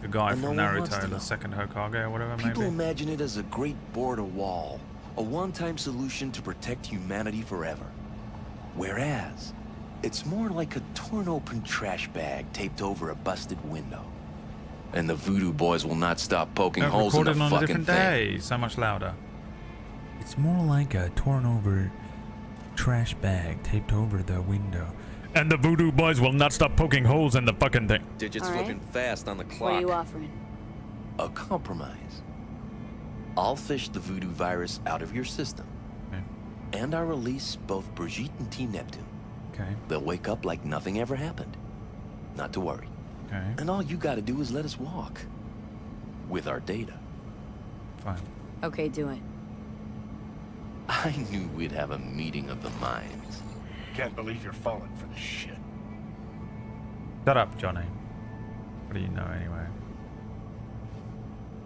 the guy And from no one wants to Naruto, know. the second Hokage or whatever, People maybe. imagine it as a great border wall, a one-time solution to protect humanity forever. Whereas, it's more like a torn-open trash bag taped over a busted window. And the Voodoo boys will not stop poking holes in the Recorded on a fucking different thing. day, so much louder. It's more like a torn over trash bag taped over the window. And the Voodoo boys will not stop poking holes in the fucking thing. Digits All right. flipping fast on the clock. What are you offering? A compromise. I'll fish the Voodoo virus out of your system. And I'll release both Brigitte and T. Neptune. Okay. They'll wake up like nothing ever happened. Not to worry. Okay. And all you gotta do is let us walk. With our data. Fine. Okay, do it. I knew we'd have a meeting of the minds. Can't believe you're falling for this shit. Shut up, Johnny. What do you know anyway?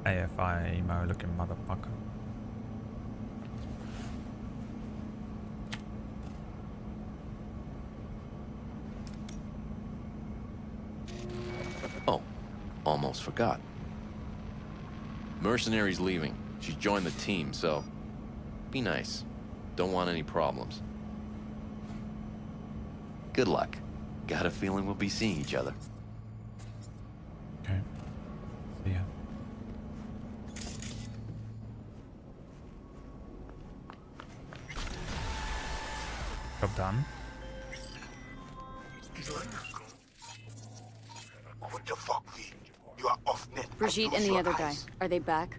AFI emo looking motherfucker. Oh, almost forgot. Mercenary's leaving. She's joined the team, so be nice. Don't want any problems. Good luck. Got a feeling we'll be seeing each other. Okay. See ya. Job done. What the fuck, V? You are off net. Brigitte and the other guy. Are they back?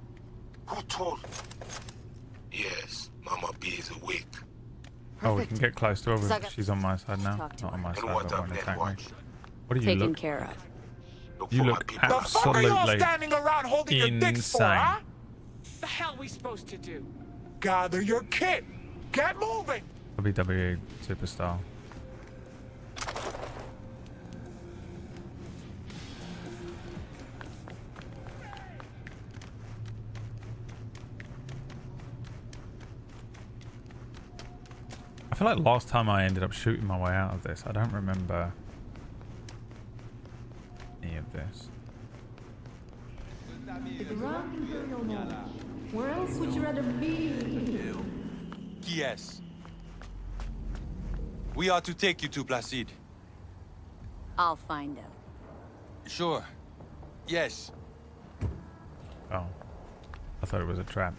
Who told? Yes, Mama B is awake. Oh, we can get close to her. So I got- She's on my side now. Talk to Not on her. my And side, what but up, won't attack me. Netwatch? What do you Taken look? care of. You look The fuck are absolutely y'all standing around holding your dicks for, insane. huh? The hell we supposed to do? Gather your kit. Get moving. WWE superstar. feel like last time I ended up shooting my way out of this. I don't remember any of this. Where else would you rather be? Yes. We are to take you to Placide. I'll find out. Sure. Yes. Oh. I thought it was a trap.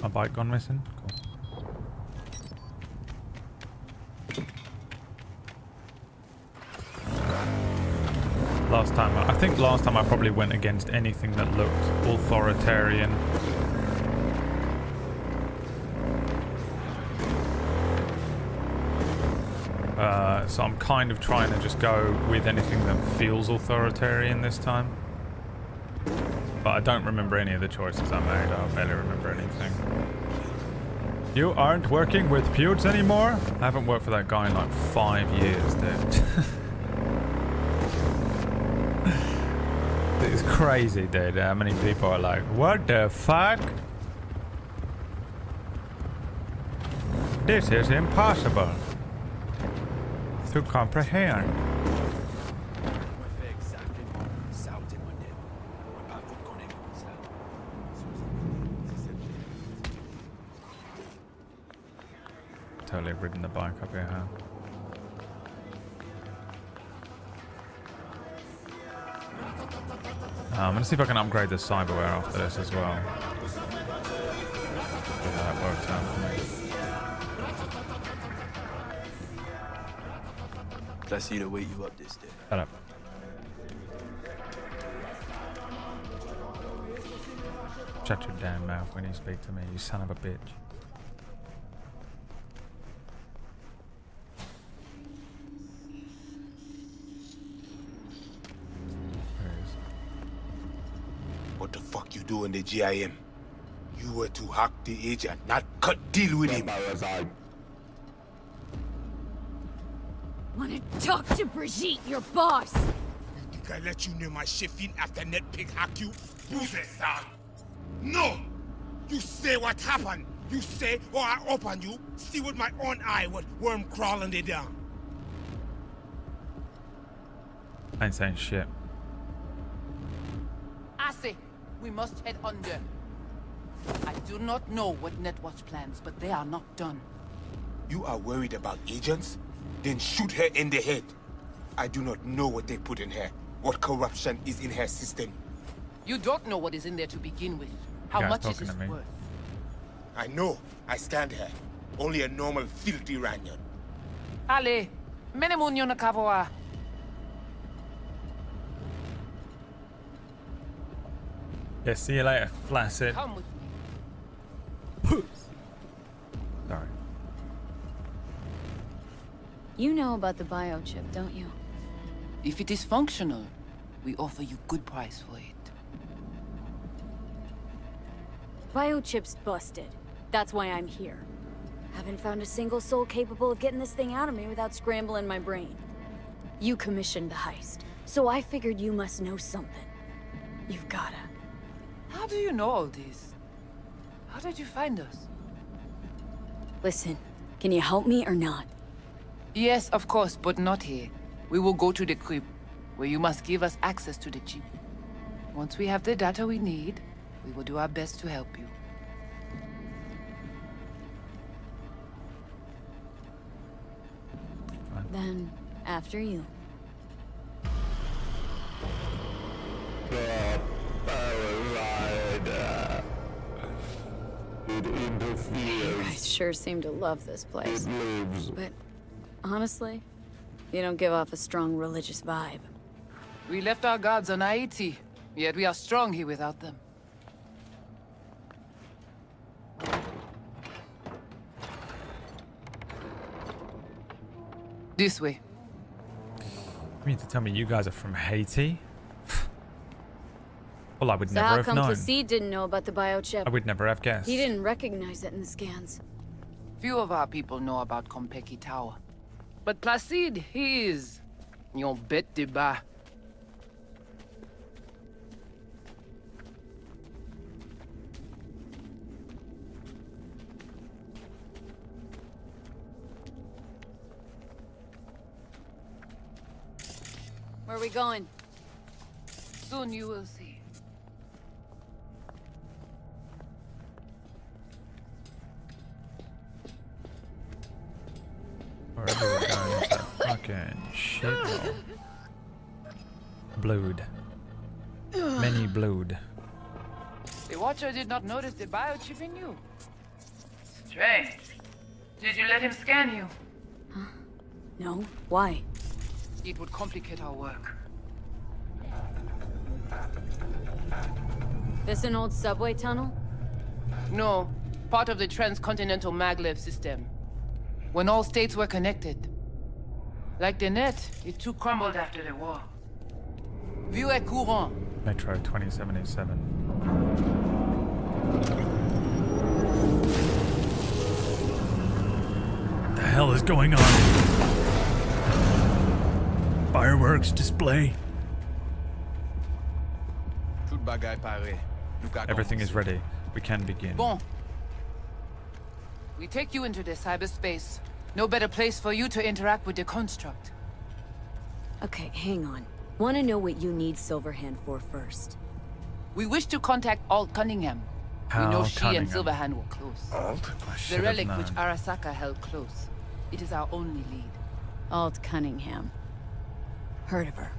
A bike gone missing? Cool. I think last time I probably went against anything that looked authoritarian. So I'm kind of trying to just go with anything that feels authoritarian this time. But I don't remember any of the choices I made. I barely remember anything. You aren't working with Pewds anymore? I haven't worked for that guy in like 5 years, dude. It's crazy, dude. How many people are like, what the fuck? This is impossible to comprehend. Totally ridden the bike up here, huh? I'm gonna see if I can upgrade the cyberware after this as well. See how that works out for me. Placide will wait you up this day. Shut up. Shut your damn mouth when you speak to me, you son of a bitch. What the fuck you do in the GIM? You were to hack the agent, not cut deal with him. Wanna talk to Brigitte, your boss? You think I let you near my shift in after Netpig hack you? Use it, son. No! You say what happened. You say, or I open you, see with my own eye what worm crawling they down. I ain't saying shit. I say, we must head under. I do not know what Netwatch plans, but they are not done. You are worried about agents? Then shoot her in the head. I do not know what they put in her, what corruption is in her system. You don't know what is in there to begin with. How much is it worth? I know. I stand her. Only a normal filthy Ranyan. Ale, menemunyo na kavoa. Yeah, see you later, Flaccid. Come with me. Sorry. You know about the biochip, don't you? If it is functional, we offer you good price for it. Biochip's busted. That's why I'm here. Haven't found a single soul capable of getting this thing out of me without scrambling my brain. You commissioned the heist, so I figured you must know something. You've gotta. How do you know all this? How did you find us? Listen, can you help me or not? Yes, of course, but not here. We will go to the crypt, where you must give us access to the chip. Once we have the data we need, we will do our best to help you. Then, after you. It interferes. You guys sure seem to love this place. But honestly, you don't give off a strong religious vibe. We left our gods on Haiti, yet we are strong here without them. This way. You mean to tell me you guys are from Haiti? Well, I would So never how have come known. Placide didn't know about the biochip? I would never have guessed. He didn't recognize it in the scans. Few of our people know about Kompeki Tower. But Placide, he is... your bête de bas. are we going? Soon you will see. Wherever we're going is that fucking shithole. Blood. Many blood. The Watcher did not notice the biochip in you. Strange. Did you let him scan you? No. Why? It would complicate our work. This an old subway tunnel? No. Part of the transcontinental maglev system. When all states were connected. Like the net, it too crumbled after the war. Vieux et courant. Metro 2077. What the hell is going on? Fireworks display. Everything is ready. We can begin. Bon. We take you into the cyberspace. No better place for you to interact with the construct. Okay, hang on. Want to know what you need Silverhand for first. We wish to contact Alt Cunningham. We know she Cunningham. and Silverhand were close. Alt? The relic which Arasaka held close. It is our only lead. Alt Cunningham. Heard of her.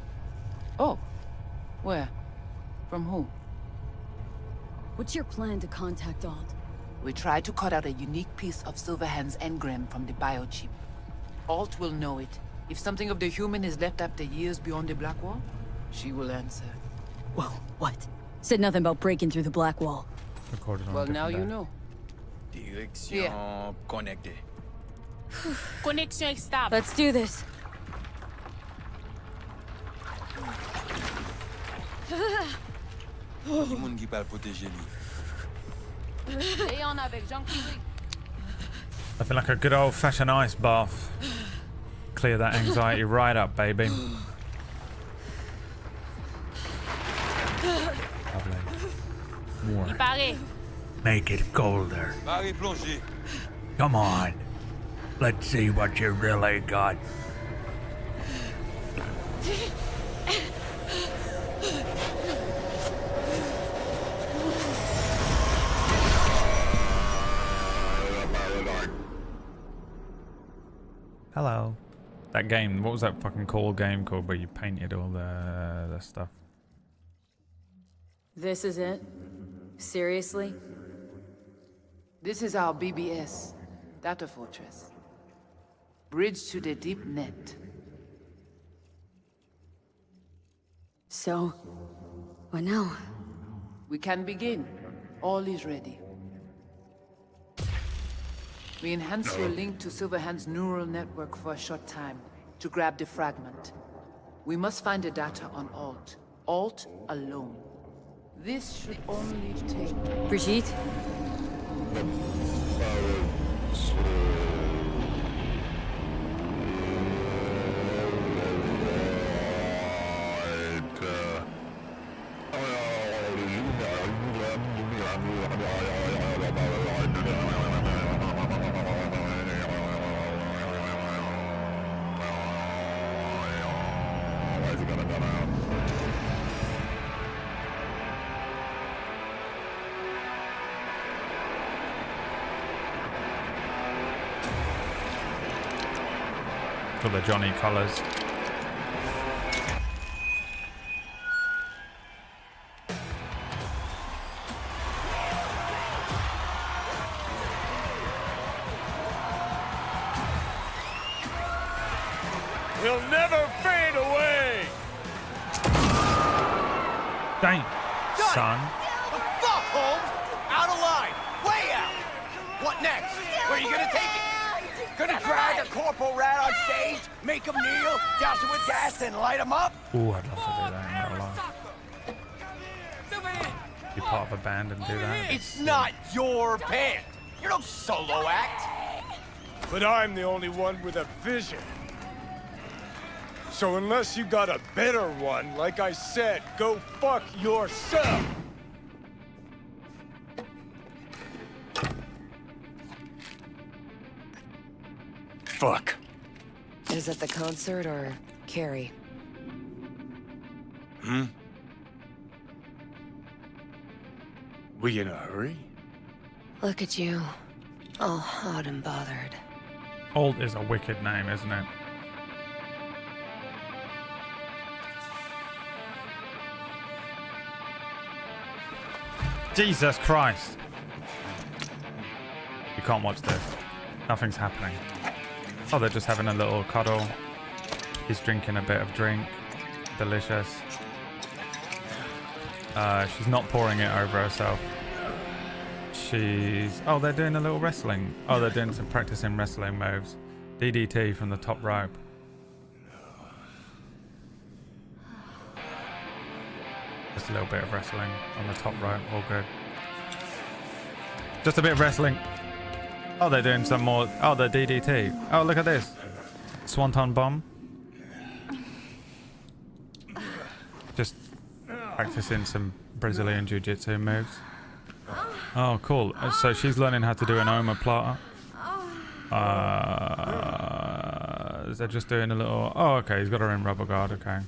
Oh. Where? From who? What's your plan to contact Alt? We try to cut out a unique piece of Silverhand's engram from the biochip. Alt will know it. If something of the human is left after years beyond the Black Wall, she will answer. Whoa, what? Said nothing about breaking through the Black Wall. Recorded on Well, a different now you day. know. Direction connectée. Connexion stable. Let's do this. Tout le monde qui parle protéger lui. Léon avec Jean-Claude. Nothing like a good old fashioned ice bath. Clear that anxiety right up, baby. Lovely. More. Il paraît. Make it colder. Marie plongée. Come on. Let's see what you really got. Hello. That game, what was that fucking cool game called where you painted all the stuff? This is it? Seriously? This is our BBS, Data Fortress. Bridge to the deep net. So, what now? We can begin. All is ready. We enhance your link to Silverhand's neural network for a short time to grab the fragment. We must find the data on Alt. Alt alone. This should only take... Brigitte? Got the Johnny colours. He'll never fade away! Dang, son. The fuck, Holmes? Out of line! Way out! What next? Where are you gonna take it? Gonna drag a corporal rat on stage, make him kneel, douse him with gas, and light him up? Ooh, I'd love to do that in real life. Be part of a band and do that. It's not your band. You're no solo act. But I'm the only one with a vision. So unless you got a better one, like I said, go fuck yourself! Fuck. Is it the concert or Carrie? Hmm? We in a hurry? Look at you, all hot and bothered. Alt is a wicked name, isn't it? Jesus Christ. You can't watch this. Nothing's happening. Oh, they're just having a little cuddle. He's drinking a bit of drink. Delicious. She's not pouring it over herself. Oh, they're doing a little wrestling. Oh, they're doing some practicing wrestling moves. DDT from the top rope. Just a little bit of wrestling on the top rope. All good. Just a bit of wrestling. Oh, they're doing some more. Oh, they're DDT. Oh, look at this. Swanton bomb. Just practicing some Brazilian Jiu-Jitsu moves. Oh, cool. So she's learning how to do an omoplata. They're just doing a little... Oh, okay. He's got her in rubber guard. Okay.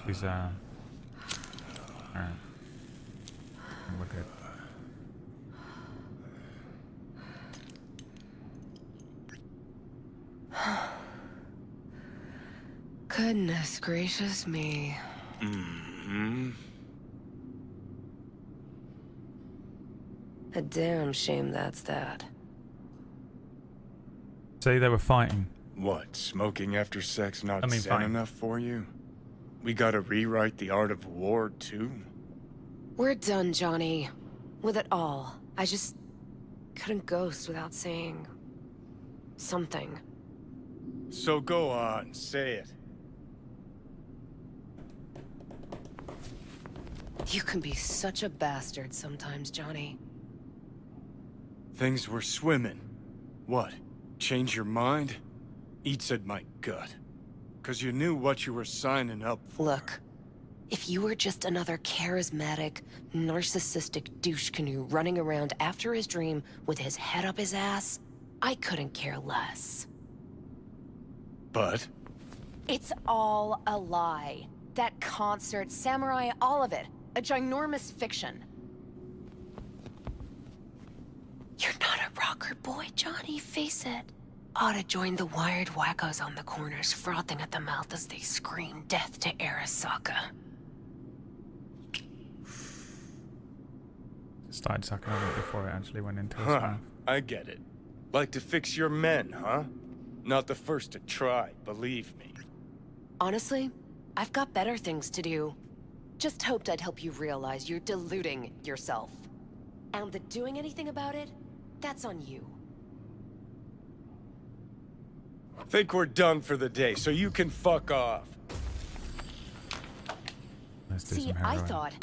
She's... Alright. We're good. Goodness gracious me. Mm-hmm. A damn shame that's that. See, they were fighting. What, smoking after sex not zen fine. enough for you? We gotta rewrite the art of war, too? We're done, Johnny. With it all. I just couldn't ghost without saying something. So go on, say it. You can be such a bastard sometimes, Johnny. Things were swimming. What? Change your mind? Eats at my gut. 'Cause you knew what you were signing up for. Look, if you were just another charismatic, narcissistic douche canoe running around after his dream with his head up his ass, I couldn't care less. But? It's all a lie. That concert, Samurai, all of it. A ginormous fiction. You're not a rocker boy, Johnny, face it. Ought to join the wired wackos on the corners, frothing at the mouth as they scream death to Arasaka. Started sucking on it before it actually went into his Huh, mouth. I get it. Like to fix your men, huh? Not the first to try, believe me. Honestly, I've got better things to do. Just hoped I'd help you realize you're deluding yourself. And the doing anything about it, that's on you. Think we're done for the day, so you can fuck off. Let's do See, some I heroin. thought...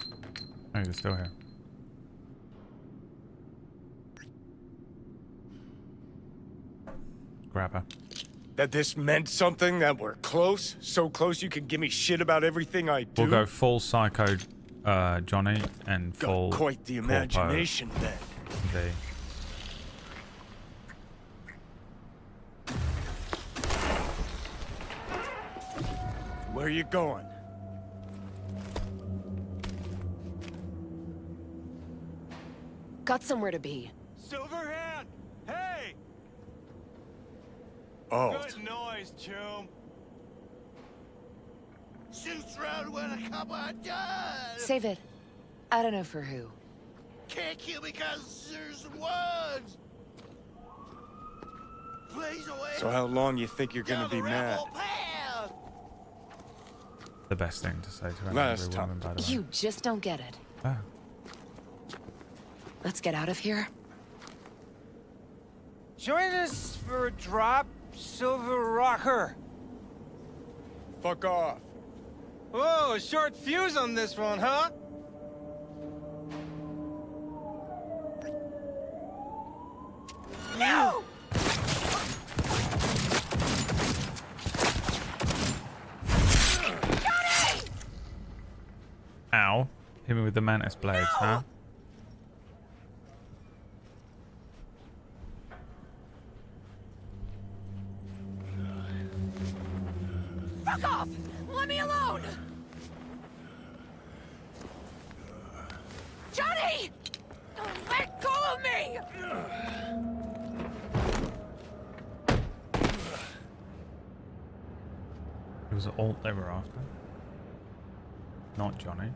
Oh, you're still here. Grab her. That this meant something, that we're close? So close you can give me shit about everything I do? We'll go full psycho Johnny and full Got quite the imagination then. V. Where you going? Got somewhere to be. Silverhand! Hey! Oh. Good noise, chum. Shoots round when a couple of done. Save it. I don't know for who. Can't kill because there's words. Please away. So how long you think you're gonna be mad? The best thing to say to an Last angry woman, by the way. You just don't get it. Ah. Let's get out of here. Join us for a drop, Silver Rocker. Fuck off. Whoa, short fuse on this one, huh? No! Ow. Hit me with the mantis blades, huh? Fuck off! Let me alone! was Alt they were after. Not Johnny.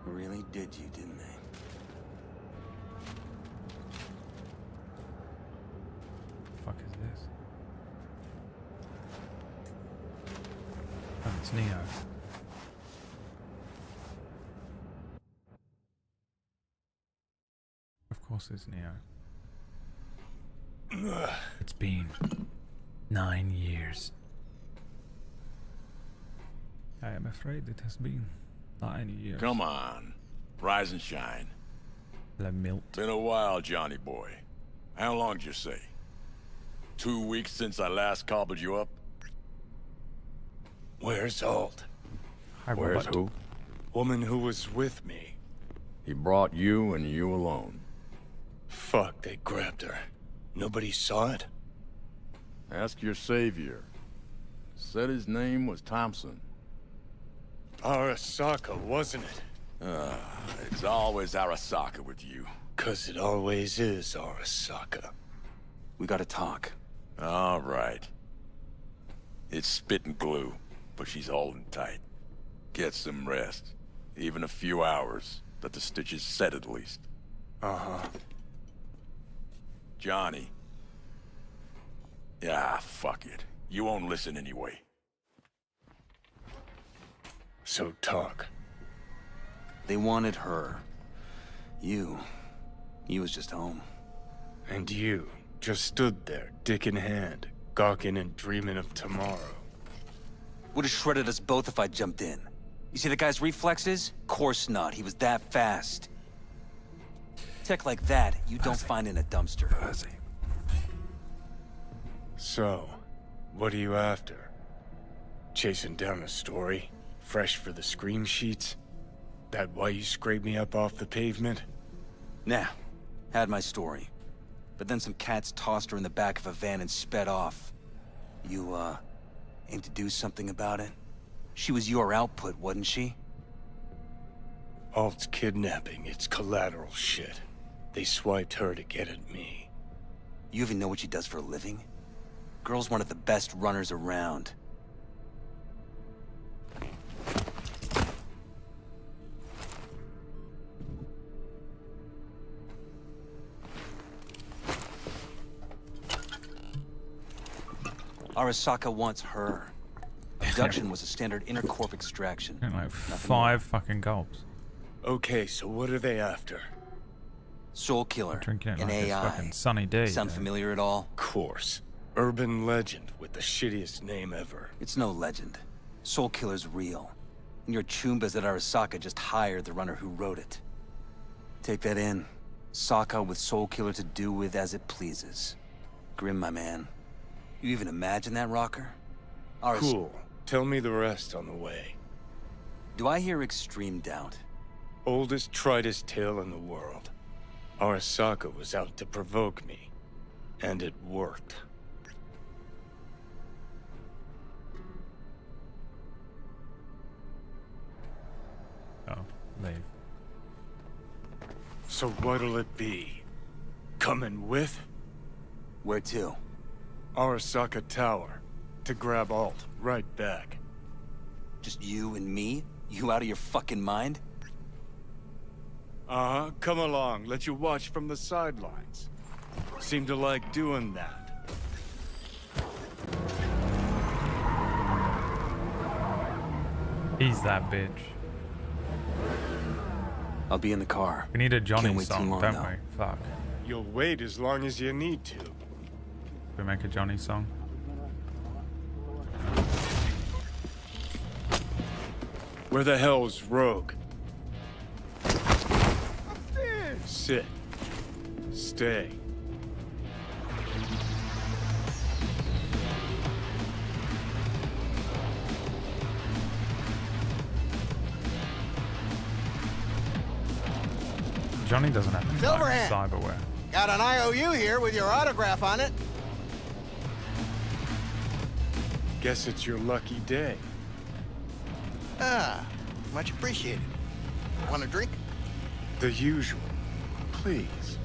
Really did you, didn't they? The fuck is this? Oh, it's Neo. Of course it's Neo. It's been 9 years. I am afraid it has been 9 years. Come on. Rise and shine. La Milt. Been a while, Johnny boy. How long'd you say? 2 weeks since I last cobbled you up? Where's Alt? Where's who? Woman who was with me. He brought you and you alone. Fuck, they grabbed her. Nobody saw it? Ask your savior. Said his name was Thompson. Arasaka, wasn't it? It's always Arasaka with you. 'Cause it always is Arasaka. We gotta talk. All right. It's spit and glue, but she's holding tight. Get some rest. Even a few hours. Let the stitches set at least. Uh-huh. Johnny. Yeah, fuck it. You won't listen anyway. So talk. They wanted her. You was just home. And you just stood there, dick in hand, gawking and dreaming of tomorrow. Would've shredded us both if I jumped in. You see the guy's reflexes? Course not, he was that fast. Tech like that, you don't find in a dumpster. So, what are you after? Chasing down a story? Fresh for the scream sheets? That why you scraped me up off the pavement? Nah, had my story. But then some cats tossed her in the back of a van and sped off. You, aim to do something about it? She was your output, wasn't she? Alt's kidnapping, it's collateral shit. They swiped her to get at me. You even know what she does for a living? Girl's one of the best runners around. Arasaka wants her. Abduction was a standard intercorp extraction. Like 5 fucking gulps. Okay, so what are they after? Soul Killer, Drinking it an like it's AI. fucking Sunny D. Sound familiar at all? Course. Urban legend with the shittiest name ever. It's no legend. Soul Killer's real. And your chumbas at Arasaka just hired the runner who wrote it. Take that in. Sokka with Soul Killer to do with as it pleases. Grim, my man. You even imagine that, Rocker? Cool. Tell me the rest on the way. Do I hear extreme doubt? Oldest, tritest tale in the world. Arasaka was out to provoke me. And it worked. Oh, leave. So what'll it be? Coming with? Where to? Arasaka Tower. To grab Alt. Right back. Just you and me? You out of your fucking mind? Uh-huh. Come along. Let you watch from the sidelines. Seem to like doing that. He's that bitch. I'll be in the car. We need a Johnny Can't wait too song, long, don't though. we? Fuck. You'll wait as long as you need to. We make a Johnny song. Where the hell's Rogue? Sit. Stay. Johnny doesn't have any like, Silverhand. cyberware. Got an IOU here with your autograph on it. Guess it's your lucky day. Ah, much appreciated. Want a drink? The usual. Please.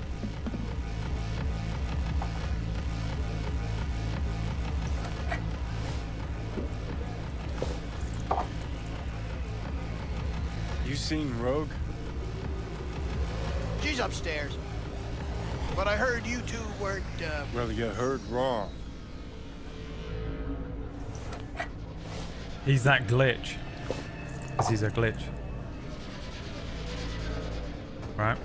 You seen Rogue? She's upstairs. But I heard you two weren't, Well, you heard wrong. He's that glitch. Because he's a glitch. Right.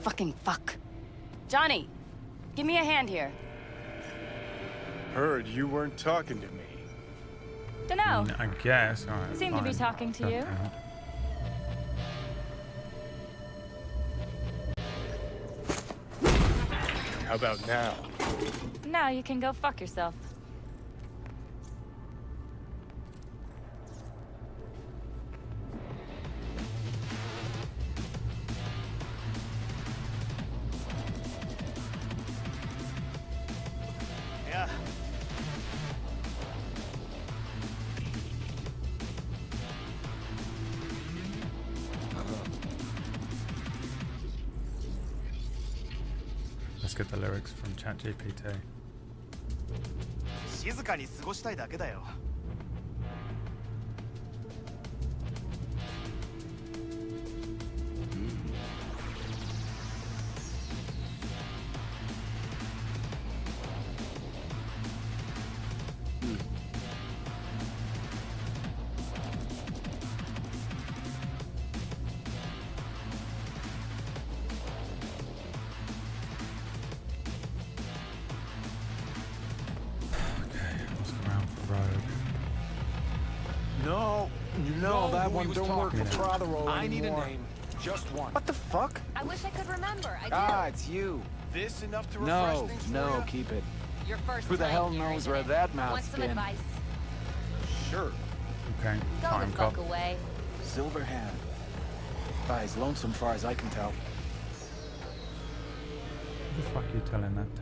Fucking fuck. Johnny, give me a hand here. Heard you weren't talking to me. Dunno. I guess. All right. Seem to be fine. talking to you. How about now? Now you can go fuck yourself. Yeah. Let's get the lyrics from ChatGPT. 静かに過ごしたいだけだよ。No, that one don't work for Prothero I need a anymore. name. Just one. What the fuck? I wish I could remember. I do. Ah, it's you. This enough to refresh No, things for no, ya? keep it. Your first Who the time hell here, knows isn't where it? that Want mouth's some been? advice? Sure. Okay. Go Time the cop. fuck away. Silverhand. Guy's lonesome far as I can tell. Who the fuck are you telling that to?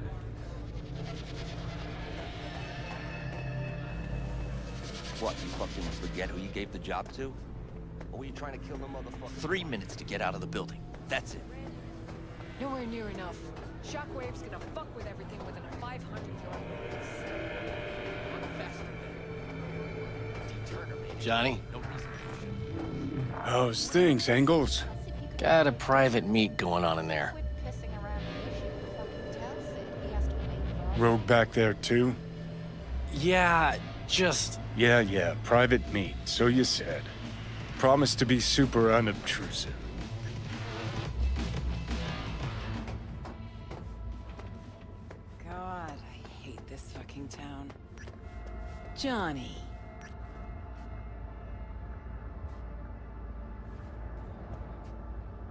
What, you fucking forget who you gave the job to? Or were you trying to kill the motherfucker? 3 minutes to get out of the building. That's it. Nowhere near enough. Shockwave's gonna fuck with everything within a 500-yard radius. Johnny? How's things, Engels? Got a private meet going on in there. Rogue back there too? Yeah, just... Yeah, private meet, so you said. Promise to be super unobtrusive. God, I hate this fucking town. Johnny.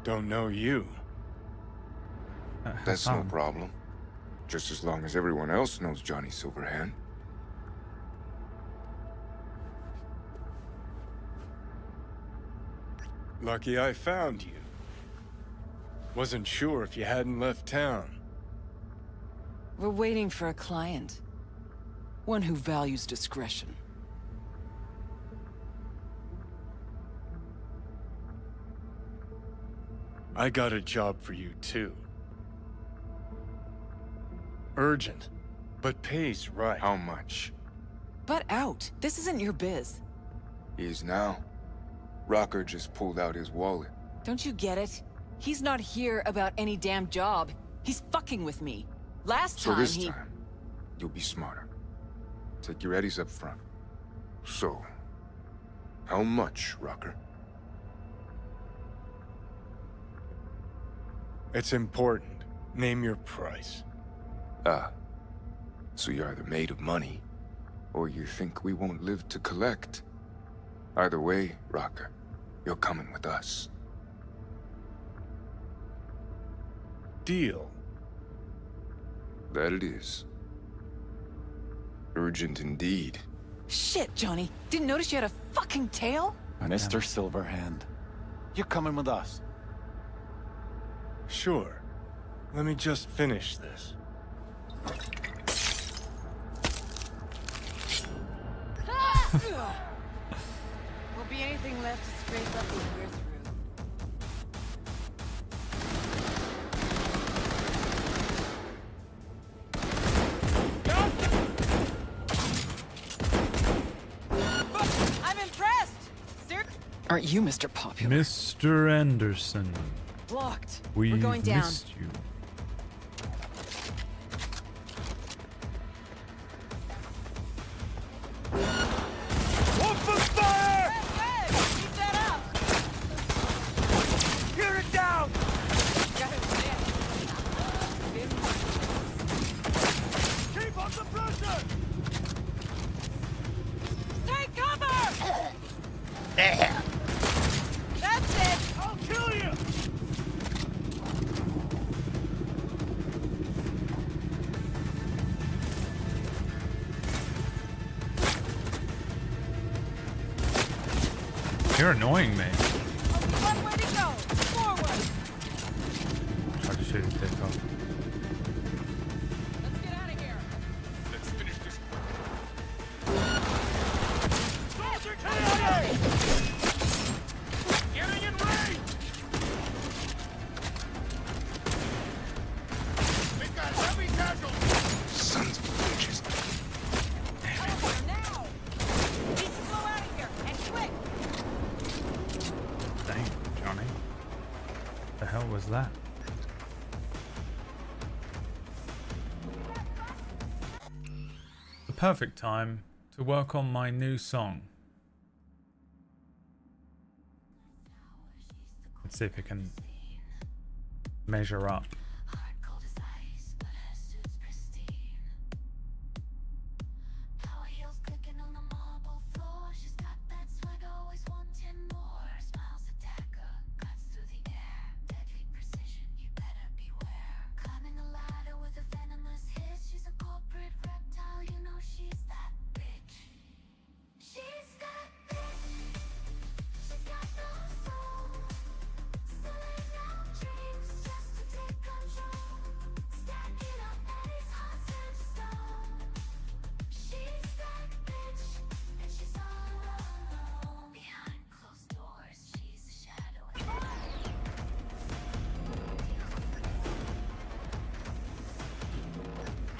Don't know you. That's no problem. Just as long as everyone else knows Johnny Silverhand. Lucky I found you. Wasn't sure if you hadn't left town. We're waiting for a client. One who values discretion. I got a job for you too. Urgent, but pays right. How much? Butt out. This isn't your biz. Is now. Rocker just pulled out his wallet. Don't you get it? He's not here about any damn job. He's fucking with me. Last So time this he... time, you'll be smarter. Take your eddies up front. So, how much, Rocker? It's important. Name your price. Ah. So you're either made of money, or you think we won't live to collect. Either way, Rocker, you're coming with us. Deal. That it is. Urgent indeed. Shit, Johnny. Didn't notice you had a fucking tail? Mr. Silverhand. You're coming with us. Sure. Let me just finish this. be anything left to scrape up what we're through. I'm impressed! Sir? Aren't you Mr. Popular? Mr. Anderson. Blocked. We're going down. Missed you. Open fire! Keep that up! Tear it down! Keep up the pressure! Take cover! That's it! I'll kill you! You're annoying me. One way to go! Forward! Try to shoot his dick off. Let's get out of here! Let's finish this. Soldier KIA! Getting in range! We've got heavy casualties! Sons of bitches. Now! Need to blow out of here, and quick! Dang, Johnny. The hell was that? The perfect time to work on my new song. Let's see if it can measure up.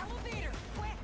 Elevator, quick!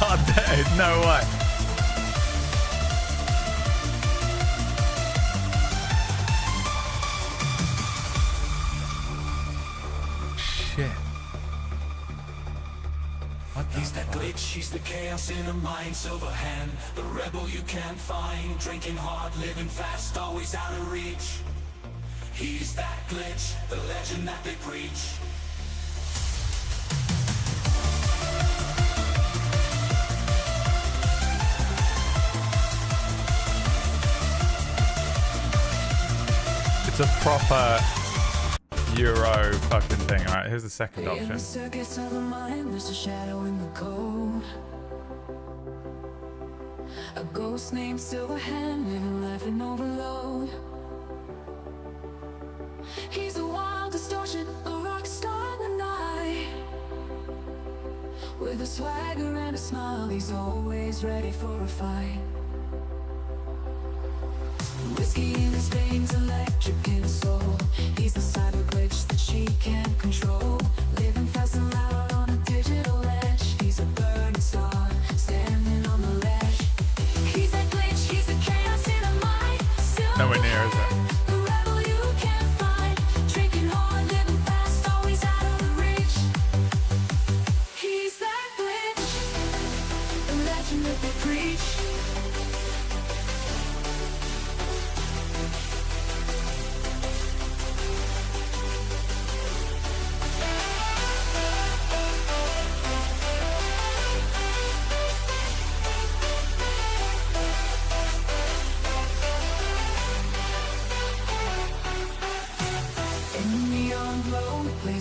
Oh, dude, no way. Shit. What the He's that glitch, he's the chaos in a mind, silver hand, the rebel you can't find, drinking hard, living fast, always out of reach. He's that glitch, the legend that they preach. It's a proper Euro fucking thing. Alright, here's the second In option. the circuits of the mind, there's a shadow in the code. A ghost named Silverhand, living life in overload. He's a wild distortion, a rock star. With a swagger and a smile, he's always ready for a fight. Whiskey in his veins, electric in his soul. He's the cyber glitch that she can't control. Living fast and loud on a digital edge. He's a burning star, standing on the ledge. He's a glitch, he's a chaos in a mind. Nowhere near, is it? The rebel you can't find. Drinking hard, living fast, always out of the reach. He's that glitch, the legend that they preach.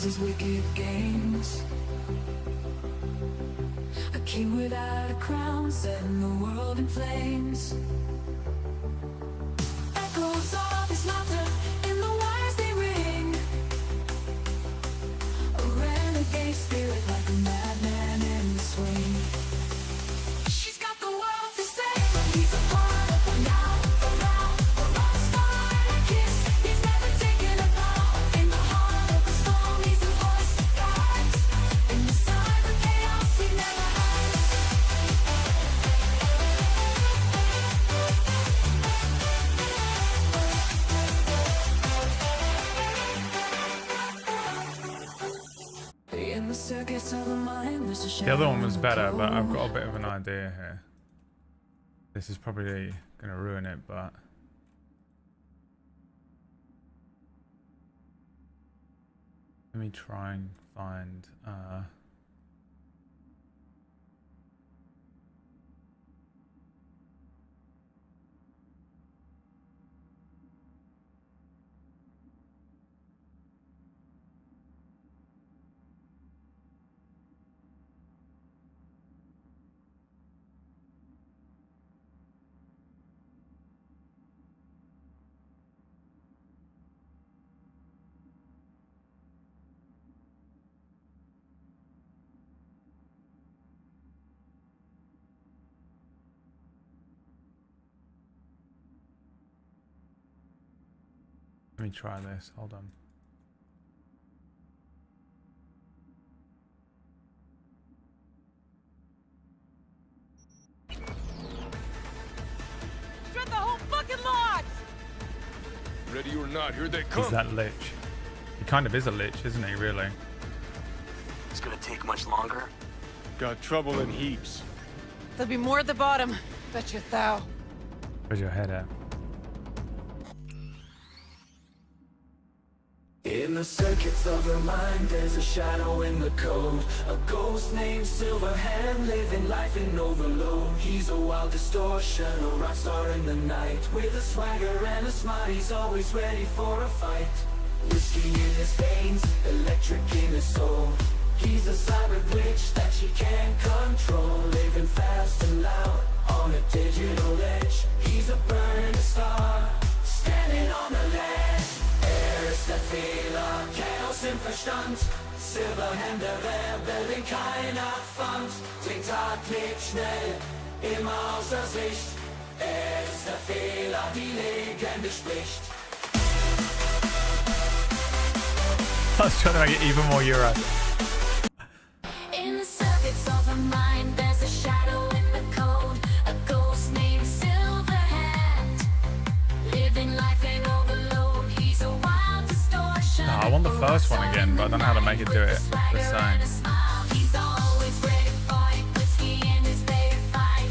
His wicked games. A king without a crown, setting the world in flames. Echoes of his laughter in the wires they ring. A renegade spirit like a madman in the swing. She's got the world to say. He's a part of her now, a rock star and a kiss. He's never taken a bow. In the heart of the storm, he's the voice that guides. In the cyber chaos, he never hides. In the circuits of the mind, there's a The other one shadow was in the better, but I've cold. got a bit of an idea here. This is probably going to ruin it, but let me try and find let me try this. Hold on. Shut the whole fucking lot! Ready or not, here they come. He's that lich. He kind of is a lich, isn't he, really? It's gonna take much longer. Got trouble in heaps. There'll be more at the bottom. Bet you thou. Where's your head at? In the circuits of her mind, there's a shadow in the code. A ghost named Silverhand, living life in overload. He's a wild distortion, a rock star in the night. With a swagger and a smile, he's always ready for a fight. Whiskey in his veins, electric in his soul. He's a cyber glitch that she can't control. Living fast and loud on a digital edge. He's a burning star, standing on the ledge. Er ist der Fehler, Chaos im Verstand. Silverhand, der Rebel, den keiner fand. Klingt hart, lebt schnell, immer außer Sicht. Er ist der Fehler, die Legende spricht. I was trying to make it even more Euro. In the circuits of her mind, there's a shadow in the code. A ghost named Silverhand, living life in overload. He's a wild distortion. No, I want the first one again, but I don't know how to make it do it the same. He's always ready to fight. Whiskey in his very fight.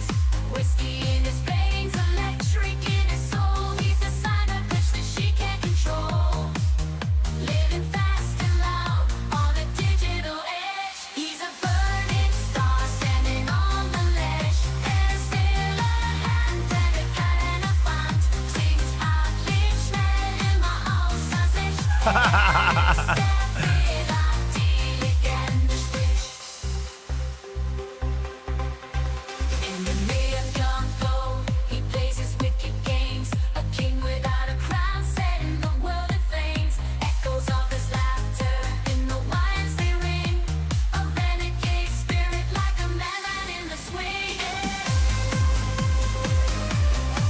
Whiskey in his veins, electric in his soul. He's a cyber bitch that she can't control. Living fast and loud on a digital edge. He's a burning star standing on the ledge. Er ist Silverhand, der wir keiner fand. Klingt hart, lebt schnell, immer außer sich. Er ist der Fehler, die Legende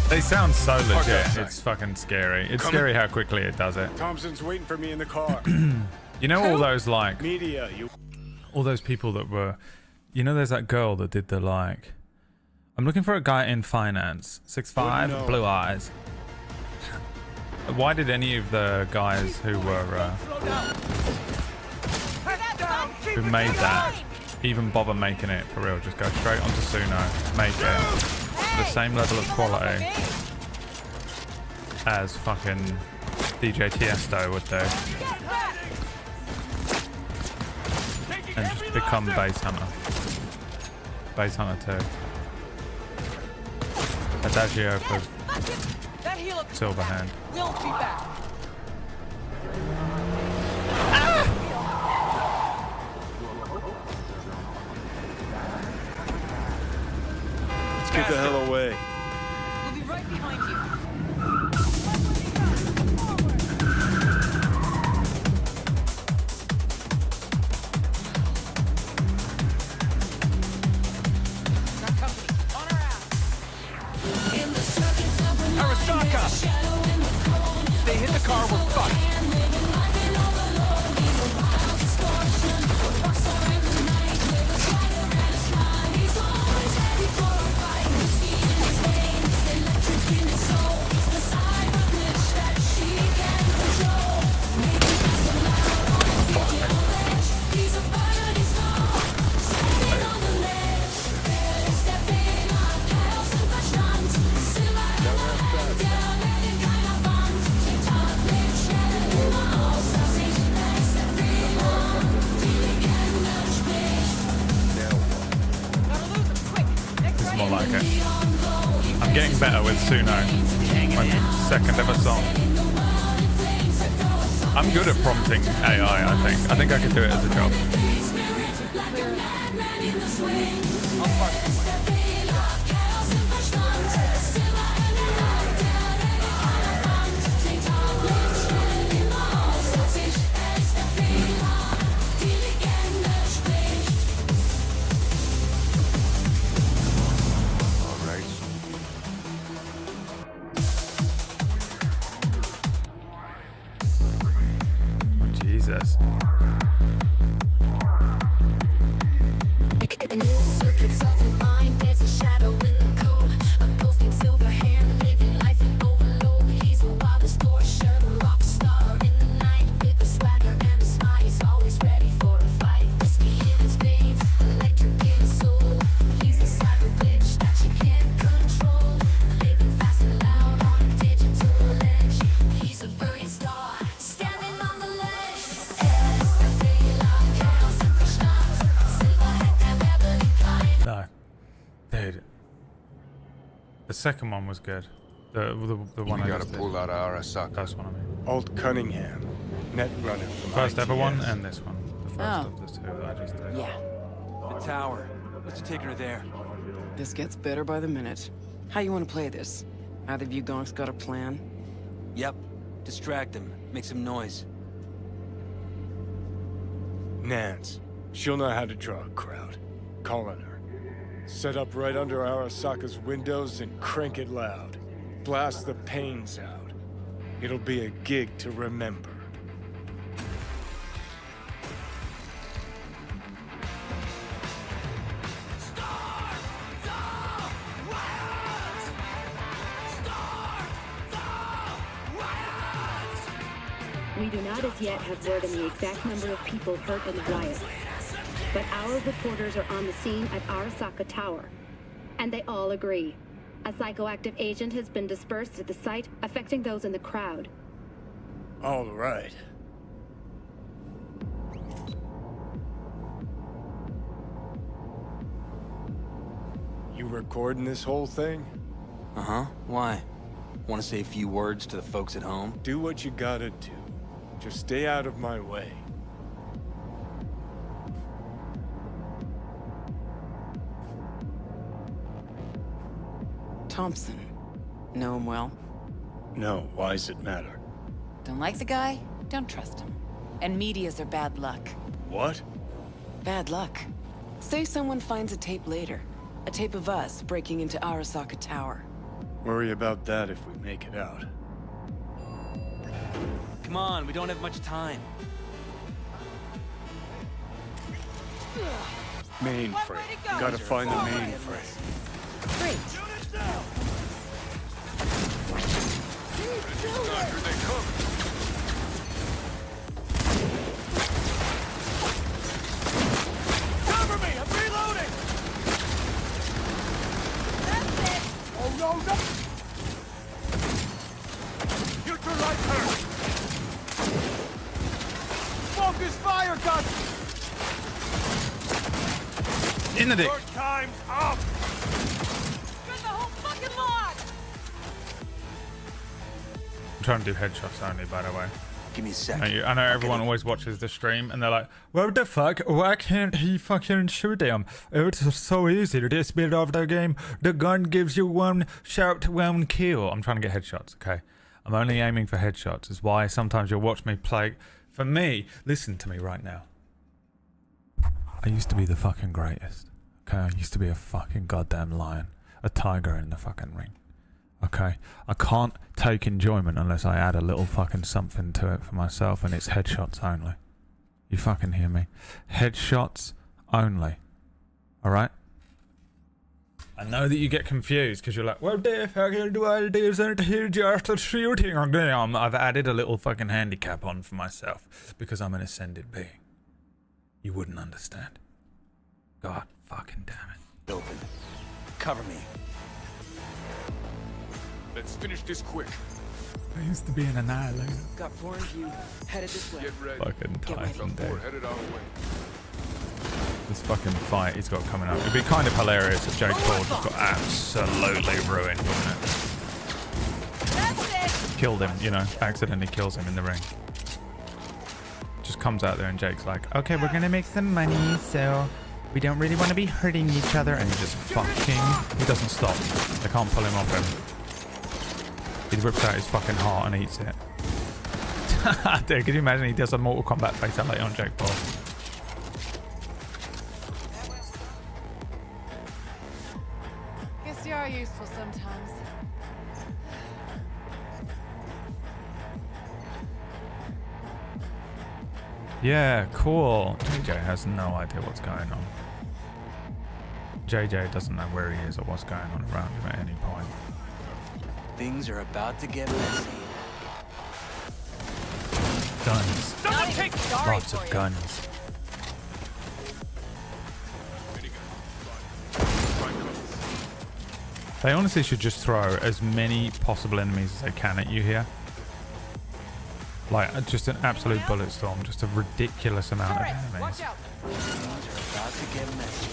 They sound so legit. It's fucking scary. It's scary how quickly it does it. Thompson's waiting for me in the car. You know all those like Media, all those people that were, you know, there's that girl that did the like. I'm looking for a guy in finance, 6'5", blue eyes. Why did any of the guys who were who made that even bother making it for real? Just go straight onto Suno, make it the same level of quality as fucking DJ Tiesto would do, and just become Base Hunter. Base Hunter 2. Adagio for Silverhand. We'll be back. Let's get the hell away. We'll be right behind you. Arasaka! If they hit the car, we're fucked. More like it. I'm getting better with Suno. My second ever song. I'm good at prompting AI, I think. I think I could do it as a job. Jesus. No. Dude. The second one was good. The one I gotta just pull out of Arasaka. That's one I mean. Old Cunningham, net runner from First ever ITS. one and this one. The first Oh. of the two that I just did. Yeah. The tower. What's taking her there? This gets better by the minute. How you want to play this? Either of you gonks got a plan? Yep. Distract him. Make some noise. Nance. She'll know how to draw a crowd. Call on her. Set up right under Arasaka's windows and crank it loud. Blast the panes out. It'll be a gig to remember. We do not as yet have word on the exact number of people hurt in the riots. But our reporters are on the scene at Arasaka Tower. And they all agree. A psychoactive agent has been dispersed at the site, affecting those in the crowd. All right. You recording this whole thing? Uh-huh. Why? Want to say a few words to the folks at home? Do what you gotta do. Just stay out of my way. Thompson. Know him well? No, why's it matter? Don't like the guy? Don't trust him. And medias are bad luck. What? Bad luck. Say someone finds a tape later. A tape of us breaking into Arasaka Tower. Worry about that if we make it out. Come on, we don't have much time. Mainframe. Gotta find the mainframe. Great. Here they come. Cover me! I'm reloading! That's it! Oh no, no! Future light hurt! Focus fire, gun! In the dick. Your time's up! Spend the whole fucking lot! I'm trying to do headshots only, by the way. Give me a second. I know everyone always watches the stream and they're like, what the fuck? Why can't he fucking shoot them? It's so easy to just beat off the game. The gun gives you one shot, one kill. I'm trying to get headshots, okay? I'm only aiming for headshots. Is why sometimes you'll watch me play. For me, listen to me right now. I used to be the fucking greatest. Okay, I used to be a fucking goddamn lion. A tiger in the fucking ring. Okay, I can't take enjoyment unless I add a little fucking something to it for myself, and it's headshots only. You fucking hear me? Headshots only. Alright? I know that you get confused because you're like, what the fuck do I do? Isn't here just a shooting? I've added a little fucking handicap on for myself because I'm an ascended being. You wouldn't understand. God fucking damn it. Open. Cover me. Let's finish this quick. I used to be an annihilator. Got 4 in view. Headed this way. Get ready. Fucking Tyson, dude. Headed our way. This fucking fight he's got coming up. It'd be kind of hilarious if Jake Paul just got absolutely ruined, wouldn't it? Killed him, you know, accidentally kills him in the ring. Just comes out there and Jake's like, okay, we're gonna make some money, so we don't really want to be hurting each other. And he just fucking, he doesn't stop. They can't pull him off him. He rips out his fucking heart and eats it. Dude, could you imagine he does a Mortal Kombat fatality on Jake Paul? Guess you are useful sometimes. Yeah, cool. JJ has no idea what's going on. JJ doesn't know where he is or what's going on around him at any point. Things are about to get messy. Guns. Lots of guns. They honestly should just throw as many possible enemies as they can at you here. Like, just an absolute bullet storm. Just a ridiculous amount of enemies. Watch out. Things are about to get messy.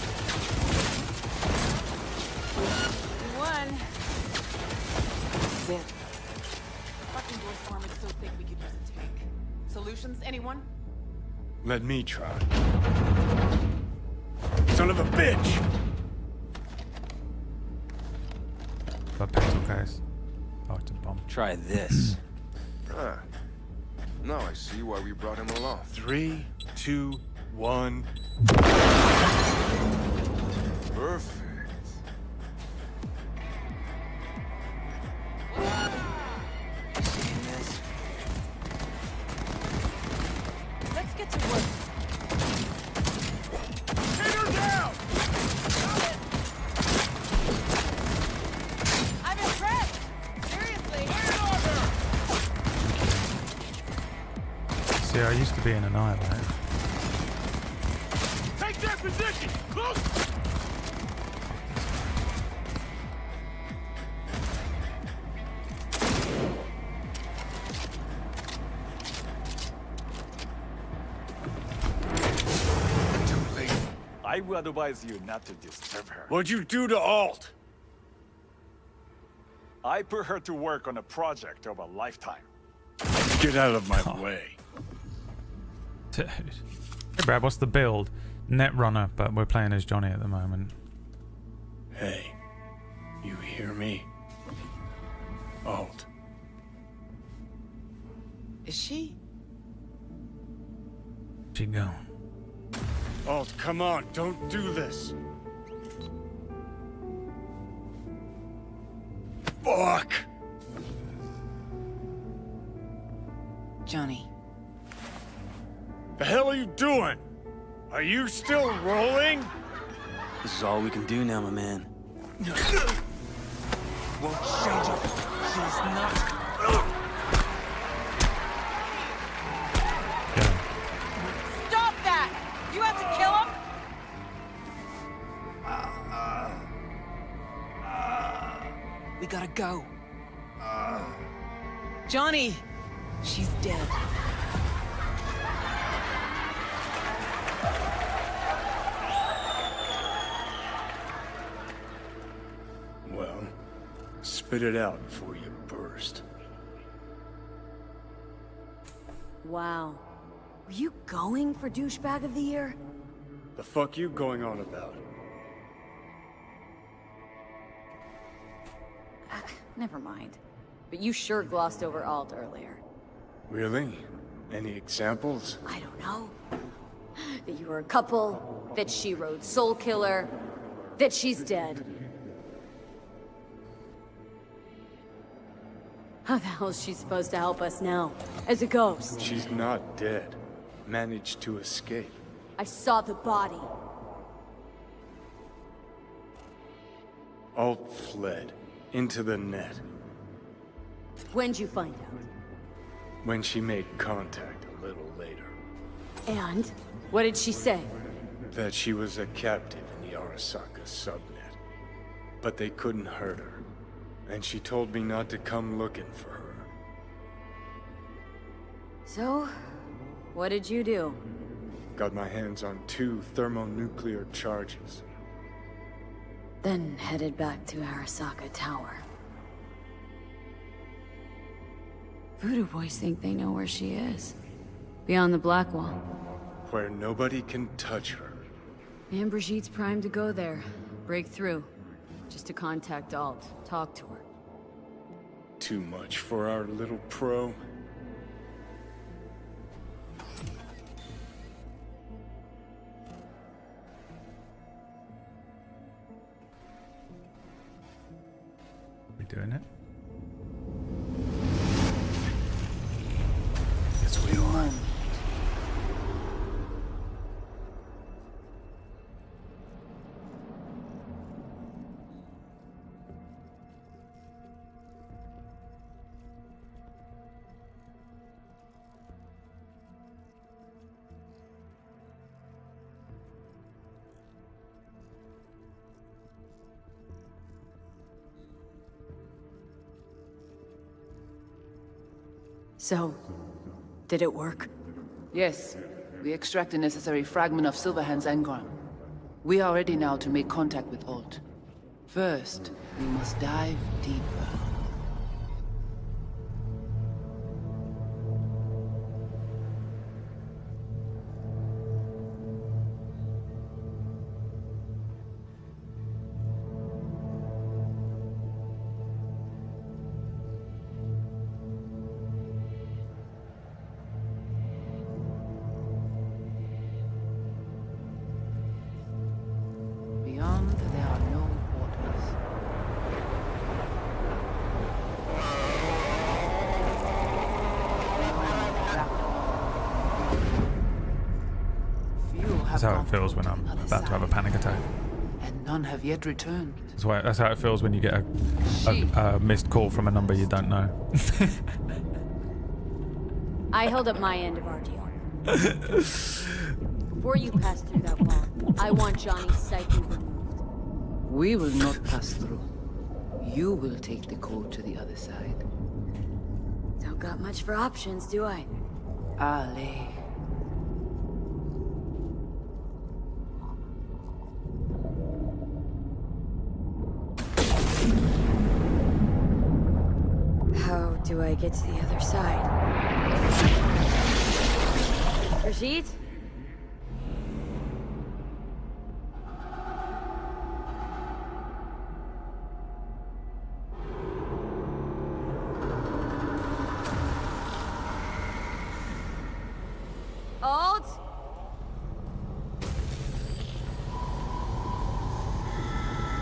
One. Zip. Fucking door swarm is so thick we could use a tank. Solutions, anyone? Let me try. Son of a bitch! Got pencil case. Oh, it's a bomb. Try this. Ah. Now I see why we brought him along. 3, 2, 1. Perfect. Seeing this? Let's get to work. Hit her down! I'm impressed! Seriously! Lay it on her! See, I used to be an annihilator. Take that position! Close! I would advise you not to disturb her. What'd you do to Alt? I put her to work on a project of a lifetime. Get out of my way. Dude. Hey Brad, what's the build? Netrunner, but we're playing as Johnny at the moment. Hey, you hear me? Alt. Is she? She gone. Alt, come on, don't do this. Fuck! Johnny. The hell are you doing? Are you still rolling? This is all we can do now, my man. Won't change it. She's not. Stop that! You have to kill him? We gotta go. Johnny! She's dead. Well, spit it out before you burst. Wow. Were you going for douchebag of the year? The fuck you going on about? Never mind. But you sure glossed over Alt earlier. Really? Any examples? I don't know. That you were a couple, that she rode Soul Killer, that she's dead. How the hell is she supposed to help us now? As a ghost? She's not dead. Managed to escape. I saw the body. Alt fled. Into the net. When'd you find out? When she made contact a little later. And? What did she say? That she was a captive in the Arasaka subnet. But they couldn't hurt her. And she told me not to come looking for her. So, what did you do? Got my hands on 2 thermonuclear charges. Then headed back to Arasaka Tower. Voodoo boys think they know where she is. Beyond the Black Wall. Where nobody can touch her. And Brigitte's primed to go there. Break through. Just to contact Alt. Talk to her. Too much for our little pro. We doing it? Yes, we are. So, did it work? Yes. We extract the necessary fragment of Silverhand's engram. We are ready now to make contact with Alt. First, we must dive deeper. Beyond, there are no borders. That's how it feels when I'm about to have a panic attack. And none have yet returned. That's how it feels when you get a missed call from a number you don't know. I held up my end of our deal. Before you pass through that wall, I want Johnny's psyche removed. We will not pass through. You will take the code to the other side. Don't got much for options, do I? Ale. How do I get to the other side? Brigitte? Alt?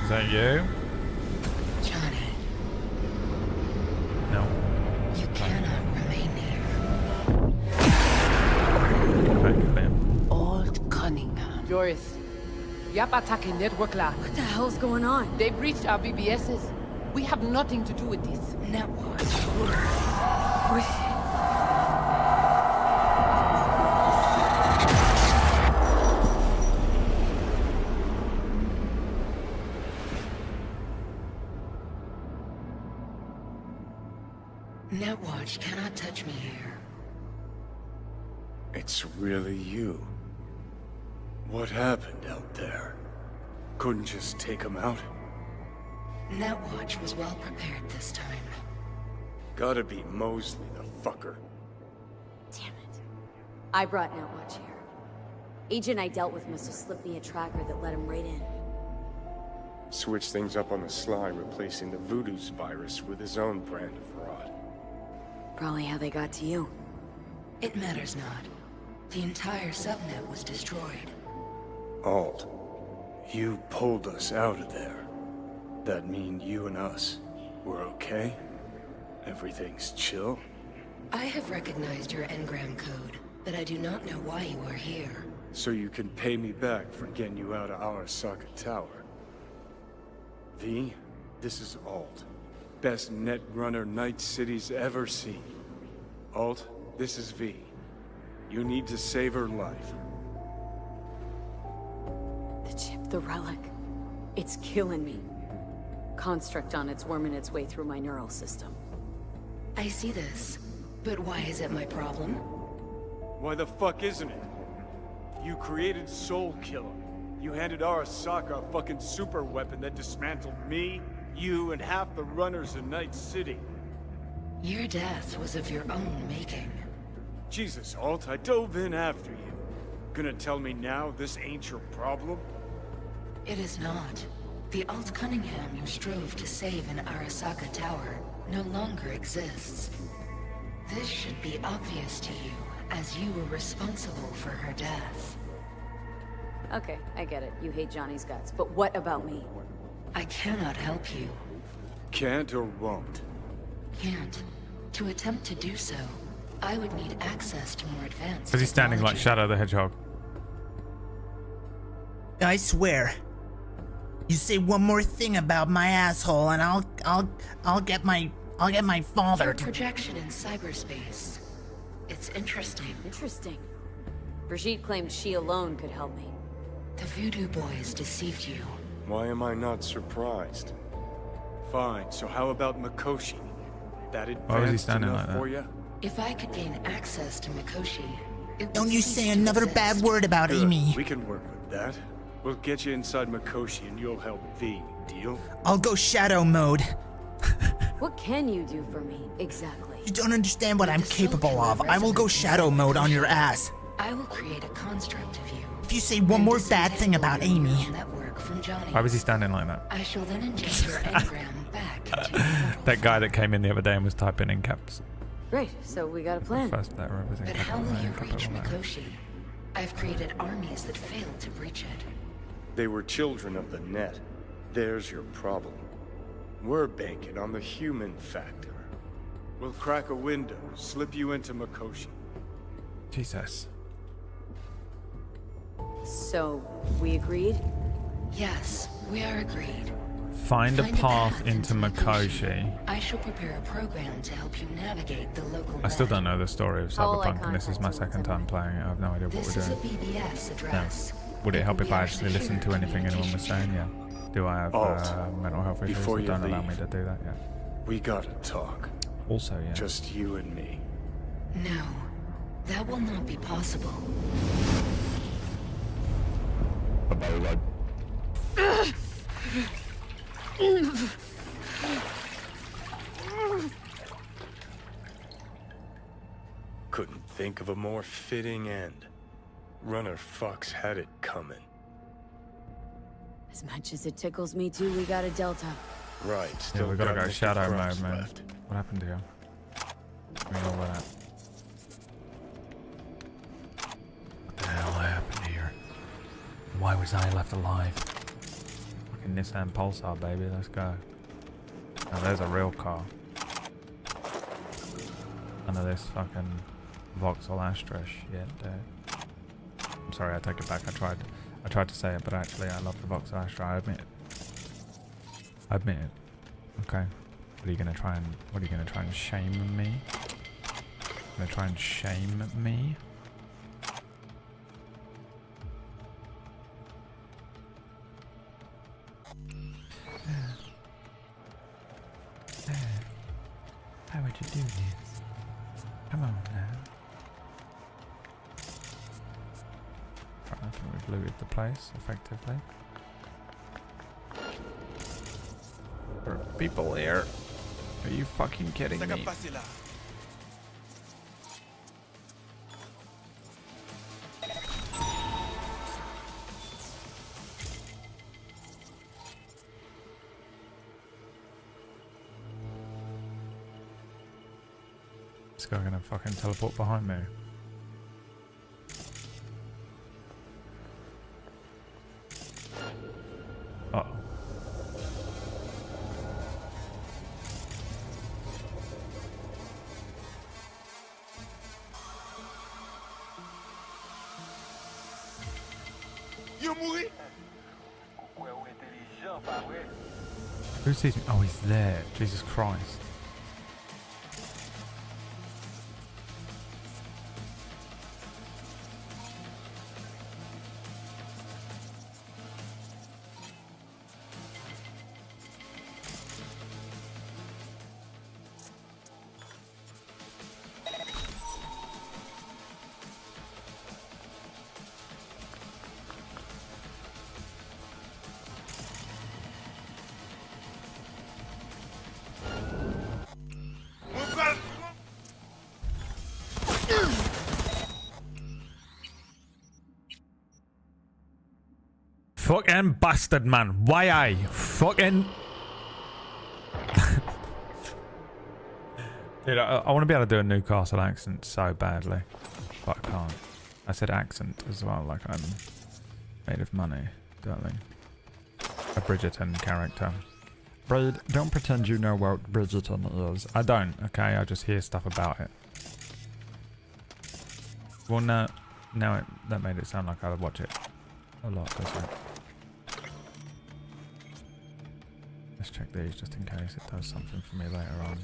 Is that you? Johnny. Doris, Yap attacking network lab. What the hell's going on? They breached our BBSs. We have nothing to do with this. Network. Netwatch cannot touch me here. It's really you. What happened out there? Couldn't just take him out? Netwatch was well prepared this time. Gotta be Mosley, the fucker. Damn it. I brought Netwatch here. Agent I dealt with must have slipped me a tracker that let him right in. Switch things up on the sly, replacing the Voodoo's virus with his own brand of fraud. Probably how they got to you. It matters not. The entire subnet was destroyed. Alt, you pulled us out of there. That mean you and us, we're okay? Everything's chill? I have recognized your engram code, but I do not know why you are here. So you can pay me back for getting you out of Arasaka Tower. V, this is Alt. Best netrunner Night City's ever seen. Alt, this is V. You need to save her life. The chip, the relic. It's killing me. Construct on it's worming its way through my neural system. I see this, but why is it my problem? Why the fuck isn't it? You created Soul Killer. You handed Arasaka a fucking super weapon that dismantled me, you, and half the runners in Night City. Your death was of your own making. Jesus, Alt, I dove in after you. Gonna tell me now this ain't your problem? It is not. The Alt Cunningham you strove to save in Arasaka Tower no longer exists. This should be obvious to you, as you were responsible for her death. Okay, I get it. You hate Johnny's guts, but what about me? I cannot help you. Can't or won't? Can't. To attempt to do so, I would need access to more advanced Because he's standing like Shadow the Hedgehog. I swear. You say one more thing about my asshole, and I'll get my father Your to. projection in cyberspace. It's interesting. Interesting. Brigitte claimed she alone could help me. The Voodoo Boys deceived you. Why am I not surprised? Fine, so how about Mikoshi? That Why was he advanced standing enough like that? for you? If I could gain access to Mikoshi, it would Don't you cease say to another exist. bad word about Good. Amy. We can work with that. We'll get you inside Mikoshi and you'll help V. Deal? I'll go shadow mode. What can you do for me, exactly? You don't understand what I'm capable of. I will go shadow mode on your ass. I will create a construct of you. If you say one more bad thing about Amy. Network from Johnny. Why was he standing like that? I shall then inject your engram back into your portal. That guy that came in the other day and was typing in caps. Great, so we got a plan. First letter was in But how capital will you letter, reach capital letter. Mikoshi? I've created armies that failed to breach it. They were children of the net. There's your problem. We're banking on the human factor. We'll crack a window, slip you into Mikoshi. Jesus. So, we agreed? Yes, we are agreed. Find a path into Mikoshi. I shall prepare a program to help you navigate the local I still net. don't know the story of How will I Cyberpunk, and this is my second time playing it. I have no idea what This we're is a doing. BBS address. Would it It help will if be I our actually secure listened to anything anyone was saying? Yeah. Do I have Alt, mental health issues before that you don't allow me leave. to do that? Yeah. We gotta talk. Also, yeah. Just you and me. No, that will not be possible. Couldn't think of a more fitting end. Runner fucks had it coming. As much as it tickles me too, we got a Delta. Right, Yeah, still we gotta go make the shadow crops mode, man. left. What happened to you? We know what that. What the hell happened here? Why was I left alive? Fucking Nissan Pulsar, baby. Let's go. Now there's a real car. None of this fucking Vauxhall Astra shit, dude. I'm sorry, I take it back. I tried to say it, but actually I love the Voxel Astra. I admit it. I admit it. Okay. What are you gonna try and shame me? Gonna try and shame me? How would you do this? Come on now. Right, I think we've looted the place effectively. There are people here. Are you fucking kidding me? This guy gonna fucking teleport behind me. Uh-oh. Who sees me? Oh, he's there. Jesus Christ. Fucking bastard, man. Why I fucking... Dude, I want to be able to do a Newcastle accent so badly. But I can't. I said accent as well, like I'm made of money, darling. A Bridgerton character. Braid, don't pretend you know what Bridgerton is. I don't, okay? I just hear stuff about it. Well, no. Now that made it sound like I would watch it a lot, doesn't it? Let's check these just in case it does something for me later on.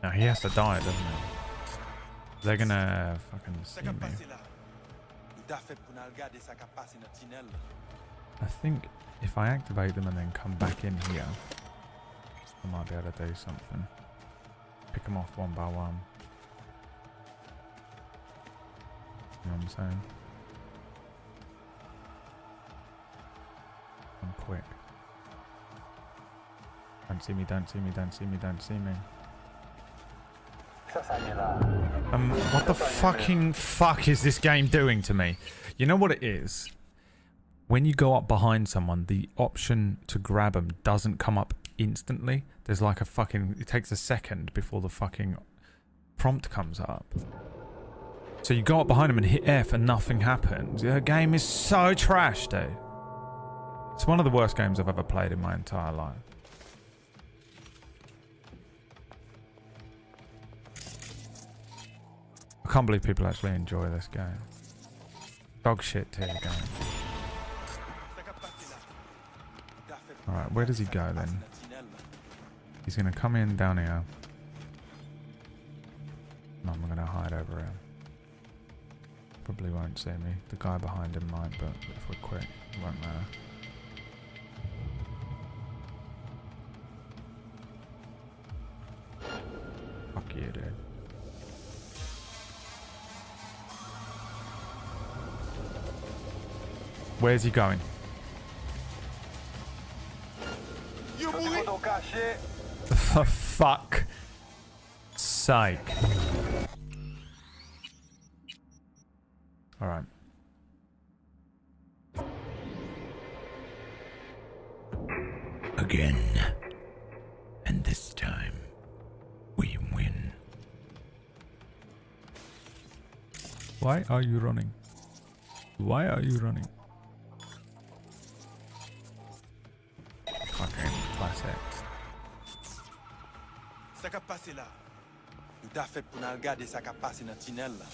Now he has to die, doesn't he? They're gonna fucking see me. I think if I activate them and then come back in here, I might be able to do something. Pick them off one by one. You know what I'm saying? I'm quick. Don't see me, don't see me, don't see me, don't see me. What the fucking fuck is this game doing to me? You know what it is? When you go up behind someone, the option to grab them doesn't come up instantly. There's like a fucking... It takes a second before the fucking prompt comes up. So you go up behind them and hit F and nothing happens. The game is so trash, dude. It's one of the worst games I've ever played in my entire life. I can't believe people actually enjoy this game. Dog shit tier game. Alright, where does he go then? He's gonna come in down here. No, I'm gonna hide over here. Probably won't see me. The guy behind him might, but if we're quick, it won't matter. Fuck you, dude. Where's he going? For fuck's sake. Alright. Again. And this time, we win. Why are you running? Why are you running? Fucking classic. passé là? Nous t'a fait pour nous regarder ça qui a passé dans le tunnel là.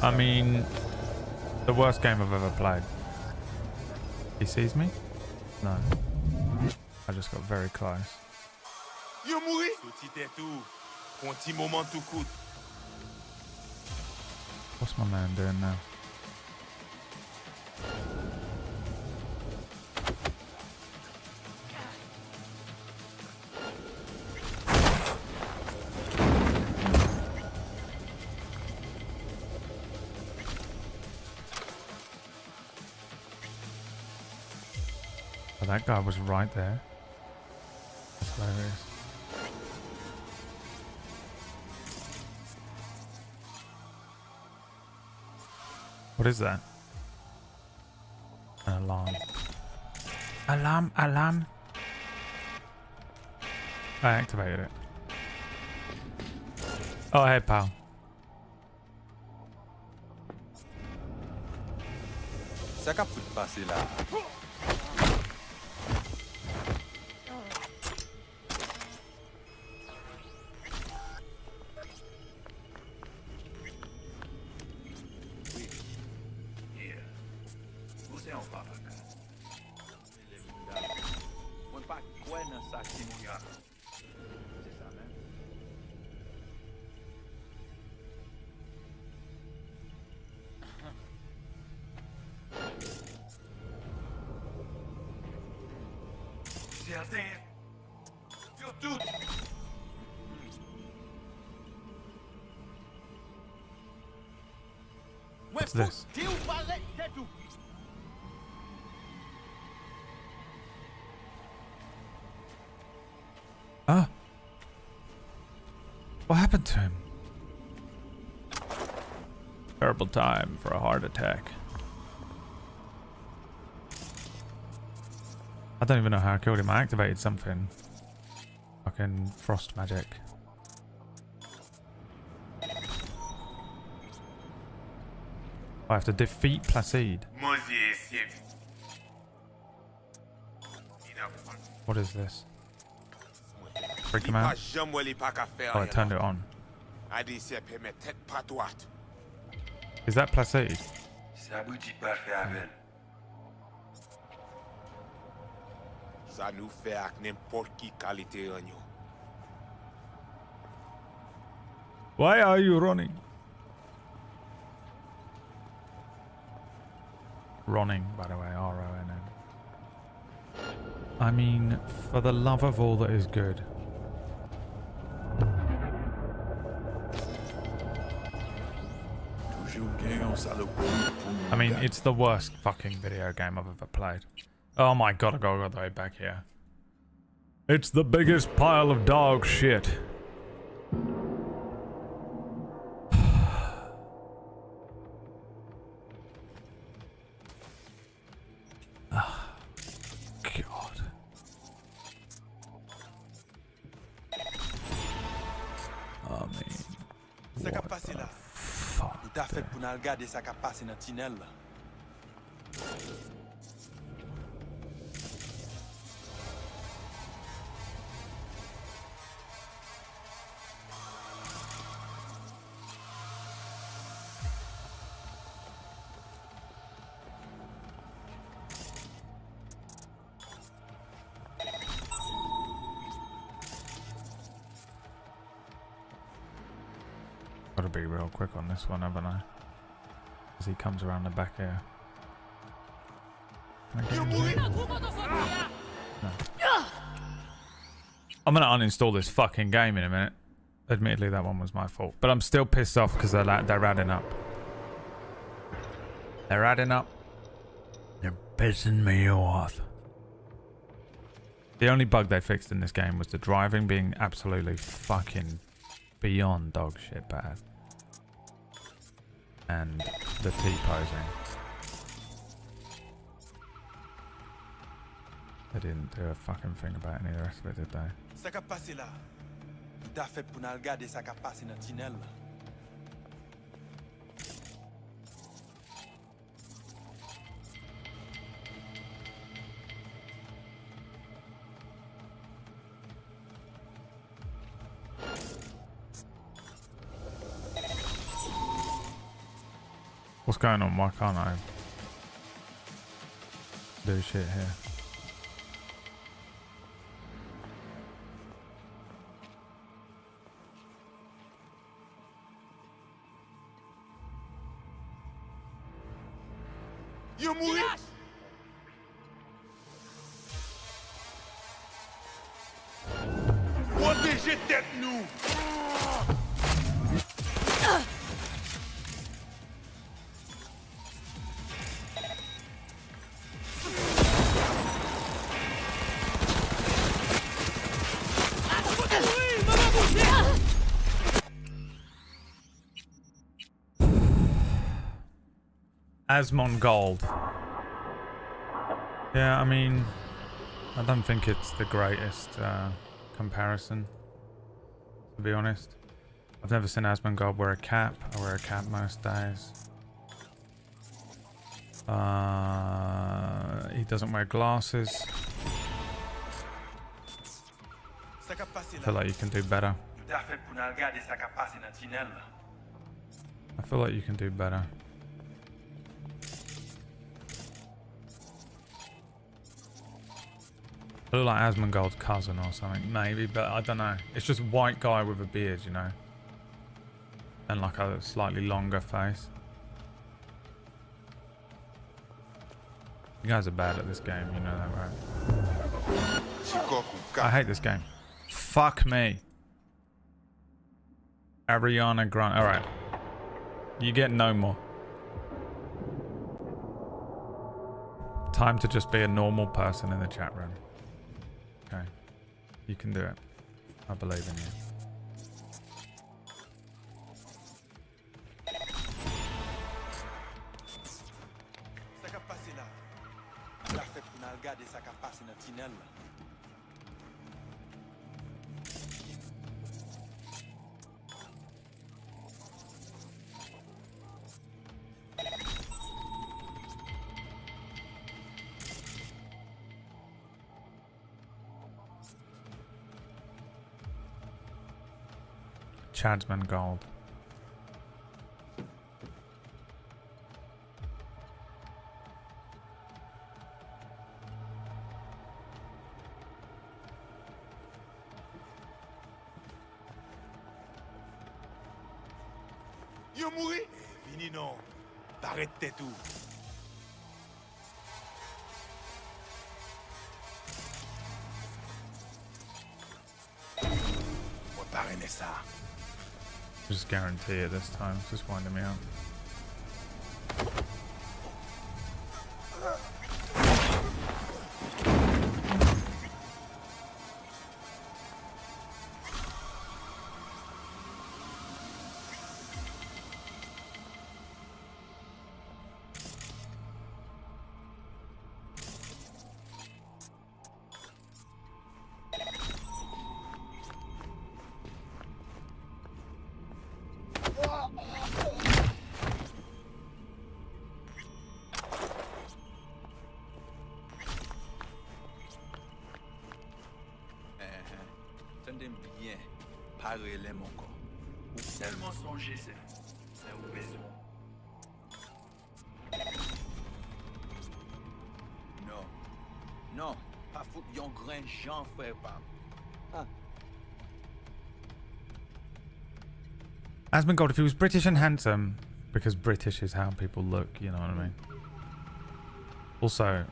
I mean, the worst game I've ever played. He sees me? No. I just got very close. Yo mouri? Soti tè tou. Pon ti moment tout coûte. What's my man doing now? Oh, that guy was right there. That's hilarious. What is that? An alarm. Alarm, alarm. I activated it. Oh, hey, pal. Ça qu'a pu passer là? What's this? Ah. What happened to him? Terrible time for a heart attack. I don't even know how I killed him. I activated something. Fucking frost magic. I have to defeat Placide. What is this? Freak him out? Oh, I turned it on. Is that Placide? Ça nous fait avec n'importe qui qualité agneau. Why are you running? Running, by the way, R-O-N-N. I mean, for the love of all that is good. I mean, it's the worst fucking video game I've ever played. Oh my god, I gotta go the way back here. It's the biggest pile of dog shit. Oh, god. I mean, Ça qu'a passé là? Nous t'a fait pour nous regarder ça qui a passé dans le tunnel là. Gotta be real quick on this one, haven't I? As he comes around the back here. Can I get him here? No. I'm gonna uninstall this fucking game in a minute. Admittedly, that one was my fault. But I'm still pissed off because they're adding up. They're adding up. They're pissing me off. The only bug they fixed in this game was the driving being absolutely fucking beyond dog shit bad. And the T-posing. They didn't do a fucking thing about any of the rest of it, did they? Ça qu'a passé là? Tout à fait pour nous regarder ça qu'a passé dans le tunnel là. What's going on? Why can't I do shit here? You mourir? Protégez tête nous! Asmongold. Yeah, I mean, I don't think it's the greatest comparison, to be honest. I've never seen Asmongold wear a cap. I wear a cap most days. He doesn't wear glasses. I feel like you can do better. I feel like you can do better. I look like Asmongold's cousin or something, maybe, but I don't know. It's just a white guy with a beard, you know? And like a slightly longer face. You guys are bad at this game, you know that, right? I hate this game. Fuck me. Ariana Grande. Alright. You get no more. Time to just be a normal person in the chat room. Okay. You can do it. I believe in you. Ça qu'a passé là? Tout à fait pour nous regarder ça qu'a passé dans le tunnel là. Chadsman Gold. You mourir? Fini non. T'arrêtes tout. On va parrainer ça. Just guarantee it this time. It's just winding me up. Tendez bien, parlez mon corps. Seulement songer, c'est un besoin. Non, non, pas foutre yon grand Jean, frère, pas. Ah. Asmongold, if he was British and handsome, because British is how people look, you know what I mean? Also,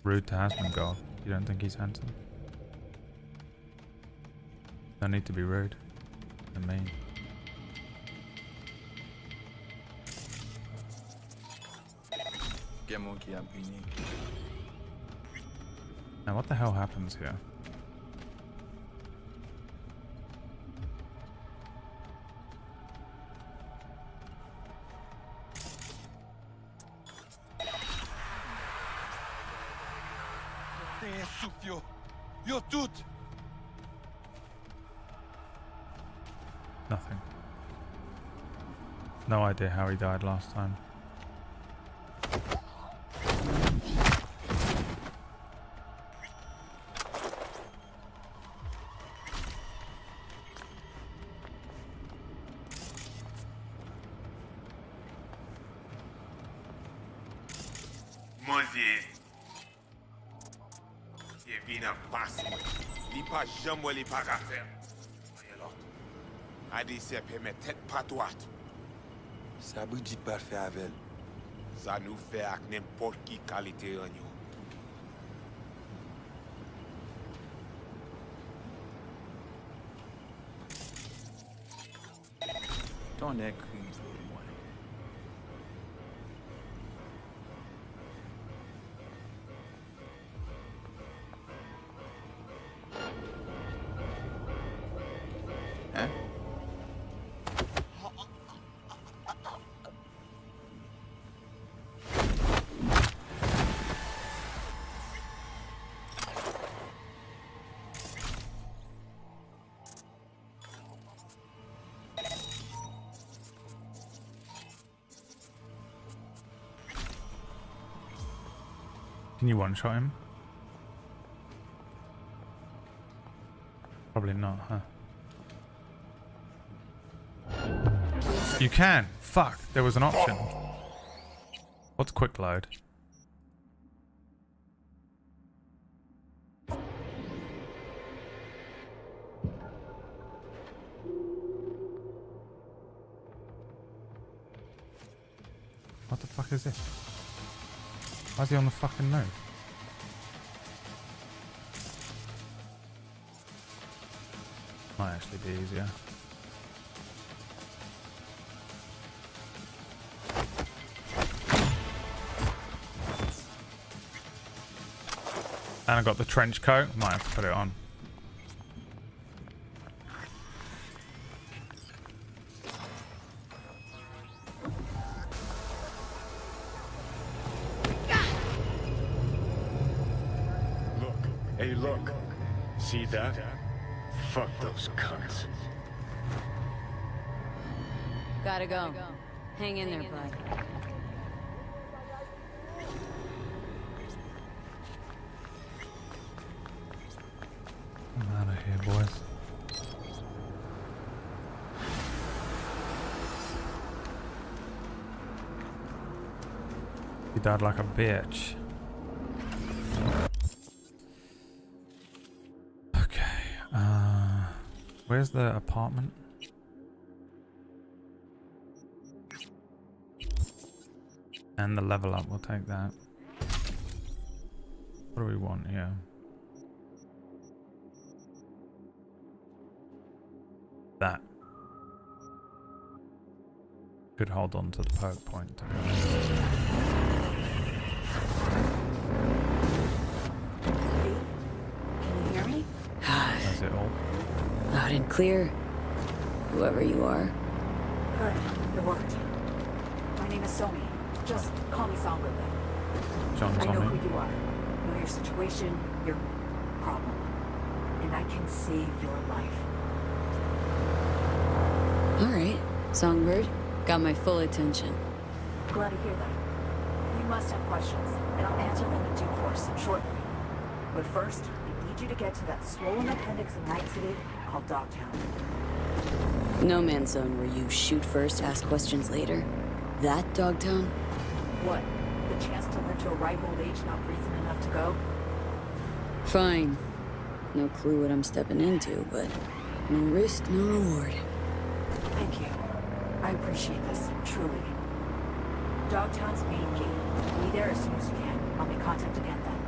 rude to Asmongold. You don't think he's handsome? No need to be rude and mean. Now what the hell happens here? Tem souffle. Yo tout. Nothing. No idea how he died last time. Mozier. Il vient à face. Il pas jamais les pas à faire. Voyez l'autre. ADC permet tête pas droite. Ça vous dit pas faire avec. Ça nous fait avec n'importe qui qualité en nous. Ton écrit pour moi. Hein? Can you one-shot him? Probably not, huh? You can! Fuck, there was an option. What's quick load? What the fuck is this? Why is he on the fucking move? Might actually be easier. And I got the trench coat. Might have to put it on. Hey, look. See that? Fuck those cunts. Gotta go. Hang in there, bud. I'm out of here, boys. He died like a bitch. Where's the apartment? And the level up, we'll take that. What do we want here? That. Could hold on to the perk point, to be honest. Can you hear me? That's it all. Loud and clear. Whoever you are. Good. It worked. My name is Somi. Just call me Songbird then. John I know Tommy. who you are. Know your situation, your problem. And I can save your life. Alright, Songbird. Got my full attention. Glad to hear that. You must have questions, and I'll answer them in due course, shortly. But first, I need you to get to that swollen appendix of Night City called Dogtown. No man's zone where you shoot first, ask questions later. That Dogtown? What? The chance to live to a ripe old age, not reason enough to go? Fine. No clue what I'm stepping into, but no risk, no reward. Thank you. I appreciate this, truly. Dogtown's main gate. Be there as soon as you can. I'll make contact again then.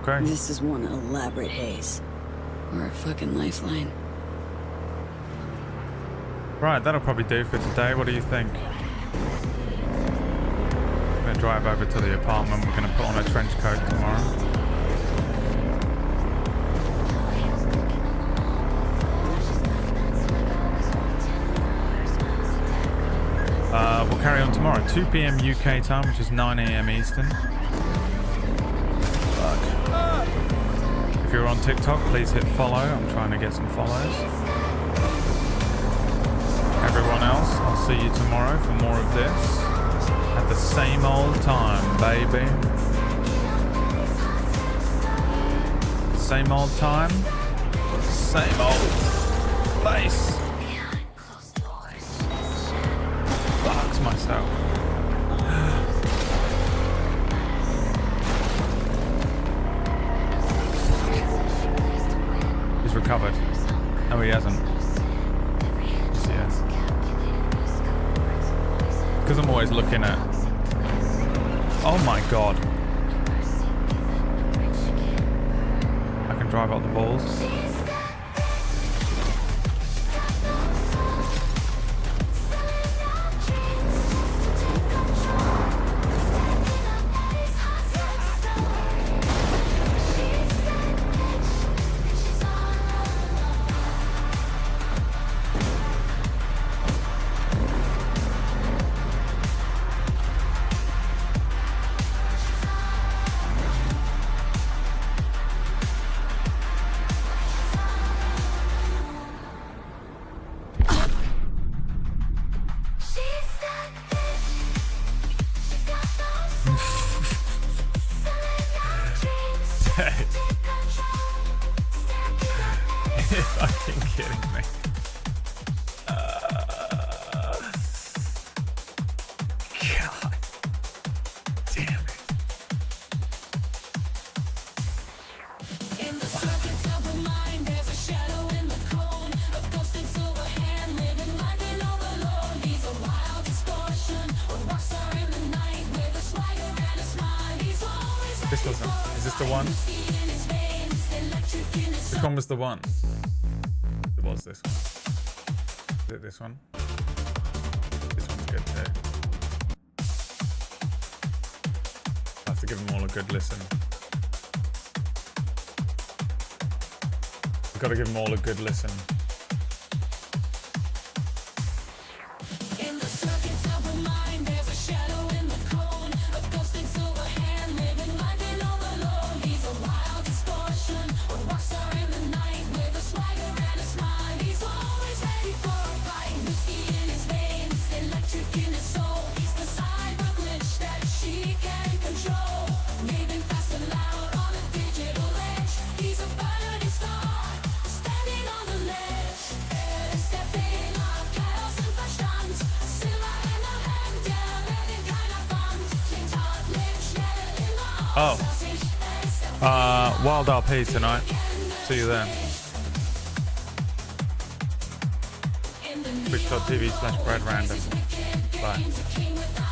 Okay. This is one elaborate haze. Or a fucking lifeline. Right, that'll probably do for today. What do you think? I'm gonna drive over to the apartment. We're gonna put on a trench coat tomorrow. We'll carry on tomorrow, 2 PM UK time, which is 9 AM Eastern. If you're on TikTok, please hit follow. I'm trying to get some follows. Everyone else, I'll see you tomorrow for more of this. At the same old time, baby. Same old time, same old place. Fucked myself. He's recovered. No, he hasn't. Yes, he has. Because I'm always looking at... Oh my god. I can drive out the balls. You're fucking kidding me. God damn it. In the circuits of the mind, there's a shadow in the cone. A ghost in silver hand, living life in overload. He's a wild distortion, a rockstar in the night with a swagger and a smile. He's always This doesn't. Is this the one? Which one was the one? It was this one. Is it this one? This one's good too. I have to give them all a good listen. I've got to give them all a good listen. in the circuits of the mind, there's a shadow in the cone. A ghost in silver hand, living life in overload. He's a wild distortion, a rockstar in the night with a swagger and a smile. He's always ready for a fight. Whiskey in his veins, electric in his soul. He's the cyber glitch that she can't control. Moving fast and loud on a digital edge. He's a burning star, standing on the ledge. Ist der Finger, Chaos und Verstand. Silber in der Hand, der Welt in keiner Wand. Klingt hart, lebt schnell immer Oh. außer sich. Wild RP tonight. See you then. Twitch.tv/BradRandom. Bye.